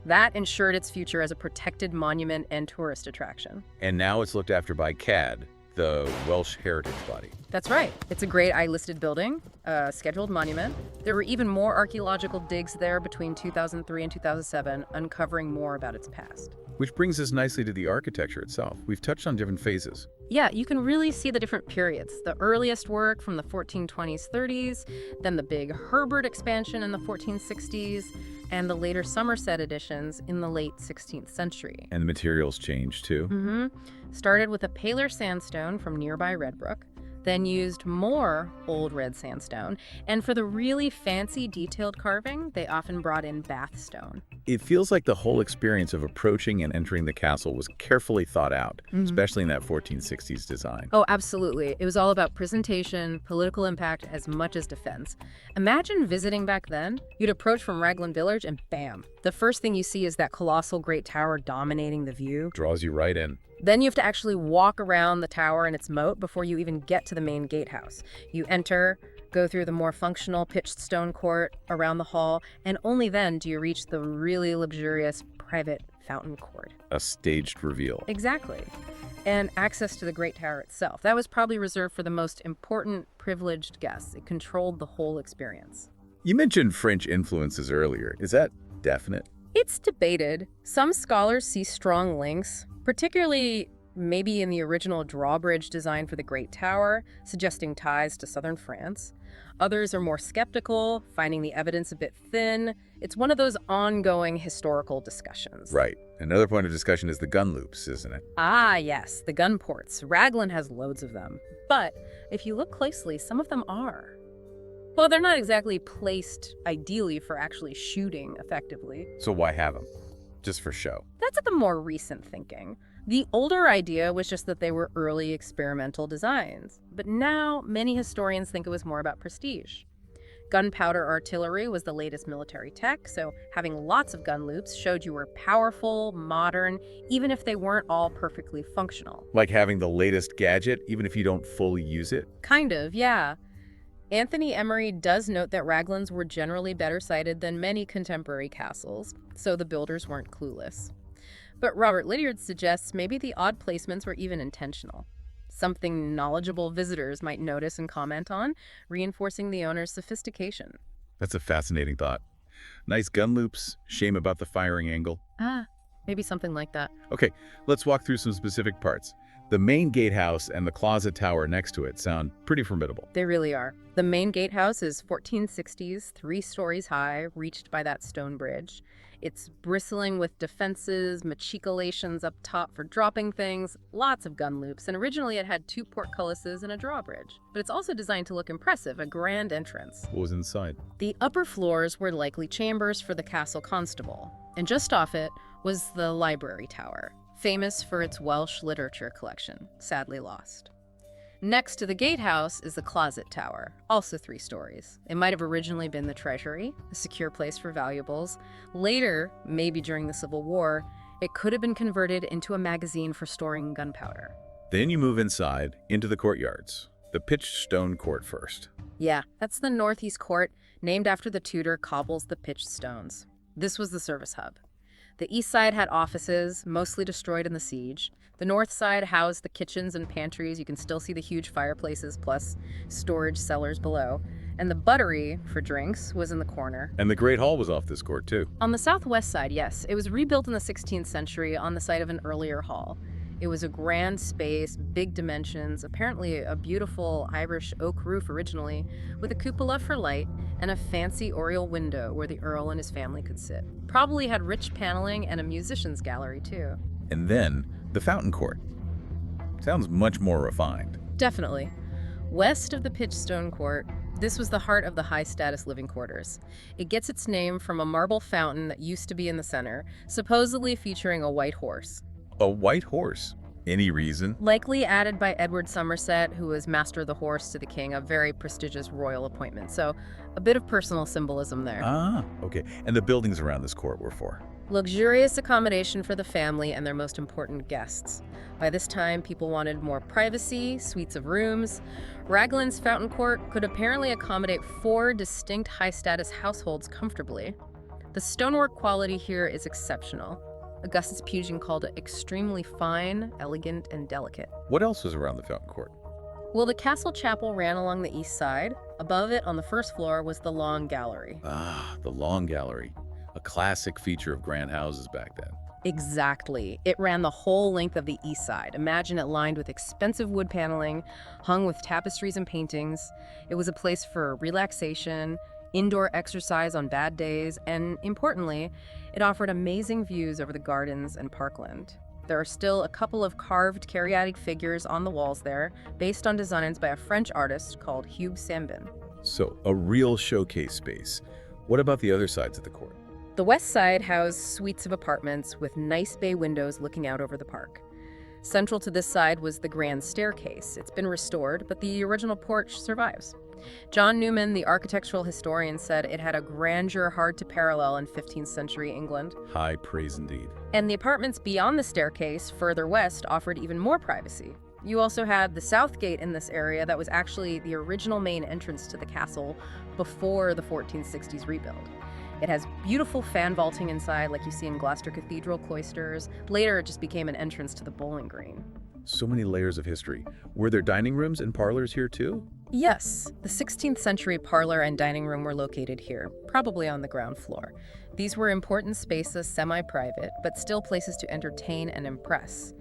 That ensured its future as a protected monument and tourist attraction. And now it's looked after by CAD, the Welsh Heritage Body. That's right. It's a Grade I listed building, a scheduled monument. There were even more archaeological digs there between 2003 and 2007, uncovering more about its past. Which brings us nicely to the architecture itself. We've touched on different phases. Yeah, you can really see the different periods. The earliest work from the 1420s, 30s, then the big Herbert expansion in the 1460s, and the later Somerset additions in the late 16th century. And the materials changed too. Started with a paler sandstone from nearby Redbrook, then used more old red sandstone, and for the really fancy detailed carving, they often brought in Bath stone. It feels like the whole experience of approaching and entering the castle was carefully thought out, especially in that 1460s design. Oh, absolutely. It was all about presentation, political impact, as much as defense. Imagine visiting back then. You'd approach from Raglan Village and bam, the first thing you see is that colossal great tower dominating the view. Draws you right in. Then you have to actually walk around the tower and its moat before you even get to the main gatehouse. You enter, go through the more functional pitched stone court around the hall, and only then do you reach the really luxurious private fountain court. A staged reveal. Exactly. And access to the Great Tower itself. That was probably reserved for the most important, privileged guests. It controlled the whole experience. You mentioned French influences earlier. Is that definite? It's debated. Some scholars see strong links, particularly maybe in the original drawbridge design for the Great Tower, suggesting ties to southern France. Others are more skeptical, finding the evidence a bit thin. It's one of those ongoing historical discussions. Right. Another point of discussion is the gun loops, isn't it? Ah, yes, the gun ports. Raglan has loads of them. But if you look closely, some of them are. Well, they're not exactly placed ideally for actually shooting effectively. So why have them? Just for show? That's the more recent thinking. The older idea was just that they were early experimental designs. But now, many historians think it was more about prestige. Gunpowder artillery was the latest military tech, so having lots of gun loops showed you were powerful, modern, even if they weren't all perfectly functional. Like having the latest gadget, even if you don't fully use it? Kind of, yeah. Anthony Emery does note that Raglans were generally better sited than many contemporary castles, so the builders weren't clueless. But Robert Lydiard suggests maybe the odd placements were even intentional. Something knowledgeable visitors might notice and comment on, reinforcing the owner's sophistication. That's a fascinating thought. Nice gun loops, shame about the firing angle. Maybe something like that. Okay, let's walk through some specific parts. The main gatehouse and the closet tower next to it sound pretty formidable. They really are. The main gatehouse is 1460s, 3 stories high, reached by that stone bridge. It's bristling with defenses, machicolations up top for dropping things, lots of gun loops, and originally it had 2 portcullises and a drawbridge. But it's also designed to look impressive, a grand entrance. What was inside? The upper floors were likely chambers for the castle constable, and just off it was the library tower, famous for its Welsh literature collection, sadly lost. Next to the gatehouse is the closet tower, also 3 stories. It might have originally been the treasury, a secure place for valuables. Later, maybe during the Civil War, it could have been converted into a magazine for storing gunpowder. Then you move inside, into the courtyards. The pitched stone court first. Yeah, that's the northeast court, named after the Tudor cobbles the pitched stones. This was the service hub. The east side had offices, mostly destroyed in the siege. The north side housed the kitchens and pantries. You can still see the huge fireplaces, plus storage cellars below. And the buttery, for drinks, was in the corner. And the Great Hall was off this court, too. On the southwest side, yes. It was rebuilt in the 16th century on the site of an earlier hall. It was a grand space, big dimensions, apparently a beautiful Irish oak roof originally, with a cupola for light and a fancy oriel window where the Earl and his family could sit. Probably had rich paneling and a musician's gallery too. And then the fountain court. Sounds much more refined. Definitely. West of the pitched stone court, this was the heart of the high-status living quarters. It gets its name from a marble fountain that used to be in the center, supposedly featuring a white horse. A white horse? Any reason? Likely added by Edward Somerset, who was Master of the Horse to the king, a very prestigious royal appointment. So a bit of personal symbolism there. Ah, okay. And the buildings around this court were for? Luxurious accommodation for the family and their most important guests. By this time, people wanted more privacy, suites of rooms. Raglan's fountain court could apparently accommodate 4 distinct high-status households comfortably. The stonework quality here is exceptional. Augustus Pugin called it extremely fine, elegant, and delicate. What else was around the fountain court? Well, the castle chapel ran along the east side. Above it, on the first floor, was the long gallery. Ah, the long gallery. A classic feature of grand houses back then. Exactly. It ran the whole length of the east side. Imagine it lined with expensive wood paneling, hung with tapestries and paintings. It was a place for relaxation, indoor exercise on bad days, and importantly, it offered amazing views over the gardens and parkland. There are still a couple of carved caryatid figures on the walls there, based on designs by a French artist called Hugues Sambin. So, a real showcase space. What about the other sides of the court? The west side housed suites of apartments with nice bay windows looking out over the park. Central to this side was the grand staircase. It's been restored, but the original porch survives. John Newman, the architectural historian, said it had a grandeur hard to parallel in 15th century England. High praise indeed. And the apartments beyond the staircase, further west, offered even more privacy. You also had the south gate in this area that was actually the original main entrance to the castle before the 1460s rebuild. It has beautiful fan vaulting inside like you see in Gloucester Cathedral cloisters. Later, it just became an entrance to the bowling green. So many layers of history. Were there dining rooms and parlors here too? Yes, the 16th century parlor and dining room were located here, probably on the ground floor. These were important spaces, semi-private, but still places to entertain and impress.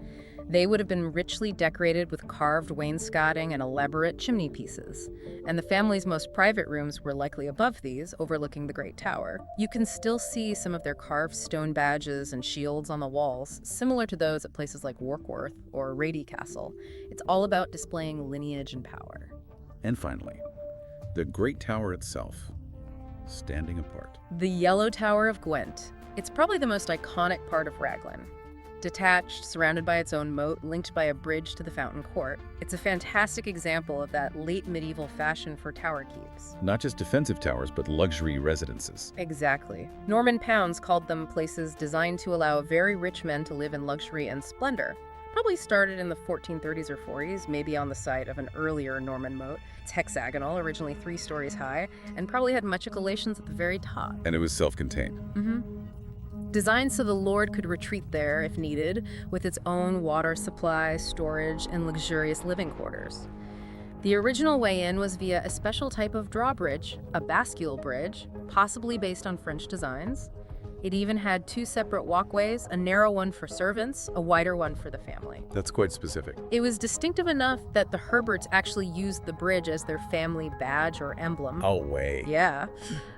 They would have been richly decorated with carved wainscoting and elaborate chimney pieces. And the family's most private rooms were likely above these, overlooking the Great Tower. You can still see some of their carved stone badges and shields on the walls, similar to those at places like Warkworth or Beeston Castle. It's all about displaying lineage and power. And finally, the Great Tower itself, standing apart. The Yellow Tower of Gwent. It's probably the most iconic part of Raglan. Detached, surrounded by its own moat, linked by a bridge to the fountain court. It's a fantastic example of that late medieval fashion for tower keeps. Not just defensive towers, but luxury residences. Exactly. Norman Pounds called them places designed to allow very rich men to live in luxury and splendor. Probably started in the 1430s or 40s, maybe on the site of an earlier Norman moat. It's hexagonal, originally 3 stories high, and probably had machicolations at the very top. And it was self-contained. Designed so the lord could retreat there if needed, with its own water supply, storage, and luxurious living quarters. The original way in was via a special type of drawbridge, a bascule bridge, possibly based on French designs. It even had 2 separate walkways, a narrow one for servants, a wider one for the family. That's quite specific. It was distinctive enough that the Herberts actually used the bridge as their family badge or emblem. Oh, way. Yeah.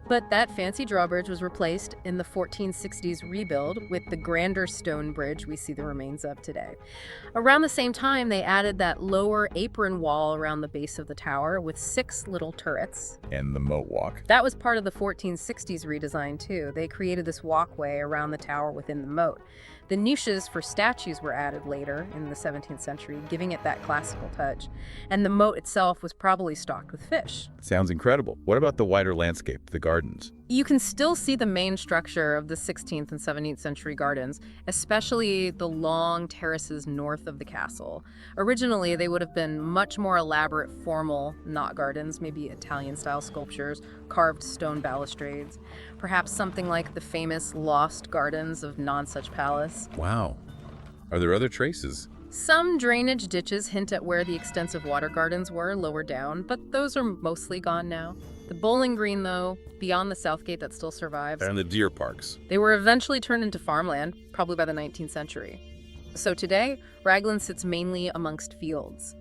But that fancy drawbridge was replaced in the 1460s rebuild with the grander stone bridge we see the remains of today. Around the same time, they added that lower apron wall around the base of the tower with 6 little turrets. And the moat walk. That was part of the 1460s redesign too. They created this walkway around the tower within the moat. The niches for statues were added later in the 17th century, giving it that classical touch. And the moat itself was probably stocked with fish. Sounds incredible. What about the wider landscape, the gardens? You can still see the main structure of the 16th and 17th century gardens, especially the long terraces north of the castle. Originally, they would have been much more elaborate, formal knot gardens, maybe Italian-style sculptures, carved stone balustrades, perhaps something like the famous Lost Gardens of Nonsuch Palace. Wow. Are there other traces? Some drainage ditches hint at where the extensive water gardens were lower down, but those are mostly gone now. The bowling green, though, beyond the south gate that still survives. And the deer parks. They were eventually turned into farmland, probably by the 19th century. So today, Raglan sits mainly amongst fields.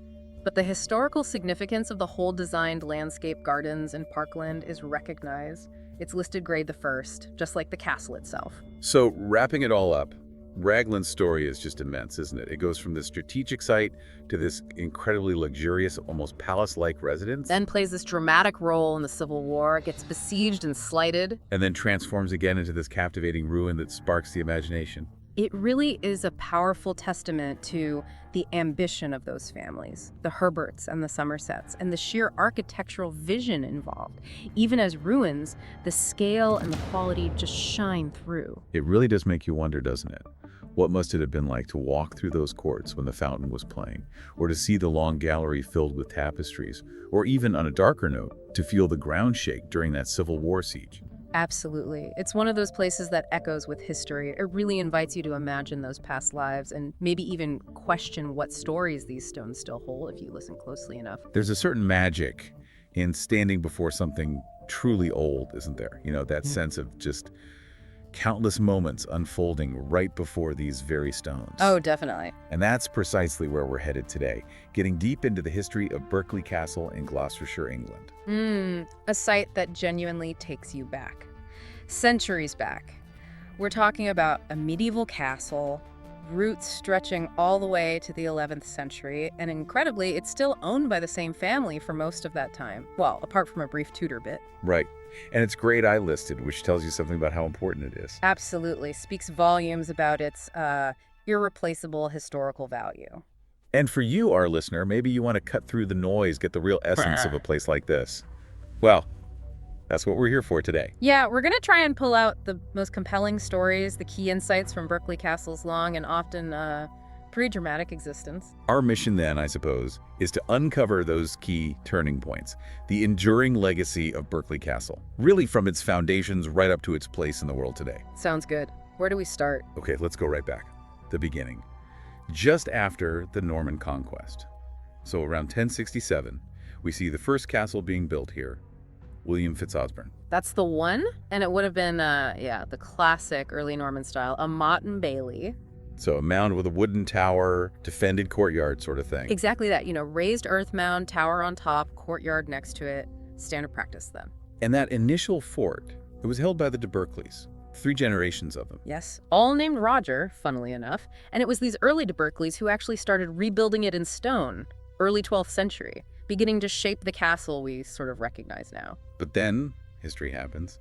But the historical significance of the whole designed landscape gardens and parkland is recognized. It's listed grade the first, just like the castle itself. So wrapping it all up, Raglan's story is just immense, isn't it? It goes from this strategic site to this incredibly luxurious, almost palace-like residence. Then plays this dramatic role in the Civil War, gets besieged and slighted. And then transforms again into this captivating ruin that sparks the imagination. It really is a powerful testament to the ambition of those families, the Herberts and the Somersets, and the sheer architectural vision involved. Even as ruins, the scale and the quality just shine through. It really does make you wonder, doesn't it? What must it have been like to walk through those courts when the fountain was playing, or to see the long gallery filled with tapestries, or even, on a darker note, to feel the ground shake during that Civil War siege? Absolutely. It's one of those places that echoes with history. It really invites you to imagine those past lives and maybe even question what stories these stones still hold if you listen closely enough. There's a certain magic in standing before something truly old, isn't there? You know, that sense of just countless moments unfolding right before these very stones. Oh, definitely. And that's precisely where we're headed today, getting deep into the history of Berkely Castle in Gloucestershire, England. A site that genuinely takes you back. Centuries back. We're talking about a medieval castle, roots stretching all the way to the 11th century, and incredibly, it's still owned by the same family for most of that time. Well, apart from a brief Tudor bit. Right. And it's grade I listed, which tells you something about how important it is. Absolutely. Speaks volumes about its irreplaceable historical value. And for you, our listener, maybe you want to cut through the noise, get the real essence of a place like this. Well, that's what we're here for today. Yeah, we're going to try and pull out the most compelling stories, the key insights from Berkely Castle's long and often pretty dramatic existence. Our mission then, I suppose, is to uncover those key turning points, the enduring legacy of Berkely Castle, really from its foundations right up to its place in the world today. Sounds good. Where do we start? Okay, let's go right back. The beginning. Just after the Norman conquest. So around 1067, we see the first castle being built here, William Fitzosborne. That's the one? And it would have been, the classic early Norman style, a motte and bailey. So a mound with a wooden tower, defended courtyard sort of thing. Exactly that, raised earth mound, tower on top, courtyard next to it, standard practice then. And that initial fort, it was held by the de Berkeleys, 3 generations of them. Yes, all named Roger, funnily enough, and it was these early de Berkeleys who actually started rebuilding it in stone, early 12th century, beginning to shape the castle we sort of recognize now. But then, history happens,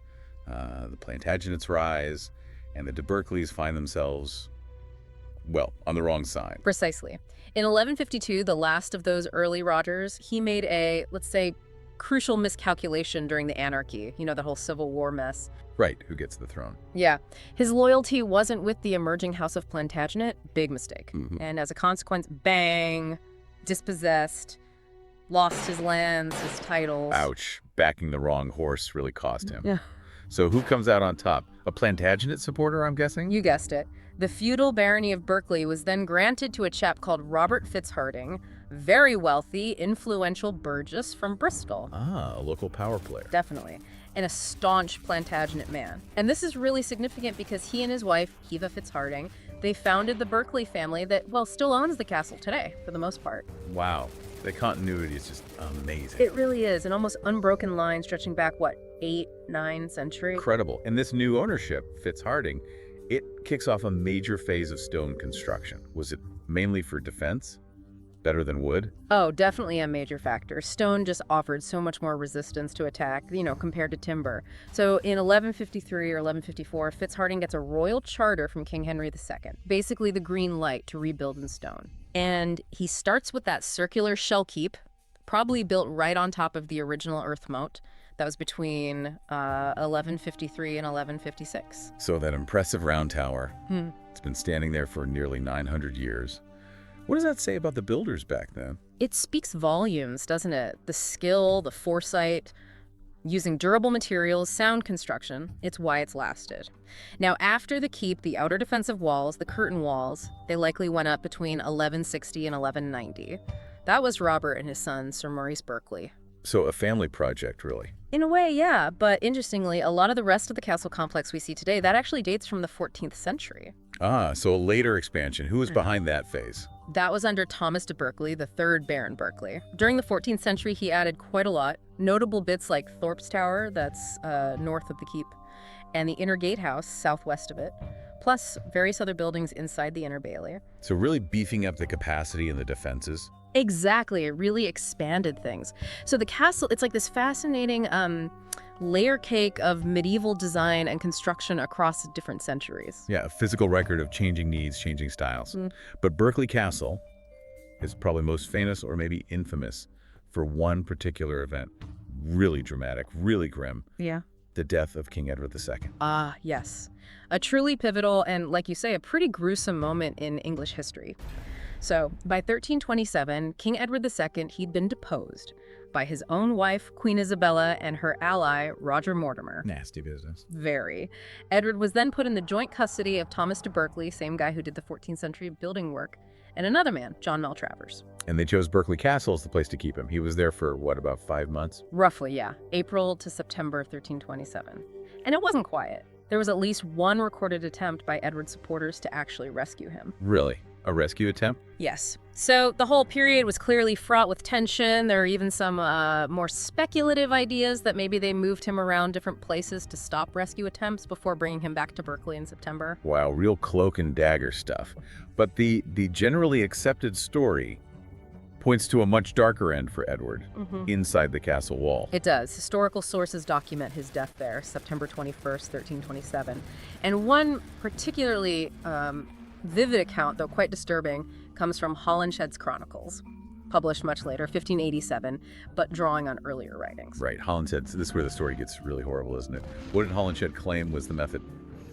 the Plantagenets rise, and the de Berkeleys find themselves, well, on the wrong side. Precisely. In 1152, the last of those early Rogers, he made a, let's say, crucial miscalculation during the anarchy, the whole Civil War mess. Right, who gets the throne. Yeah. His loyalty wasn't with the emerging House of Plantagenet. Big mistake. Mm-hmm. And as a consequence, bang, dispossessed, lost his lands, his titles. Ouch. Backing the wrong horse really cost him. Yeah. So who comes out on top? A Plantagenet supporter, I'm guessing? You guessed it. The feudal barony of Berkely was then granted to a chap called Robert Fitzharding, very wealthy, influential burgess from Bristol. Ah, a local power player. Definitely. And a staunch Plantagenet man. And this is really significant because he and his wife, Eva Fitzharding, they founded the Berkely family that, still owns the castle today, for the most part. Wow. The continuity is just amazing. It really is. An almost unbroken line stretching back, 8, 9 centuries? Incredible. And this new ownership, Fitzharding, it kicks off a major phase of stone construction. Was it mainly for defense? Better than wood? Oh, definitely a major factor. Stone just offered so much more resistance to attack, compared to timber. So in 1153 or 1154, Fitzharding gets a royal charter from King Henry II, basically the green light to rebuild in stone. And he starts with that circular shell keep, probably built right on top of the original earth moat. That was between 1153 and 1156. So that impressive round tower, it's been standing there for nearly 900 years. What does that say about the builders back then? It speaks volumes, doesn't it? The skill, the foresight, using durable materials, sound construction, it's why it's lasted. Now, after the keep, the outer defensive walls, the curtain walls, they likely went up between 1160 and 1190. That was Robert and his son, Sir Maurice Berkely. So a family project, really. In a way, yeah, but interestingly, a lot of the rest of the castle complex we see today, that actually dates from the 14th century. So a later expansion. Who was behind that phase? That was under Thomas de Berkely, the third Baron Berkeley. During the 14th century, he added quite a lot. Notable bits like Thorpe's Tower, that's north of the keep, and the Inner Gatehouse, southwest of it, plus various other buildings inside the Inner Bailey. So really beefing up the capacity and the defenses? Exactly. It really expanded things. So the castle, it's like this fascinating layer cake of medieval design and construction across different centuries. Yeah, a physical record of changing needs, changing styles. But Berkely Castle is probably most famous or maybe infamous for one particular event. Really dramatic, really grim. Yeah. The death of King Edward II. Ah, yes. A truly pivotal and, like you say, a pretty gruesome moment in English history. So, by 1327, King Edward II, he'd been deposed by his own wife, Queen Isabella, and her ally, Roger Mortimer. Nasty business. Very. Edward was then put in the joint custody of Thomas de Berkely, same guy who did the 14th century building work, and another man, John Maltravers. And they chose Berkely Castle as the place to keep him. He was there for, what, about 5 months? Roughly, yeah. April to September 1327. And it wasn't quiet. There was at least one recorded attempt by Edward's supporters to actually rescue him. Really? A rescue attempt? Yes. So the whole period was clearly fraught with tension. There are even some more speculative ideas that maybe they moved him around different places to stop rescue attempts before bringing him back to Berkeley in September. Wow, real cloak and dagger stuff. But the generally accepted story points to a much darker end for Edward inside the castle wall. It does. Historical sources document his death there, September 21st, 1327. And one particularly vivid account, though quite disturbing, comes from Holinshed's Chronicles, published much later, 1587, but drawing on earlier writings. Right, Holinshed, this is where the story gets really horrible, isn't it? What did Holinshed claim was the method?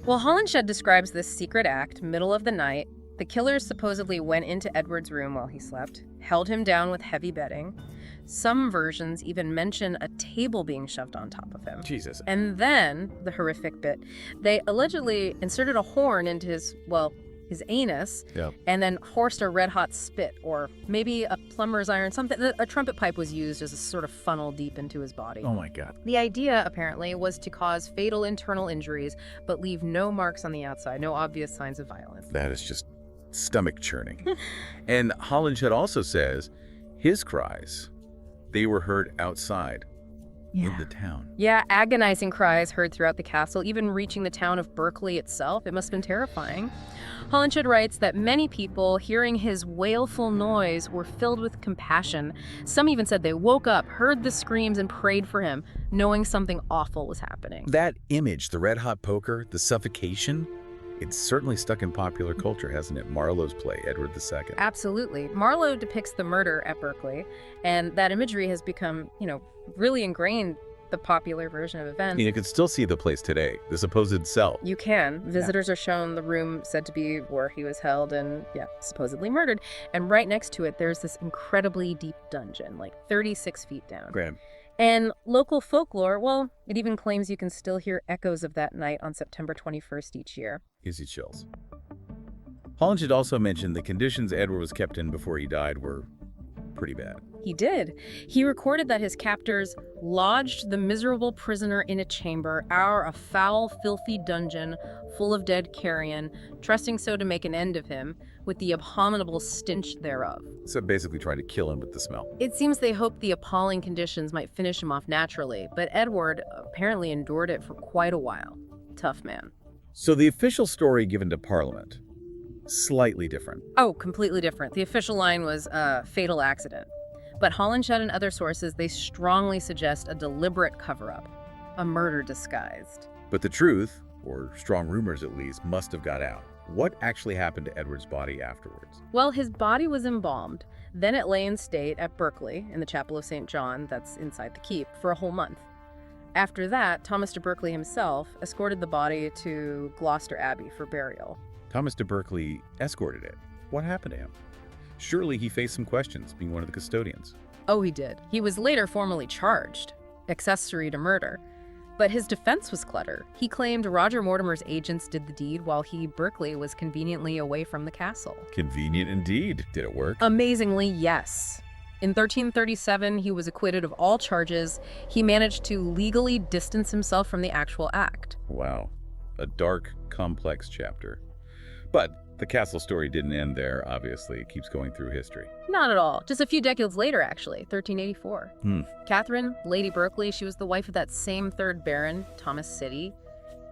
Well, Holinshed describes this secret act, middle of the night. The killers supposedly went into Edward's room while he slept, held him down with heavy bedding. Some versions even mention a table being shoved on top of him. Jesus. And then, the horrific bit, they allegedly inserted a horn into his anus, and then forced a red-hot spit, or maybe a plumber's iron, something. A trumpet pipe was used as a sort of funnel deep into his body. Oh my God. The idea, apparently, was to cause fatal internal injuries, but leave no marks on the outside, no obvious signs of violence. That is just stomach churning. And Holinshed also says his cries, they were heard outside in the town. Yeah, agonizing cries heard throughout the castle, even reaching the town of Berkeley itself. It must have been terrifying. Holinshed writes that many people, hearing his wailful noise, were filled with compassion. Some even said they woke up, heard the screams, and prayed for him, knowing something awful was happening. That image, the red-hot poker, the suffocation, it's certainly stuck in popular culture, hasn't it? Marlowe's play, Edward II. Absolutely. Marlowe depicts the murder at Berkeley, and that imagery has become, really ingrained the popular version of events. You can still see the place today, the supposed cell. You can. Visitors are shown the room said to be where he was held and, supposedly murdered. And right next to it, there's this incredibly deep dungeon, like 36 feet down. Graham. And local folklore, well, it even claims you can still hear echoes of that night on September 21st each year. Gives you chills. Holinshed also mentioned the conditions Edward was kept in before he died were pretty bad. He did. He recorded that his captors lodged the miserable prisoner in a chamber, a foul, filthy dungeon, full of dead carrion, trusting so to make an end of him, with the abominable stench thereof. So basically trying to kill him with the smell. It seems they hoped the appalling conditions might finish him off naturally, but Edward apparently endured it for quite a while. Tough man. So the official story given to Parliament, slightly different. Oh, completely different. The official line was a fatal accident. But Holinshed and other sources, they strongly suggest a deliberate cover-up, a murder disguised. But the truth, or strong rumors at least, must have got out. What actually happened to Edward's body afterwards? Well, his body was embalmed. Then it lay in state at Berkeley, in the Chapel of St. John, that's inside the keep, for a whole month. After that, Thomas de Berkeley himself escorted the body to Gloucester Abbey for burial. Thomas de Berkeley escorted it. What happened to him? Surely he faced some questions, being one of the custodians. Oh, he did. He was later formally charged, accessory to murder. But his defense was clever. He claimed Roger Mortimer's agents did the deed while he, Berkeley, was conveniently away from the castle. Convenient indeed. Did it work? Amazingly, yes. In 1337, he was acquitted of all charges. He managed to legally distance himself from the actual act. Wow. A dark, complex chapter. But the castle story didn't end there, obviously. It keeps going through history. Not at all. Just a few decades later, actually, 1384. Catherine, Lady Berkely, she was the wife of that same third Baron, Thomas City.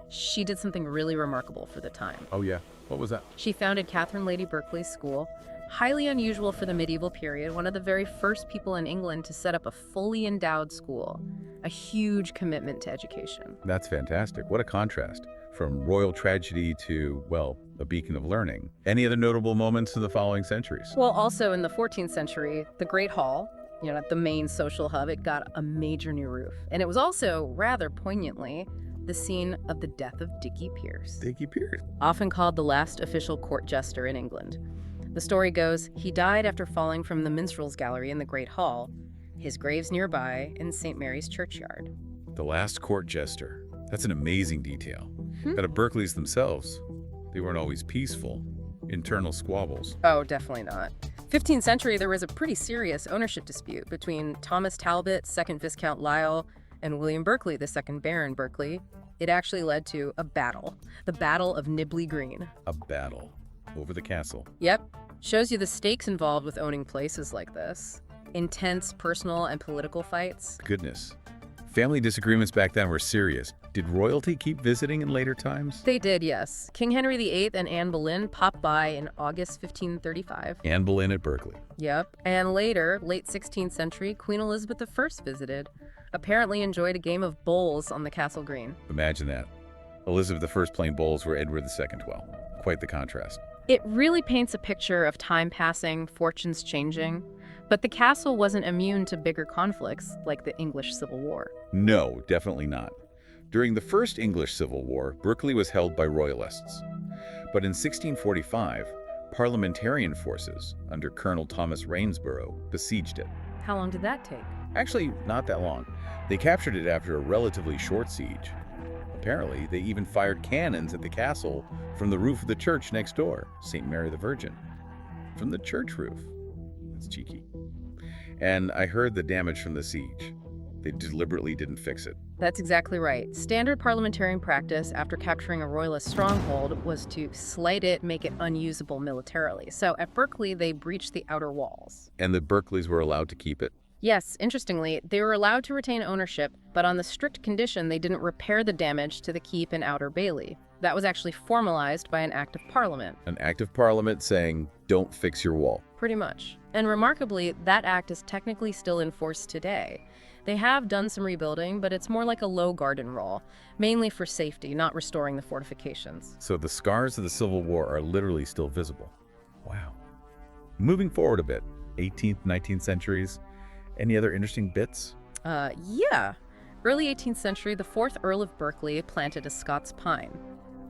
She did something really remarkable for the time. Oh, yeah. What was that? She founded Catherine Lady Berkeley School. Highly unusual for the medieval period, one of the very first people in England to set up a fully endowed school. A huge commitment to education. That's fantastic. What a contrast. From royal tragedy to, well, a beacon of learning. Any other notable moments in the following centuries? Well, also in the 14th century, the Great Hall, the main social hub, it got a major new roof. And it was also, rather poignantly, the scene of the death of Dickie Pierce. Dickie Pierce. Often called the last official court jester in England. The story goes, he died after falling from the minstrels gallery in the Great Hall. His grave's nearby in St. Mary's churchyard. The last court jester. That's an amazing detail. That of Berkeley's themselves, they weren't always peaceful. Internal squabbles. Oh, definitely not. 15th century, there was a pretty serious ownership dispute between Thomas Talbot, 2nd Viscount Lisle, and William Berkeley, the 2nd Baron Berkeley. It actually led to a battle. The Battle of Nibley Green. A battle over the castle. Yep. Shows you the stakes involved with owning places like this. Intense personal and political fights. Goodness. Family disagreements back then were serious. Did royalty keep visiting in later times? They did, yes. King Henry VIII and Anne Boleyn popped by in August 1535. Anne Boleyn at Berkeley. Yep. And later, late 16th century, Queen Elizabeth I visited. Apparently enjoyed a game of bowls on the castle green. Imagine that. Elizabeth I playing bowls where Edward II, well, quite the contrast. It really paints a picture of time passing, fortunes changing. But the castle wasn't immune to bigger conflicts like the English Civil War. No, definitely not. During the First English Civil War, Berkeley was held by royalists. But in 1645, parliamentarian forces under Colonel Thomas Rainsborough besieged it. How long did that take? Actually, not that long. They captured it after a relatively short siege. Apparently, they even fired cannons at the castle from the roof of the church next door, St. Mary the Virgin. From the church roof. That's cheeky. And I heard the damage from the siege. They deliberately didn't fix it. That's exactly right. Standard parliamentarian practice after capturing a royalist stronghold was to slight it, make it unusable militarily. So at Berkeley, they breached the outer walls. And the Berkeleys were allowed to keep it? Yes, interestingly, they were allowed to retain ownership, but on the strict condition they didn't repair the damage to the keep and outer bailey. That was actually formalized by an act of parliament. An act of parliament saying, don't fix your wall. Pretty much. And remarkably, that act is technically still in force today. They have done some rebuilding, but it's more like a low garden wall, mainly for safety, not restoring the fortifications. So the scars of the Civil War are literally still visible. Wow. Moving forward a bit, 18th, 19th centuries, any other interesting bits? Yeah. Early 18th century, the 4th Earl of Berkeley planted a Scots pine.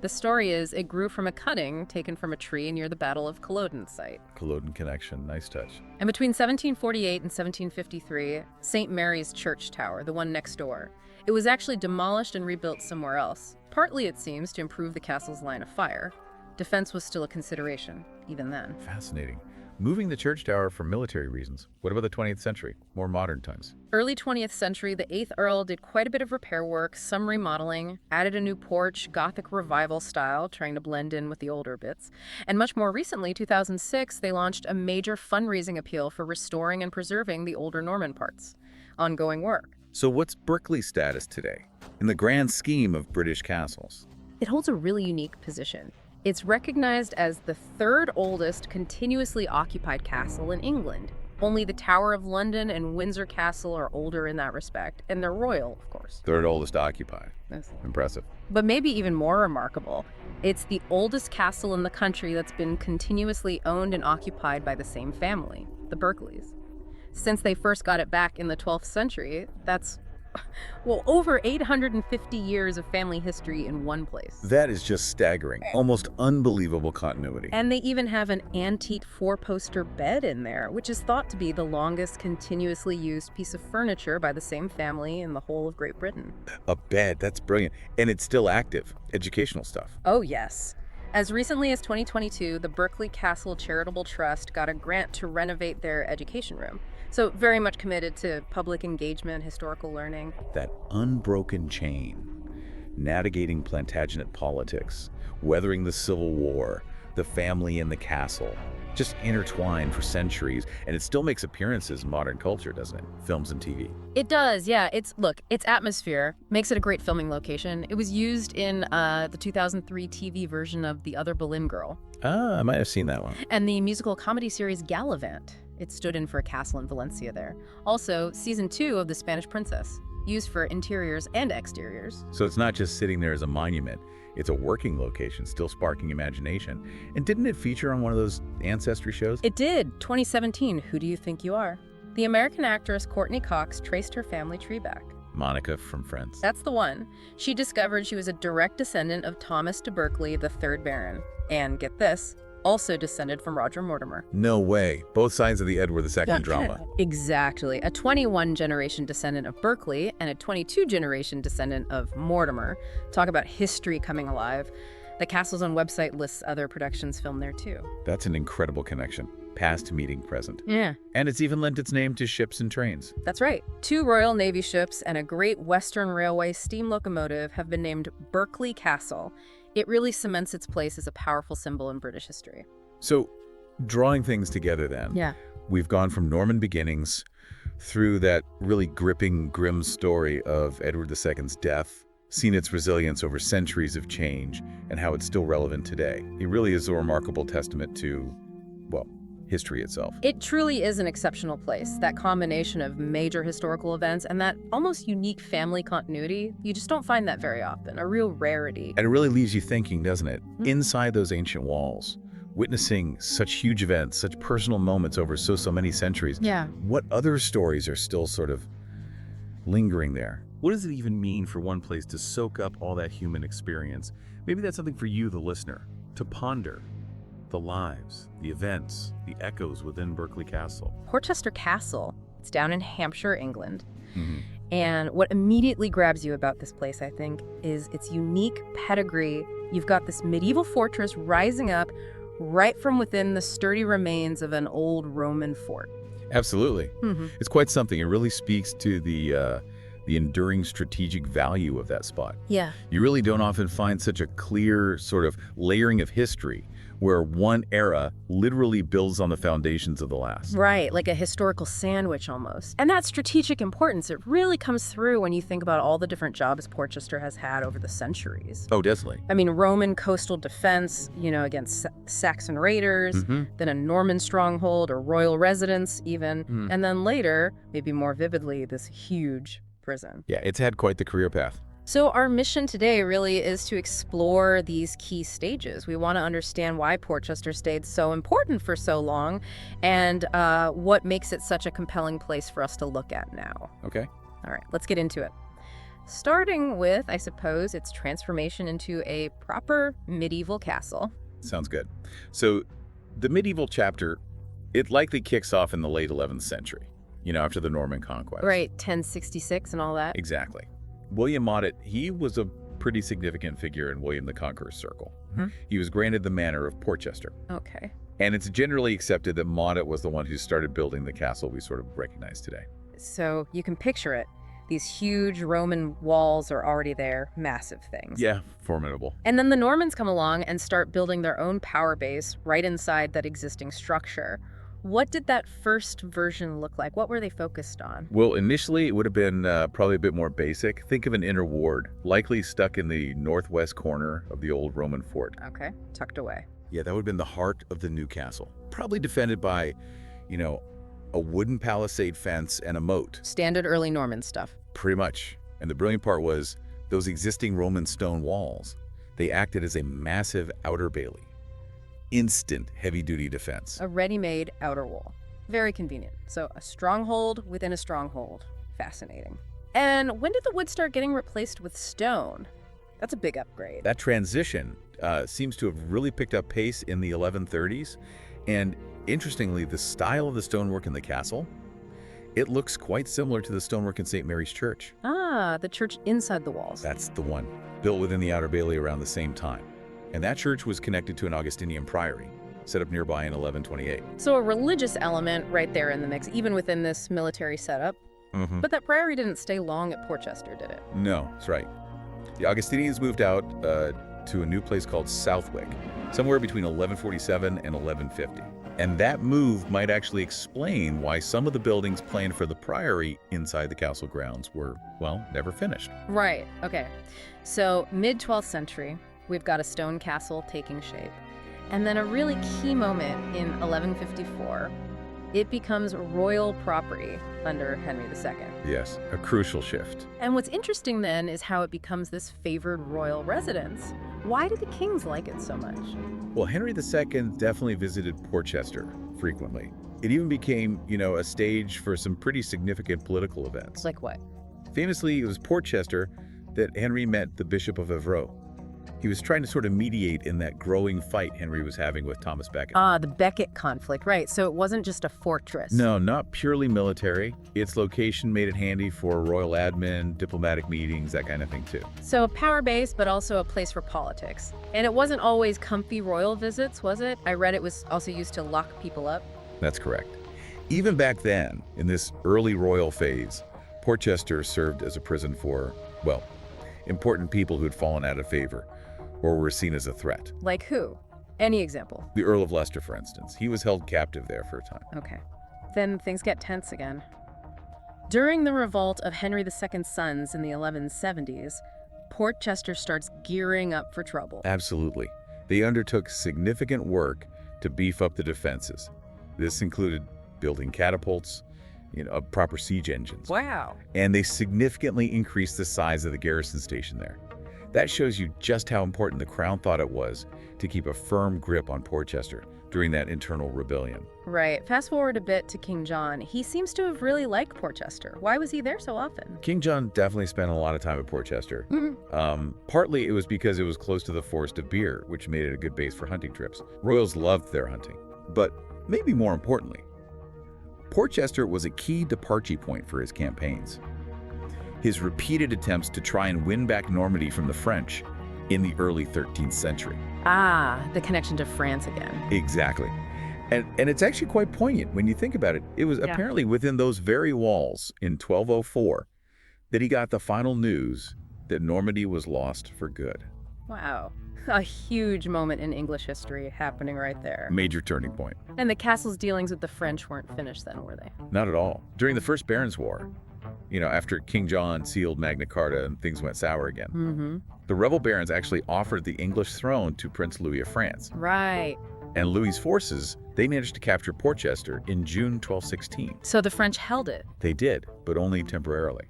The story is it grew from a cutting taken from a tree near the Battle of Culloden site. Culloden connection, nice touch. And between 1748 and 1753, St. Mary's Church Tower, the one next door, it was actually demolished and rebuilt somewhere else. Partly, it seems, to improve the castle's line of fire. Defense was still a consideration, even then. Fascinating. Moving the church tower for military reasons. What about the 20th century, more modern times? Early 20th century, the 8th Earl did quite a bit of repair work, some remodeling, added a new porch, Gothic revival style, trying to blend in with the older bits. And much more recently, 2006, they launched a major fundraising appeal for restoring and preserving the older Norman parts. Ongoing work. So what's Berkeley's status today, in the grand scheme of British castles? It holds a really unique position. It's recognized as the third oldest continuously occupied castle in England. Only the Tower of London and Windsor Castle are older in that respect, and they're royal, of course. Third oldest occupied. Yes. Impressive. But maybe even more remarkable, it's the oldest castle in the country that's been continuously owned and occupied by the same family, the Berkeleys. Since they first got it back in the 12th century, that's over 850 years of family history in one place. That is just staggering. Almost unbelievable continuity. And they even have an antique four-poster bed in there, which is thought to be the longest continuously used piece of furniture by the same family in the whole of Great Britain. A bed, that's brilliant. And it's still active. Educational stuff. Oh, yes. As recently as 2022, the Berkely Castle Charitable Trust got a grant to renovate their education room. So very much committed to public engagement, historical learning. That unbroken chain, navigating Plantagenet politics, weathering the Civil War, the family and the castle, just intertwined for centuries, and it still makes appearances in modern culture, doesn't it? Films and TV. It does, yeah. Its atmosphere makes it a great filming location. It was used in the 2003 TV version of The Other Boleyn Girl. Ah, I might have seen that one. And the musical comedy series Gallivant. It stood in for a castle in Valencia there. Also, season 2 of The Spanish Princess, used for interiors and exteriors. So it's not just sitting there as a monument. It's a working location, still sparking imagination. And didn't it feature on one of those ancestry shows? It did. 2017, Who Do You Think You Are? The American actress Courtney Cox traced her family tree back. Monica from Friends. That's the one. She discovered she was a direct descendant of Thomas de Berkely, the 3rd Baron. And get this, also descended from Roger Mortimer. No way. Both sides of the Edward II drama. Exactly. A 21-generation descendant of Berkeley and a 22-generation descendant of Mortimer. Talk about history coming alive. The Castle's own website lists other productions filmed there, too. That's an incredible connection. Past meeting present. Yeah. And it's even lent its name to ships and trains. That's right. 2 Royal Navy ships and a Great Western Railway steam locomotive have been named Berkely Castle. It really cements its place as a powerful symbol in British history. So, drawing things together then. Yeah. We've gone from Norman beginnings through that really gripping, grim story of Edward II's death, seen its resilience over centuries of change, and how it's still relevant today. It really is a remarkable testament to, well, history itself. It truly is an exceptional place. That combination of major historical events and that almost unique family continuity, you just don't find that very often, a real rarity. And it really leaves you thinking, doesn't it? Inside those ancient walls, witnessing such huge events, such personal moments over so many centuries. Yeah. What other stories are still sort of lingering there? What does it even mean for one place to soak up all that human experience? Maybe that's something for you, the listener, to ponder. The lives, the events, the echoes within Berkely Castle. Portchester Castle, it's down in Hampshire, England. And what immediately grabs you about this place, I think, is its unique pedigree. You've got this medieval fortress rising up right from within the sturdy remains of an old Roman fort. Absolutely. It's quite something. It really speaks to the enduring strategic value of that spot. Yeah. You really don't often find such a clear sort of layering of history where one era literally builds on the foundations of the last. Right, like a historical sandwich almost. And that strategic importance, it really comes through when you think about all the different jobs Portchester has had over the centuries. Oh, definitely. I mean, Roman coastal defense, against Saxon raiders, then a Norman stronghold or royal residence even, and then later, maybe more vividly, this huge prison. Yeah, it's had quite the career path. So our mission today really is to explore these key stages. We want to understand why Portchester stayed so important for so long and what makes it such a compelling place for us to look at now. Okay. All right, let's get into it. Starting with, I suppose, its transformation into a proper medieval castle. Sounds good. So the medieval chapter, it likely kicks off in the late 11th century, after the Norman conquest. Right, 1066 and all that. Exactly. William Moddett, he was a pretty significant figure in William the Conqueror's circle. He was granted the manor of Portchester. Okay. And it's generally accepted that Moddett was the one who started building the castle we sort of recognize today. So you can picture it. These huge Roman walls are already there, massive things. Yeah, formidable. And then the Normans come along and start building their own power base right inside that existing structure. What did that first version look like? What were they focused on? Well, initially it would have been probably a bit more basic. Think of an inner ward, likely stuck in the northwest corner of the old Roman fort. Okay, tucked away. Yeah, that would have been the heart of the new castle. Probably defended by, a wooden palisade fence and a moat. Standard early Norman stuff. Pretty much. And the brilliant part was those existing Roman stone walls, they acted as a massive outer bailey. Instant heavy-duty defense. A ready-made outer wall. Very convenient. So a stronghold within a stronghold. Fascinating. And when did the wood start getting replaced with stone? That's a big upgrade. That transition seems to have really picked up pace in the 1130s. And interestingly, the style of the stonework in the castle, it looks quite similar to the stonework in St. Mary's Church. Ah, the church inside the walls. That's the one. Built within the outer bailey around the same time. And that church was connected to an Augustinian priory, set up nearby in 1128. So a religious element right there in the mix, even within this military setup. But that priory didn't stay long at Portchester, did it? No, that's right. The Augustinians moved out to a new place called Southwick, somewhere between 1147 and 1150. And that move might actually explain why some of the buildings planned for the priory inside the castle grounds were, well, never finished. Right, okay. So mid-12th century, we've got a stone castle taking shape. And then a really key moment in 1154, it becomes royal property under Henry II. Yes, a crucial shift. And what's interesting then is how it becomes this favored royal residence. Why do the kings like it so much? Well, Henry II definitely visited Portchester frequently. It even became, a stage for some pretty significant political events. Like what? Famously, it was Portchester that Henry met the Bishop of Evreux. He was trying to sort of mediate in that growing fight Henry was having with Thomas Becket. The Becket conflict, right. So it wasn't just a fortress. No, not purely military. Its location made it handy for royal admin, diplomatic meetings, that kind of thing too. So a power base, but also a place for politics. And it wasn't always comfy royal visits, was it? I read it was also used to lock people up. That's correct. Even back then, in this early royal phase, Portchester served as a prison for, well, important people who had fallen out of favor or were seen as a threat. Like who? Any example? The Earl of Leicester, for instance. He was held captive there for a time. Okay. Then things get tense again. During the revolt of Henry II's sons in the 1170s, Portchester starts gearing up for trouble. Absolutely. They undertook significant work to beef up the defenses. This included building catapults, proper siege engines. Wow. And they significantly increased the size of the garrison station there. That shows you just how important the crown thought it was to keep a firm grip on Portchester during that internal rebellion. Right. Fast forward a bit to King John. He seems to have really liked Portchester. Why was he there so often? King John definitely spent a lot of time at Portchester. Partly it was because it was close to the Forest of Beer, which made it a good base for hunting trips. Royals loved their hunting. But maybe more importantly, Portchester was a key departure point for his campaigns. His repeated attempts to try and win back Normandy from the French in the early 13th century. The connection to France again. Exactly. And it's actually quite poignant when you think about it. It was apparently within those very walls in 1204 that he got the final news that Normandy was lost for good. Wow. A huge moment in English history happening right there. Major turning point. And the castle's dealings with the French weren't finished then, were they? Not at all. During the First Barons' War, after King John sealed Magna Carta and things went sour again, the rebel barons actually offered the English throne to Prince Louis of France. Right. And Louis's forces, they managed to capture Portchester in June 1216. So the French held it? They did, but only temporarily.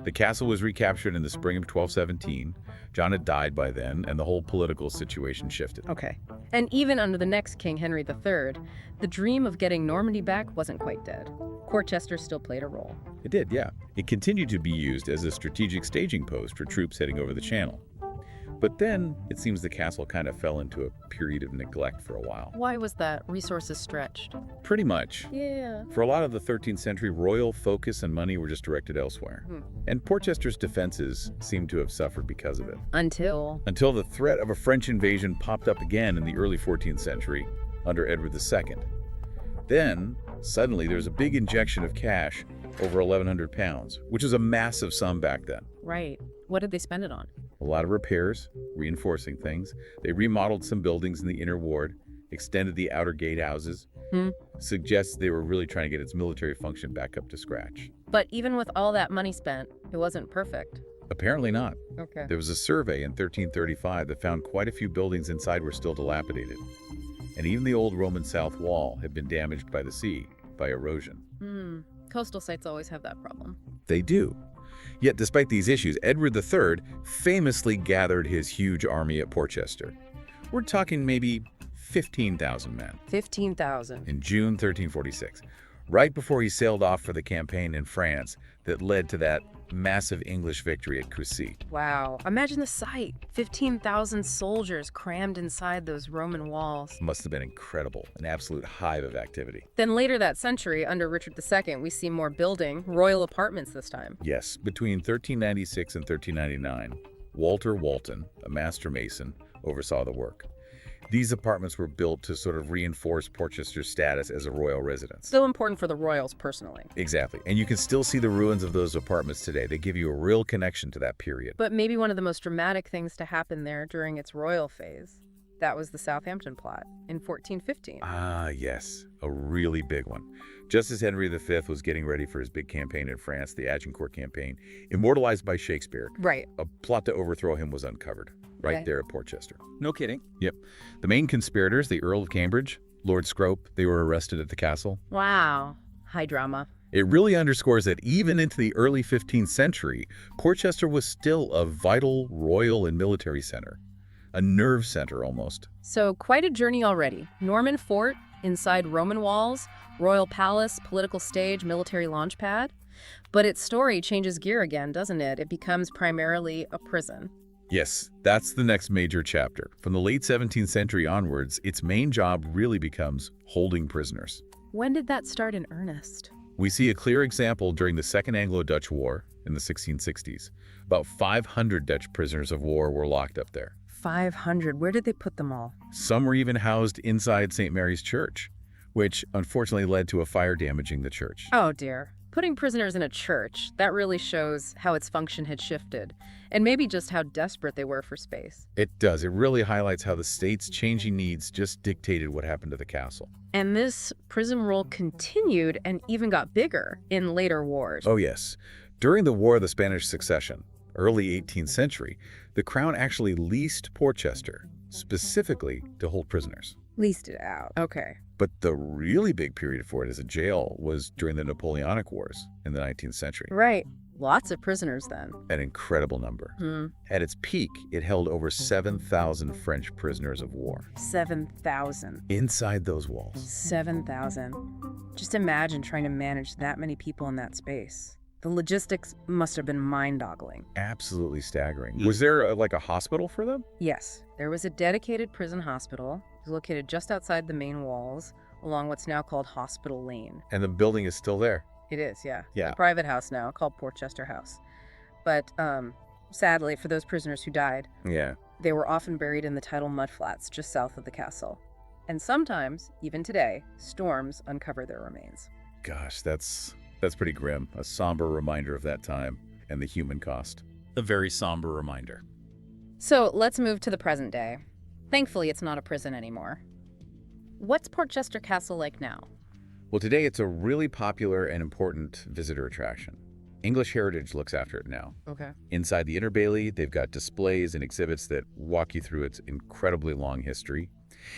The castle was recaptured in the spring of 1217. John had died by then, and the whole political situation shifted. Okay. And even under the next king, Henry III, the dream of getting Normandy back wasn't quite dead. Portchester still played a role. It did, yeah. It continued to be used as a strategic staging post for troops heading over the Channel. But then, it seems the castle kind of fell into a period of neglect for a while. Why was that? Resources stretched? Pretty much. Yeah. For a lot of the 13th century, royal focus and money were just directed elsewhere. And Portchester's defenses seemed to have suffered because of it. Until the threat of a French invasion popped up again in the early 14th century under Edward II. Then, suddenly, there was a big injection of cash, over £1,100, which was a massive sum back then. Right. What did they spend it on? A lot of repairs, reinforcing things. They remodeled some buildings in the inner ward, extended the outer gatehouses. Suggests they were really trying to get its military function back up to scratch. But even with all that money spent, it wasn't perfect. Apparently not. Okay. There was a survey in 1335 that found quite a few buildings inside were still dilapidated. And even the old Roman south wall had been damaged by the sea, by erosion. Coastal sites always have that problem. They do. Yet despite these issues, Edward III famously gathered his huge army at Portchester. We're talking maybe 15,000 men. 15,000. In June 1346, right before he sailed off for the campaign in France that led to that massive English victory at Crecy. Wow. Imagine the sight. 15,000 soldiers crammed inside those Roman walls. Must have been incredible, an absolute hive of activity. Then later that century, under Richard II, we see more building, royal apartments this time. Yes, between 1396 and 1399, Walter Walton, a master mason, oversaw the work. These apartments were built to sort of reinforce Portchester's status as a royal residence. So important for the royals personally. Exactly. And you can still see the ruins of those apartments today. They give you a real connection to that period. But maybe one of the most dramatic things to happen there during its royal phase, that was the Southampton plot in 1415. Ah, yes. A really big one. Just as Henry V was getting ready for his big campaign in France, the Agincourt campaign, immortalized by Shakespeare, Right. a plot to overthrow him was uncovered right Okay. there at Portchester. No kidding. Yep. The main conspirators, the Earl of Cambridge, Lord Scrope, they were arrested at the castle. Wow. High drama. It really underscores that even into the early 15th century, Portchester was still a vital royal and military center. A nerve center, almost. So quite a journey already. Norman fort, inside Roman walls, royal palace, political stage, military launch pad. But its story changes gear again, doesn't it? It becomes primarily a prison. Yes, that's the next major chapter. From the late 17th century onwards, its main job really becomes holding prisoners. When did that start in earnest? We see a clear example during the Second Anglo-Dutch War in the 1660s. About 500 Dutch prisoners of war were locked up there. 500. Where did they put them all? Some were even housed inside St. Mary's Church, which unfortunately led to a fire damaging the church. Oh dear. Putting prisoners in a church, that really shows how its function had shifted, and maybe just how desperate they were for space. It does. It really highlights how the state's changing needs just dictated what happened to the castle. And this prison rule continued and even got bigger in later wars. Oh yes. During the War of the Spanish Succession, early 18th century, the Crown actually leased Portchester, specifically to hold prisoners. Leased it out. Okay. But the really big period for it as a jail was during the Napoleonic Wars in the 19th century. Right. Lots of prisoners then. An incredible number. At its peak, it held over 7,000 French prisoners of war. 7,000. Inside those walls. 7,000. Just imagine trying to manage that many people in that space. The logistics must have been mind-boggling. Absolutely staggering. Was there like a hospital for them? Yes, there was a dedicated prison hospital. It was located just outside the main walls, along what's now called Hospital Lane. And the building is still there. It is, yeah. Yeah. A private house now called Portchester House. But sadly, for those prisoners who died, Yeah. they were often buried in the tidal mudflats just south of the castle. And sometimes, even today, storms uncover their remains. Gosh, that's pretty grim. A somber reminder of that time and the human cost. A very somber reminder. So let's move to the present day. Thankfully, it's not a prison anymore. What's Portchester Castle like now? Well, today it's a really popular and important visitor attraction. English Heritage looks after it now. Okay. Inside the Inner Bailey, they've got displays and exhibits that walk you through its incredibly long history.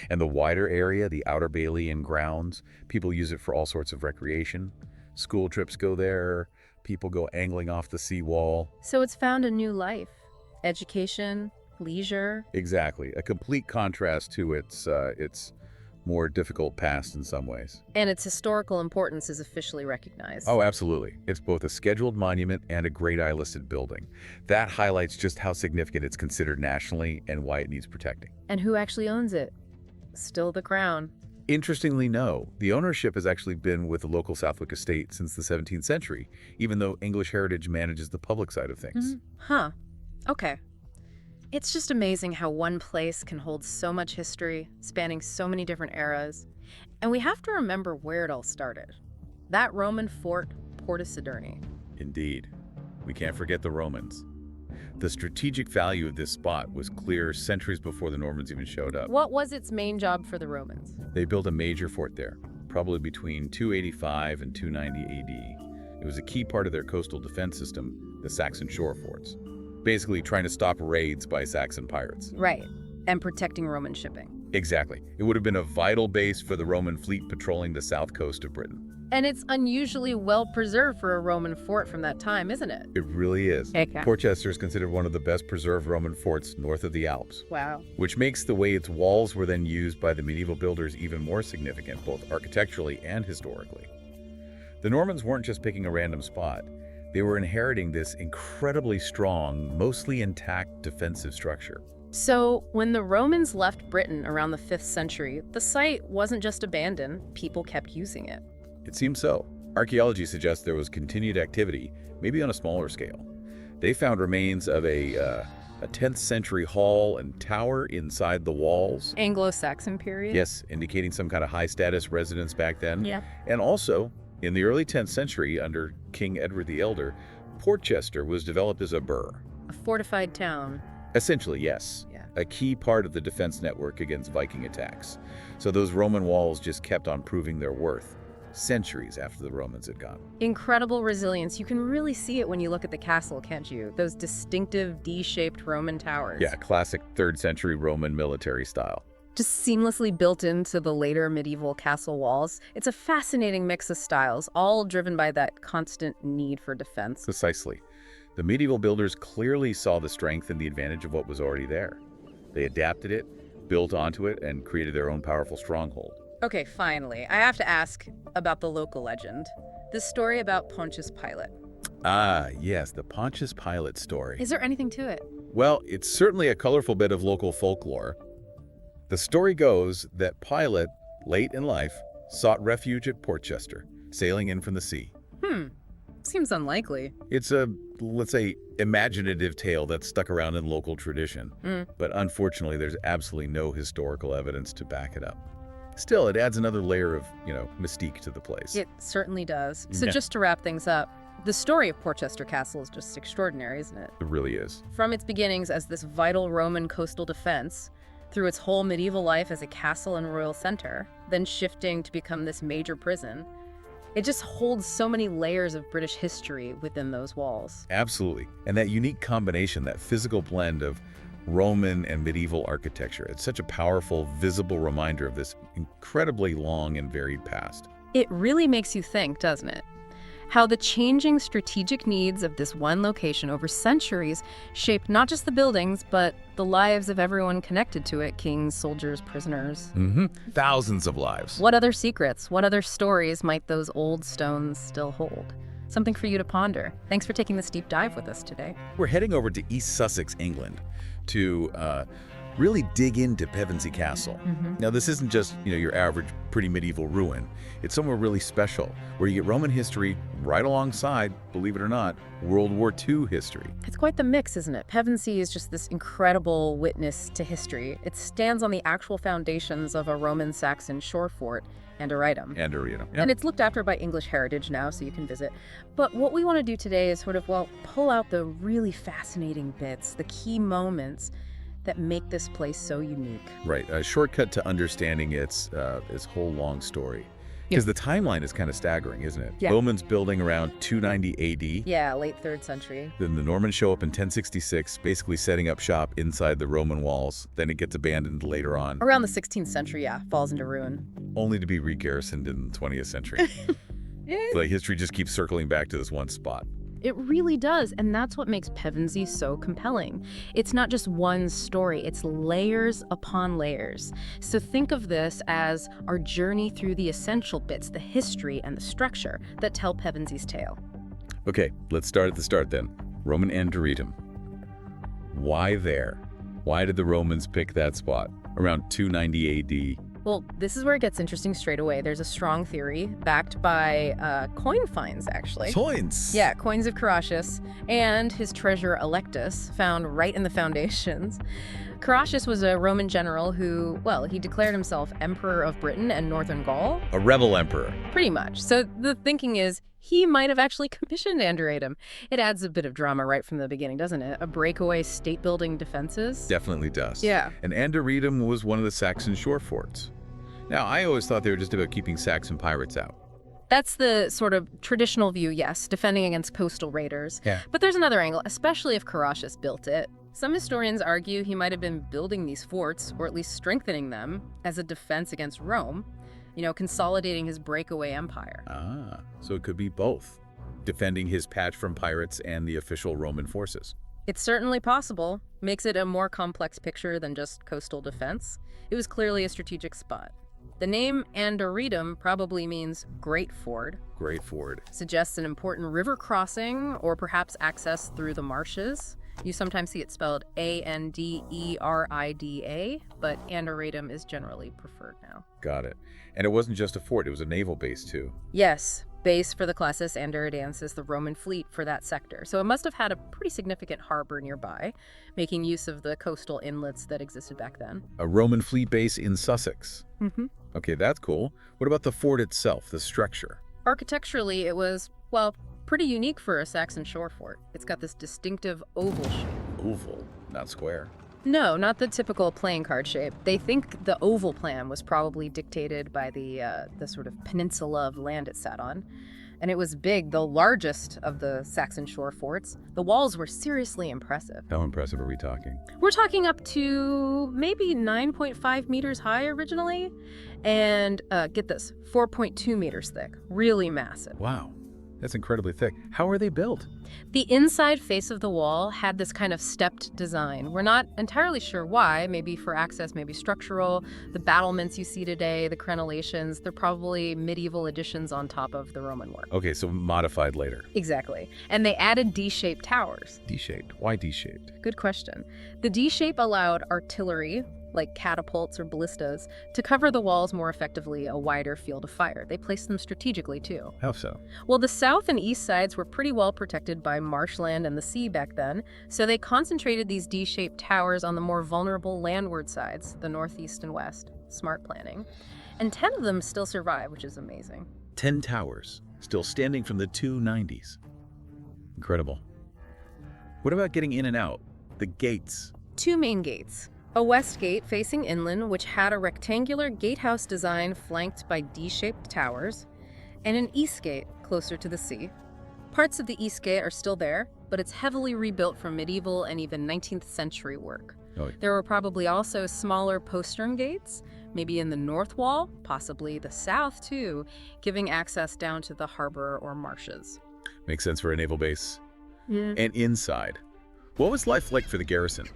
And the wider area, the Outer Bailey and grounds, people use it for all sorts of recreation. School trips go there, people go angling off the seawall. So it's found a new life. Education, leisure. Exactly, a complete contrast to its more difficult past in some ways. And its historical importance is officially recognized. Oh, absolutely. It's both a scheduled monument and a Great Eye listed building. That highlights just how significant it's considered nationally and why it needs protecting. And who actually owns it? Still the Crown. Interestingly, no. The ownership has actually been with the local Southwick estate since the 17th century, even though English Heritage manages the public side of things. Huh. Okay. It's just amazing how one place can hold so much history, spanning so many different eras. And we have to remember where it all started. That Roman fort, Portus Saturni. Indeed. We can't forget the Romans. The strategic value of this spot was clear centuries before the Normans even showed up. What was its main job for the Romans? They built a major fort there, probably between 285 and 290 AD. It was a key part of their coastal defense system, the Saxon shore forts. Basically trying to stop raids by Saxon pirates. Right. And protecting Roman shipping. Exactly. It would have been a vital base for the Roman fleet patrolling the south coast of Britain. And it's unusually well preserved for a Roman fort from that time, isn't it? It really is. Okay. Portchester is considered one of the best preserved Roman forts north of the Alps, Wow. which makes the way its walls were then used by the medieval builders even more significant, both architecturally and historically. The Normans weren't just picking a random spot. They were inheriting this incredibly strong, mostly intact defensive structure. So, when the Romans left Britain around the 5th century, the site wasn't just abandoned, people kept using it. It seems so. Archaeology suggests there was continued activity, maybe on a smaller scale. They found remains of a a 10th century hall and tower inside the walls. Anglo-Saxon period? Yes, indicating some kind of high-status residence back then. Yeah. And also, in the early 10th century, under King Edward the Elder, Portchester was developed as a burh. A fortified town. Essentially, yes. Yeah. A key part of the defense network against Viking attacks. So those Roman walls just kept on proving their worth, centuries after the Romans had gone. Incredible resilience. You can really see it when you look at the castle, can't you? Those distinctive D-shaped Roman towers. Yeah, classic 3rd century Roman military style. Just seamlessly built into the later medieval castle walls. It's a fascinating mix of styles, all driven by that constant need for defense. Precisely. The medieval builders clearly saw the strength and the advantage of what was already there. They adapted it, built onto it, and created their own powerful stronghold. Okay, finally, I have to ask about the local legend. This story about Pontius Pilate. Ah, yes, the Pontius Pilate story. Is there anything to it? Well, it's certainly a colorful bit of local folklore. The story goes that Pilate, late in life, sought refuge at Portchester, sailing in from the sea. Seems unlikely. It's a, let's say, imaginative tale that's stuck around in local tradition. But unfortunately, there's absolutely no historical evidence to back it up. Still, it adds another layer of, mystique to the place. It certainly does. So Yeah. just to wrap things up, the story of Portchester Castle is just extraordinary, isn't it? It really is. From its beginnings as this vital Roman coastal defense, through its whole medieval life as a castle and royal center, then shifting to become this major prison, it just holds so many layers of British history within those walls. Absolutely. And that unique combination, that physical blend of Roman and medieval architecture, it's such a powerful, visible reminder of this incredibly long and varied past. It really makes you think, doesn't it? How the changing strategic needs of this one location over centuries shaped not just the buildings, but the lives of everyone connected to it, kings, soldiers, prisoners. Thousands of lives. What other secrets, what other stories might those old stones still hold? Something for you to ponder. Thanks for taking this deep dive with us today. We're heading over to East Sussex, England, to really dig into Pevensey Castle. Now, this isn't just, your average pretty medieval ruin. It's somewhere really special, where you get Roman history right alongside, believe it or not, World War II history. It's quite the mix, isn't it? Pevensey is just this incredible witness to history. It stands on the actual foundations of a Roman-Saxon shore fort and Aritum. And it's looked after by English Heritage now, so you can visit. But what we want to do today is sort of, pull out the really fascinating bits, the key moments that make this place so unique. Right, a shortcut to understanding its whole long story. Because the timeline is kind of staggering, isn't it? Yeah. Romans building around 290 AD. Yeah, late 3rd century. Then the Normans show up in 1066, basically setting up shop inside the Roman walls. Then it gets abandoned later on, Around the 16th century, yeah, falls into ruin. only to be re-garrisoned in the 20th century. Like history just keeps circling back to this one spot. It really does, and that's what makes Pevensey so compelling. It's not just one story, it's layers upon layers. So think of this as our journey through the essential bits, the history and the structure that tell Pevensey's tale. Okay, let's start at the start then. Roman Andretum. Why there? Why did the Romans pick that spot? Around 290 AD. Well, this is where it gets interesting straight away. There's a strong theory backed by coin finds, actually. Coins! Yeah, coins of Carausius and his treasure Electus, found right in the foundations. Carausius was a Roman general who, he declared himself Emperor of Britain and Northern Gaul. A rebel emperor. Pretty much. So the thinking is he might have actually commissioned Andretum. It adds a bit of drama right from the beginning, doesn't it? A breakaway state-building defenses. Definitely does. Yeah. And Andretum was one of the Saxon shore forts. Now, I always thought they were just about keeping Saxon pirates out. That's the sort of traditional view, yes, defending against coastal raiders. Yeah. But there's another angle, especially if Carausius built it. Some historians argue he might have been building these forts, or at least strengthening them, as a defense against Rome, consolidating his breakaway empire. Ah, so it could be both. Defending his patch from pirates and the official Roman forces. It's certainly possible. Makes it a more complex picture than just coastal defense. It was clearly a strategic spot. The name Andretum probably means Great Ford. Great ford. Suggests an important river crossing or perhaps access through the marshes. You sometimes see it spelled Anderida, but Andretum is generally preferred now. Got it. And it wasn't just a fort, it was a naval base too. Yes, base for the classis Anderidensis, the Roman fleet for that sector. So it must have had a pretty significant harbor nearby, making use of the coastal inlets that existed back then. A Roman fleet base in Sussex. Mm-hmm. Okay, that's cool. What about the fort itself, the structure? Architecturally, it was, well, pretty unique for a Saxon shore fort. It's got this distinctive oval shape. Oval, not square. No, not the typical playing card shape. They think the oval plan was probably dictated by the sort of peninsula of land it sat on. And it was big, the largest of the Saxon shore forts. The walls were seriously impressive. How impressive are we talking? We're talking up to maybe 9.5 meters high originally. And get this, 4.2 meters thick. Really massive. Wow, that's incredibly thick. How are they built? The inside face of the wall had this kind of stepped design. We're not entirely sure why, maybe for access, maybe structural. The battlements you see today, the crenellations, they're probably medieval additions on top of the Roman work. Okay, so modified later. Exactly. And they added D-shaped towers. D-shaped. Why D-shaped? Good question. The D-shape allowed artillery, like catapults or ballistas, to cover the walls more effectively, a wider field of fire. They placed them strategically, too. How so? Well, the south and east sides were pretty well protected by marshland and the sea back then, so they concentrated these D-shaped towers on the more vulnerable landward sides, the northeast and west. Smart planning. And 10 of them still survive, which is amazing. 10 towers, still standing from the 290s. Incredible. What about getting in and out? The gates. 2 main gates. A west gate facing inland, which had a rectangular gatehouse design flanked by D-shaped towers, and an east gate closer to the sea. Parts of the east gate are still there, but it's heavily rebuilt from medieval and even 19th century work. Oh. There were probably also smaller postern gates, maybe in the north wall, possibly the south too, giving access down to the harbor or marshes. Makes sense for a naval base. Yeah. And inside, what was life like for the garrison?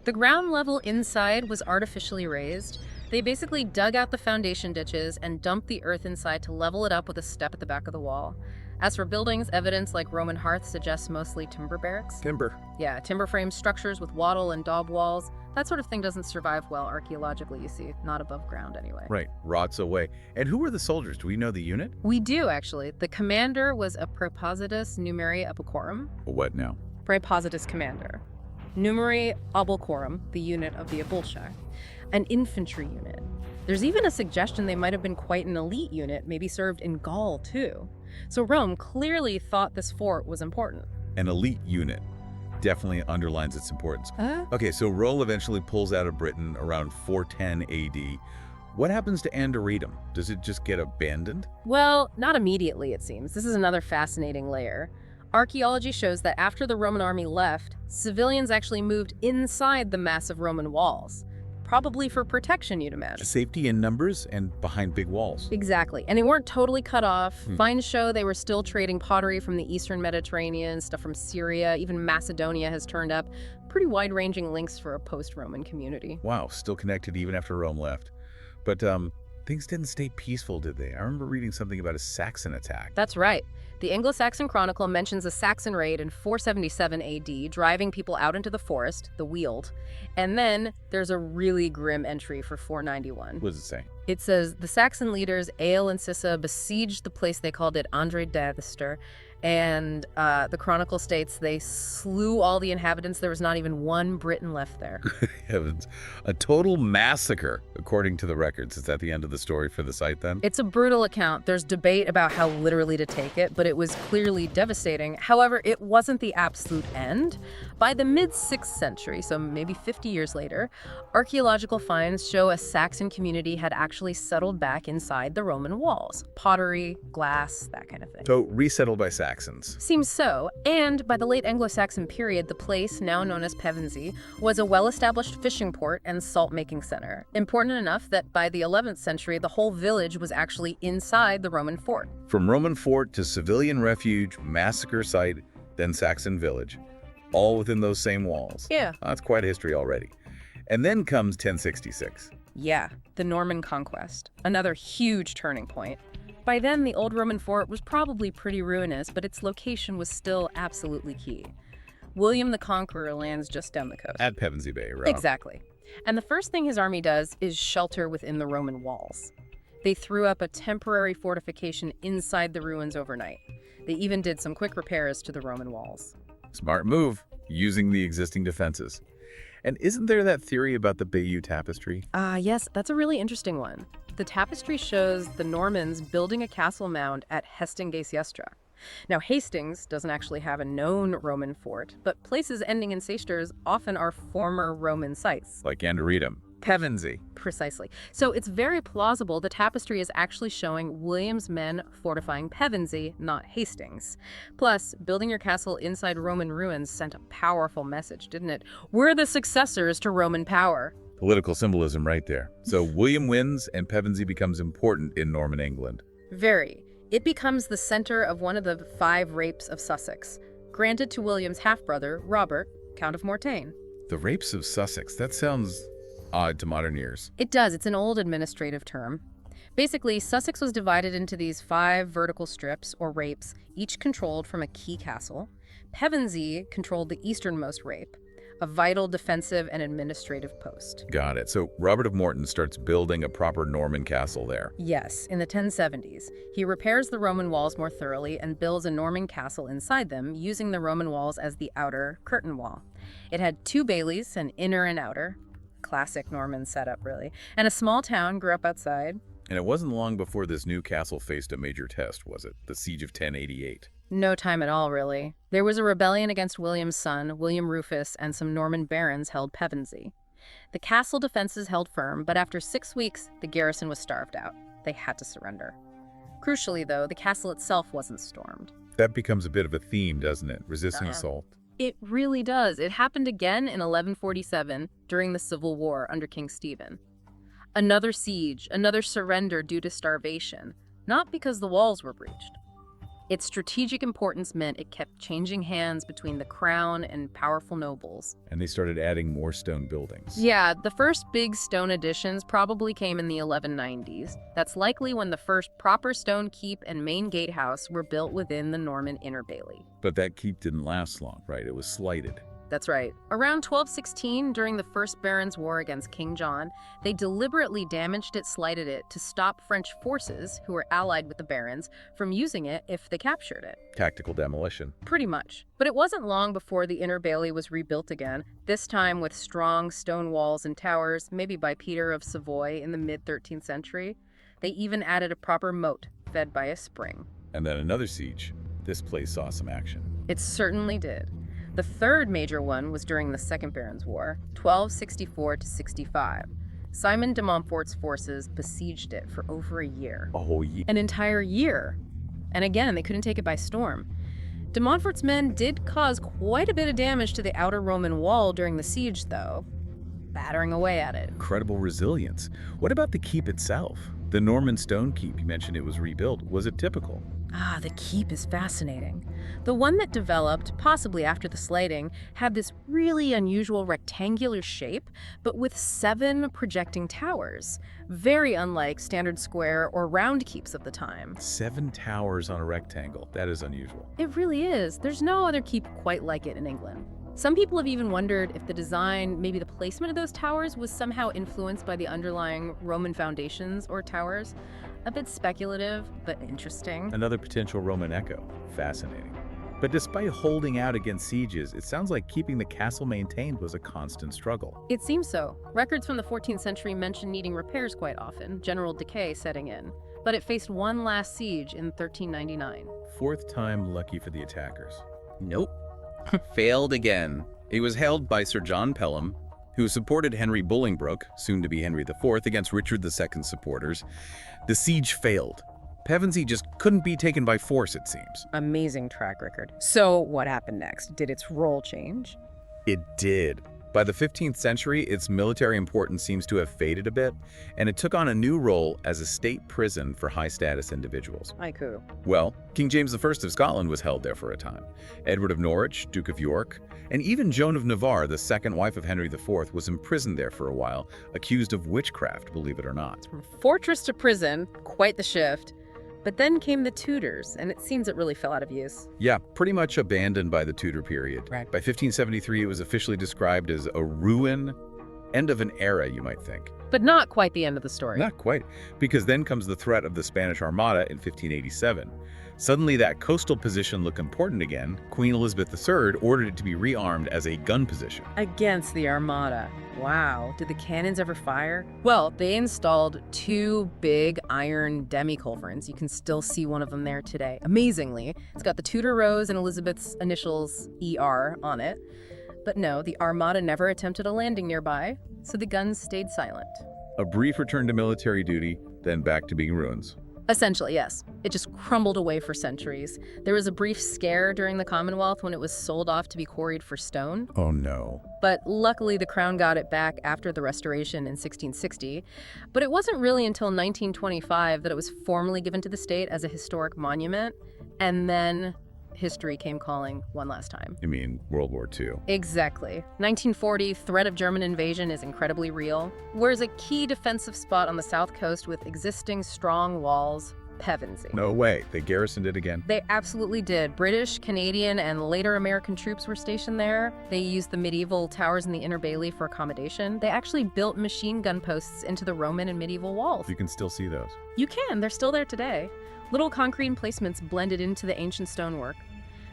The ground level inside was artificially raised. They basically dug out the foundation ditches and dumped the earth inside to level it up with a step at the back of the wall. As for buildings, evidence like Roman hearths suggests mostly timber barracks. Timber. Yeah, timber frame structures with wattle and daub walls. That sort of thing doesn't survive well archaeologically, you see, not above ground anyway. Right, rots away. And who were the soldiers? Do we know the unit? We do, actually. The commander was a Praepositus Numeri Epicorum. What now? Praepositus commander. Numeri Abulcorum, the unit of the Abulci, an infantry unit. There's even a suggestion they might have been quite an elite unit, maybe served in Gaul too. So Rome clearly thought this fort was important. An elite unit. Definitely underlines its importance. Okay, so Rome eventually pulls out of Britain around 410 AD. What happens to Anderidum? Does it just get abandoned? Well, not immediately, it seems. This is another fascinating layer. Archaeology shows that after the Roman army left, civilians actually moved inside the massive Roman walls. Probably for protection, you'd imagine. Safety in numbers and behind big walls. Exactly. And they weren't totally cut off. Finds show they were still trading pottery from the eastern Mediterranean, stuff from Syria, even Macedonia has turned up. Pretty wide-ranging links for a post-Roman community. Wow, still connected even after Rome left. But things didn't stay peaceful, did they? I remember reading something about a Saxon attack. That's right. The Anglo-Saxon Chronicle mentions a Saxon raid in 477 AD, driving people out into the forest, the Weald. And then there's a really grim entry for 491. What does it say? It says, the Saxon leaders, Ael and Sissa, besieged the place they called it Andre Dathister, and the Chronicle states they slew all the inhabitants. There was not even one Briton left there. Heavens. A total massacre, according to the records. Is that the end of the story for the site then? It's a brutal account. There's debate about how literally to take it, but it was clearly devastating. However, it wasn't the absolute end. By the mid-6th century, so maybe 50 years later, archaeological finds show a Saxon community had actually settled back inside the Roman walls. Pottery, glass, that kind of thing. So resettled by Saxons. Seems so. And by the late Anglo-Saxon period, the place, now known as Pevensey, was a well-established fishing port and salt-making center. Important enough that by the 11th century, the whole village was actually inside the Roman fort. From Roman fort to civilian refuge, massacre site, then Saxon village. All within those same walls. Yeah. That's quite a history already. And then comes 1066. Yeah, the Norman conquest. Another huge turning point. By then, the old Roman fort was probably pretty ruinous, but its location was still absolutely key. William the Conqueror lands just down the coast. At Pevensey Bay, right? Exactly. And the first thing his army does is shelter within the Roman walls. They threw up a temporary fortification inside the ruins overnight. They even did some quick repairs to the Roman walls. Smart move, using the existing defenses. And isn't there that theory about the Bayeux Tapestry? Yes, that's a really interesting one. The tapestry shows the Normans building a castle mound at Hestingasiestra. Now, Hastings doesn't actually have a known Roman fort, but places ending in "sasters" often are former Roman sites. Like Anderetum, Pevensey. Precisely. So it's very plausible the tapestry is actually showing William's men fortifying Pevensey, not Hastings. Plus, building your castle inside Roman ruins sent a powerful message, didn't it? We're the successors to Roman power. Political symbolism right there. So William wins and Pevensey becomes important in Norman England. Very. It becomes the center of one of the 5 rapes of Sussex, granted to William's half-brother, Robert, Count of Mortain. The rapes of Sussex, that sounds odd to modern ears. It does. It's an old administrative term. Basically, Sussex was divided into these 5 vertical strips, or rapes, each controlled from a key castle. Pevensey controlled the easternmost rape, a vital defensive and administrative post. Got it. So Robert of Morton starts building a proper Norman castle there. Yes, in the 1070s. He repairs the Roman walls more thoroughly and builds a Norman castle inside them, using the Roman walls as the outer curtain wall. It had 2 baileys, an inner and outer. Classic Norman setup, really. And a small town grew up outside. And it wasn't long before this new castle faced a major test, was it? The Siege of 1088. No time at all, really. There was a rebellion against William's son, William Rufus, and some Norman barons held Pevensey. The castle defenses held firm, but after 6 weeks, the garrison was starved out. They had to surrender. Crucially, though, the castle itself wasn't stormed. That becomes a bit of a theme, doesn't it? Resisting assault. It really does. It happened again in 1147 during the Civil War under King Stephen. Another siege, another surrender due to starvation, not because the walls were breached. Its strategic importance meant it kept changing hands between the crown and powerful nobles. And they started adding more stone buildings. Yeah, the first big stone additions probably came in the 1190s. That's likely when the first proper stone keep and main gatehouse were built within the Norman Inner Bailey. But that keep didn't last long, right? It was slighted. That's right. Around 1216, during the First Barons' War against King John, they deliberately damaged it, slighted it, to stop French forces, who were allied with the barons, from using it if they captured it. Tactical demolition. Pretty much. But it wasn't long before the Inner Bailey was rebuilt again, this time with strong stone walls and towers, maybe by Peter of Savoy in the mid-13th century. They even added a proper moat, fed by a spring. And then another siege. This place saw some action. It certainly did. The third major one was during the Second Barons' War, 1264 to 65. Simon de Montfort's forces besieged it for over a year. A whole year? An entire year. And again, they couldn't take it by storm. De Montfort's men did cause quite a bit of damage to the outer Roman wall during the siege, though, battering away at it. Incredible resilience. What about the keep itself? The Norman stone keep, you mentioned it was rebuilt. Was it typical? The keep is fascinating. The one that developed, possibly after the slighting, had this really unusual rectangular shape, but with 7 projecting towers, very unlike standard square or round keeps of the time. 7 towers on a rectangle. That is unusual. It really is. There's no other keep quite like it in England. Some people have even wondered if the design, maybe the placement of those towers, was somehow influenced by the underlying Roman foundations or towers. A bit speculative, but interesting. Another potential Roman echo. Fascinating. But despite holding out against sieges, it sounds like keeping the castle maintained was a constant struggle. It seems so. Records from the 14th century mention needing repairs quite often, general decay setting in. But it faced one last siege in 1399. 4th time lucky for the attackers. Nope. Failed again. It was held by Sir John Pelham, who supported Henry Bolingbroke, soon to be Henry IV, against Richard II's supporters. The siege failed. Pevensey just couldn't be taken by force, it seems. Amazing track record. So what happened next? Did its role change? It did. By the 15th century, its military importance seems to have faded a bit, and it took on a new role as a state prison for high-status individuals. Haiku. Well, King James I of Scotland was held there for a time. Edward of Norwich, Duke of York, and even Joan of Navarre, the second wife of Henry IV, was imprisoned there for a while, accused of witchcraft, believe it or not. From fortress to prison, quite the shift. But then came the Tudors, and it seems it really fell out of use. Yeah, pretty much abandoned by the Tudor period. Right. By 1573, it was officially described as a ruin End of an era, you might think. But not quite the end of the story. Not quite, because then comes the threat of the Spanish Armada in 1587. Suddenly that coastal position looked important again. Queen Elizabeth III ordered it to be rearmed as a gun position. Against the Armada. Wow. Did the cannons ever fire? Well, they installed 2 big iron demi-culverins. You can still see one of them there today. Amazingly, it's got the Tudor rose and Elizabeth's initials ER on it. But no, the Armada never attempted a landing nearby, so the guns stayed silent. A brief return to military duty, then back to being ruins. Essentially, yes. It just crumbled away for centuries. There was a brief scare during the Commonwealth when it was sold off to be quarried for stone. Oh no. But luckily, the Crown got it back after the restoration in 1660. But it wasn't really until 1925 that it was formally given to the state as a historic monument. And then history came calling one last time. You mean World War II? Exactly. 1940, threat of German invasion is incredibly real. Where's a key defensive spot on the south coast with existing strong walls? Pevensey. No way. They garrisoned it again? They absolutely did. British, Canadian, and later American troops were stationed there. They used the medieval towers in the Inner Bailey for accommodation. They actually built machine gun posts into the Roman and medieval walls. You can still see those. You can. They're still there today. Little concrete emplacements blended into the ancient stonework.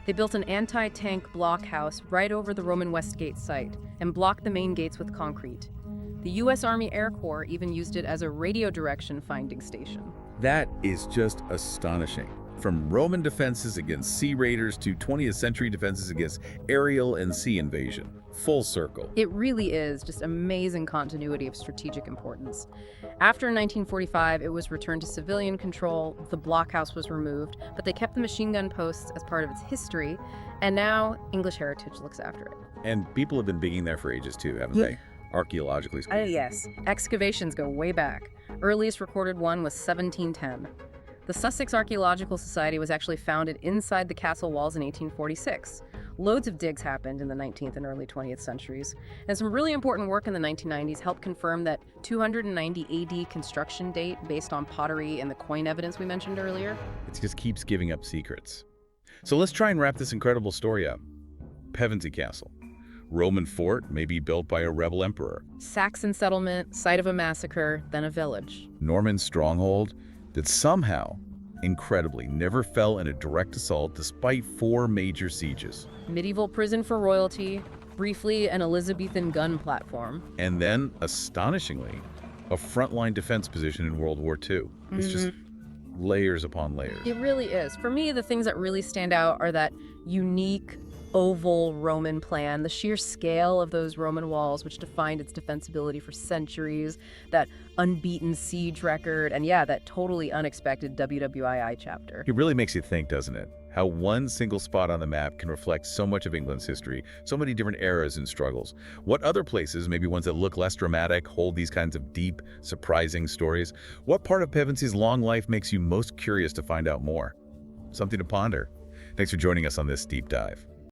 They built an anti-tank blockhouse right over the Roman West Gate site and blocked the main gates with concrete. The U.S. Army Air Corps even used it as a radio direction finding station. That is just astonishing. From Roman defenses against sea raiders to 20th century defenses against aerial and sea invasion. Full circle. It really is just amazing continuity of strategic importance. After 1945, it was returned to civilian control, the blockhouse was removed, but they kept the machine gun posts as part of its history, and now English Heritage looks after it. And people have been digging there for ages too, haven't they? Archaeologically speaking. Yes. Excavations go way back. Earliest recorded one was 1710. The Sussex Archaeological Society was actually founded inside the castle walls in 1846. Loads of digs happened in the 19th and early 20th centuries, and some really important work in the 1990s helped confirm that 290 AD construction date based on pottery and the coin evidence we mentioned earlier. It just keeps giving up secrets. So let's try and wrap this incredible story up. Pevensey Castle. Roman fort, maybe built by a rebel emperor. Saxon settlement, site of a massacre, then a village. Norman stronghold that somehow, incredibly, never fell in a direct assault despite 4 major sieges. Medieval prison for royalty, briefly an Elizabethan gun platform. And then, astonishingly, a frontline defense position in World War II. It's just layers upon layers. It really is. For me, the things that really stand out are that unique oval Roman plan, the sheer scale of those Roman walls, which defined its defensibility for centuries, that unbeaten siege record, and yeah, that totally unexpected WWII chapter. It really makes you think, doesn't it? How one single spot on the map can reflect so much of England's history, so many different eras and struggles. What other places, maybe ones that look less dramatic, hold these kinds of deep, surprising stories? What part of Pevensey's long life makes you most curious to find out more? Something to ponder. Thanks for joining us on this deep dive.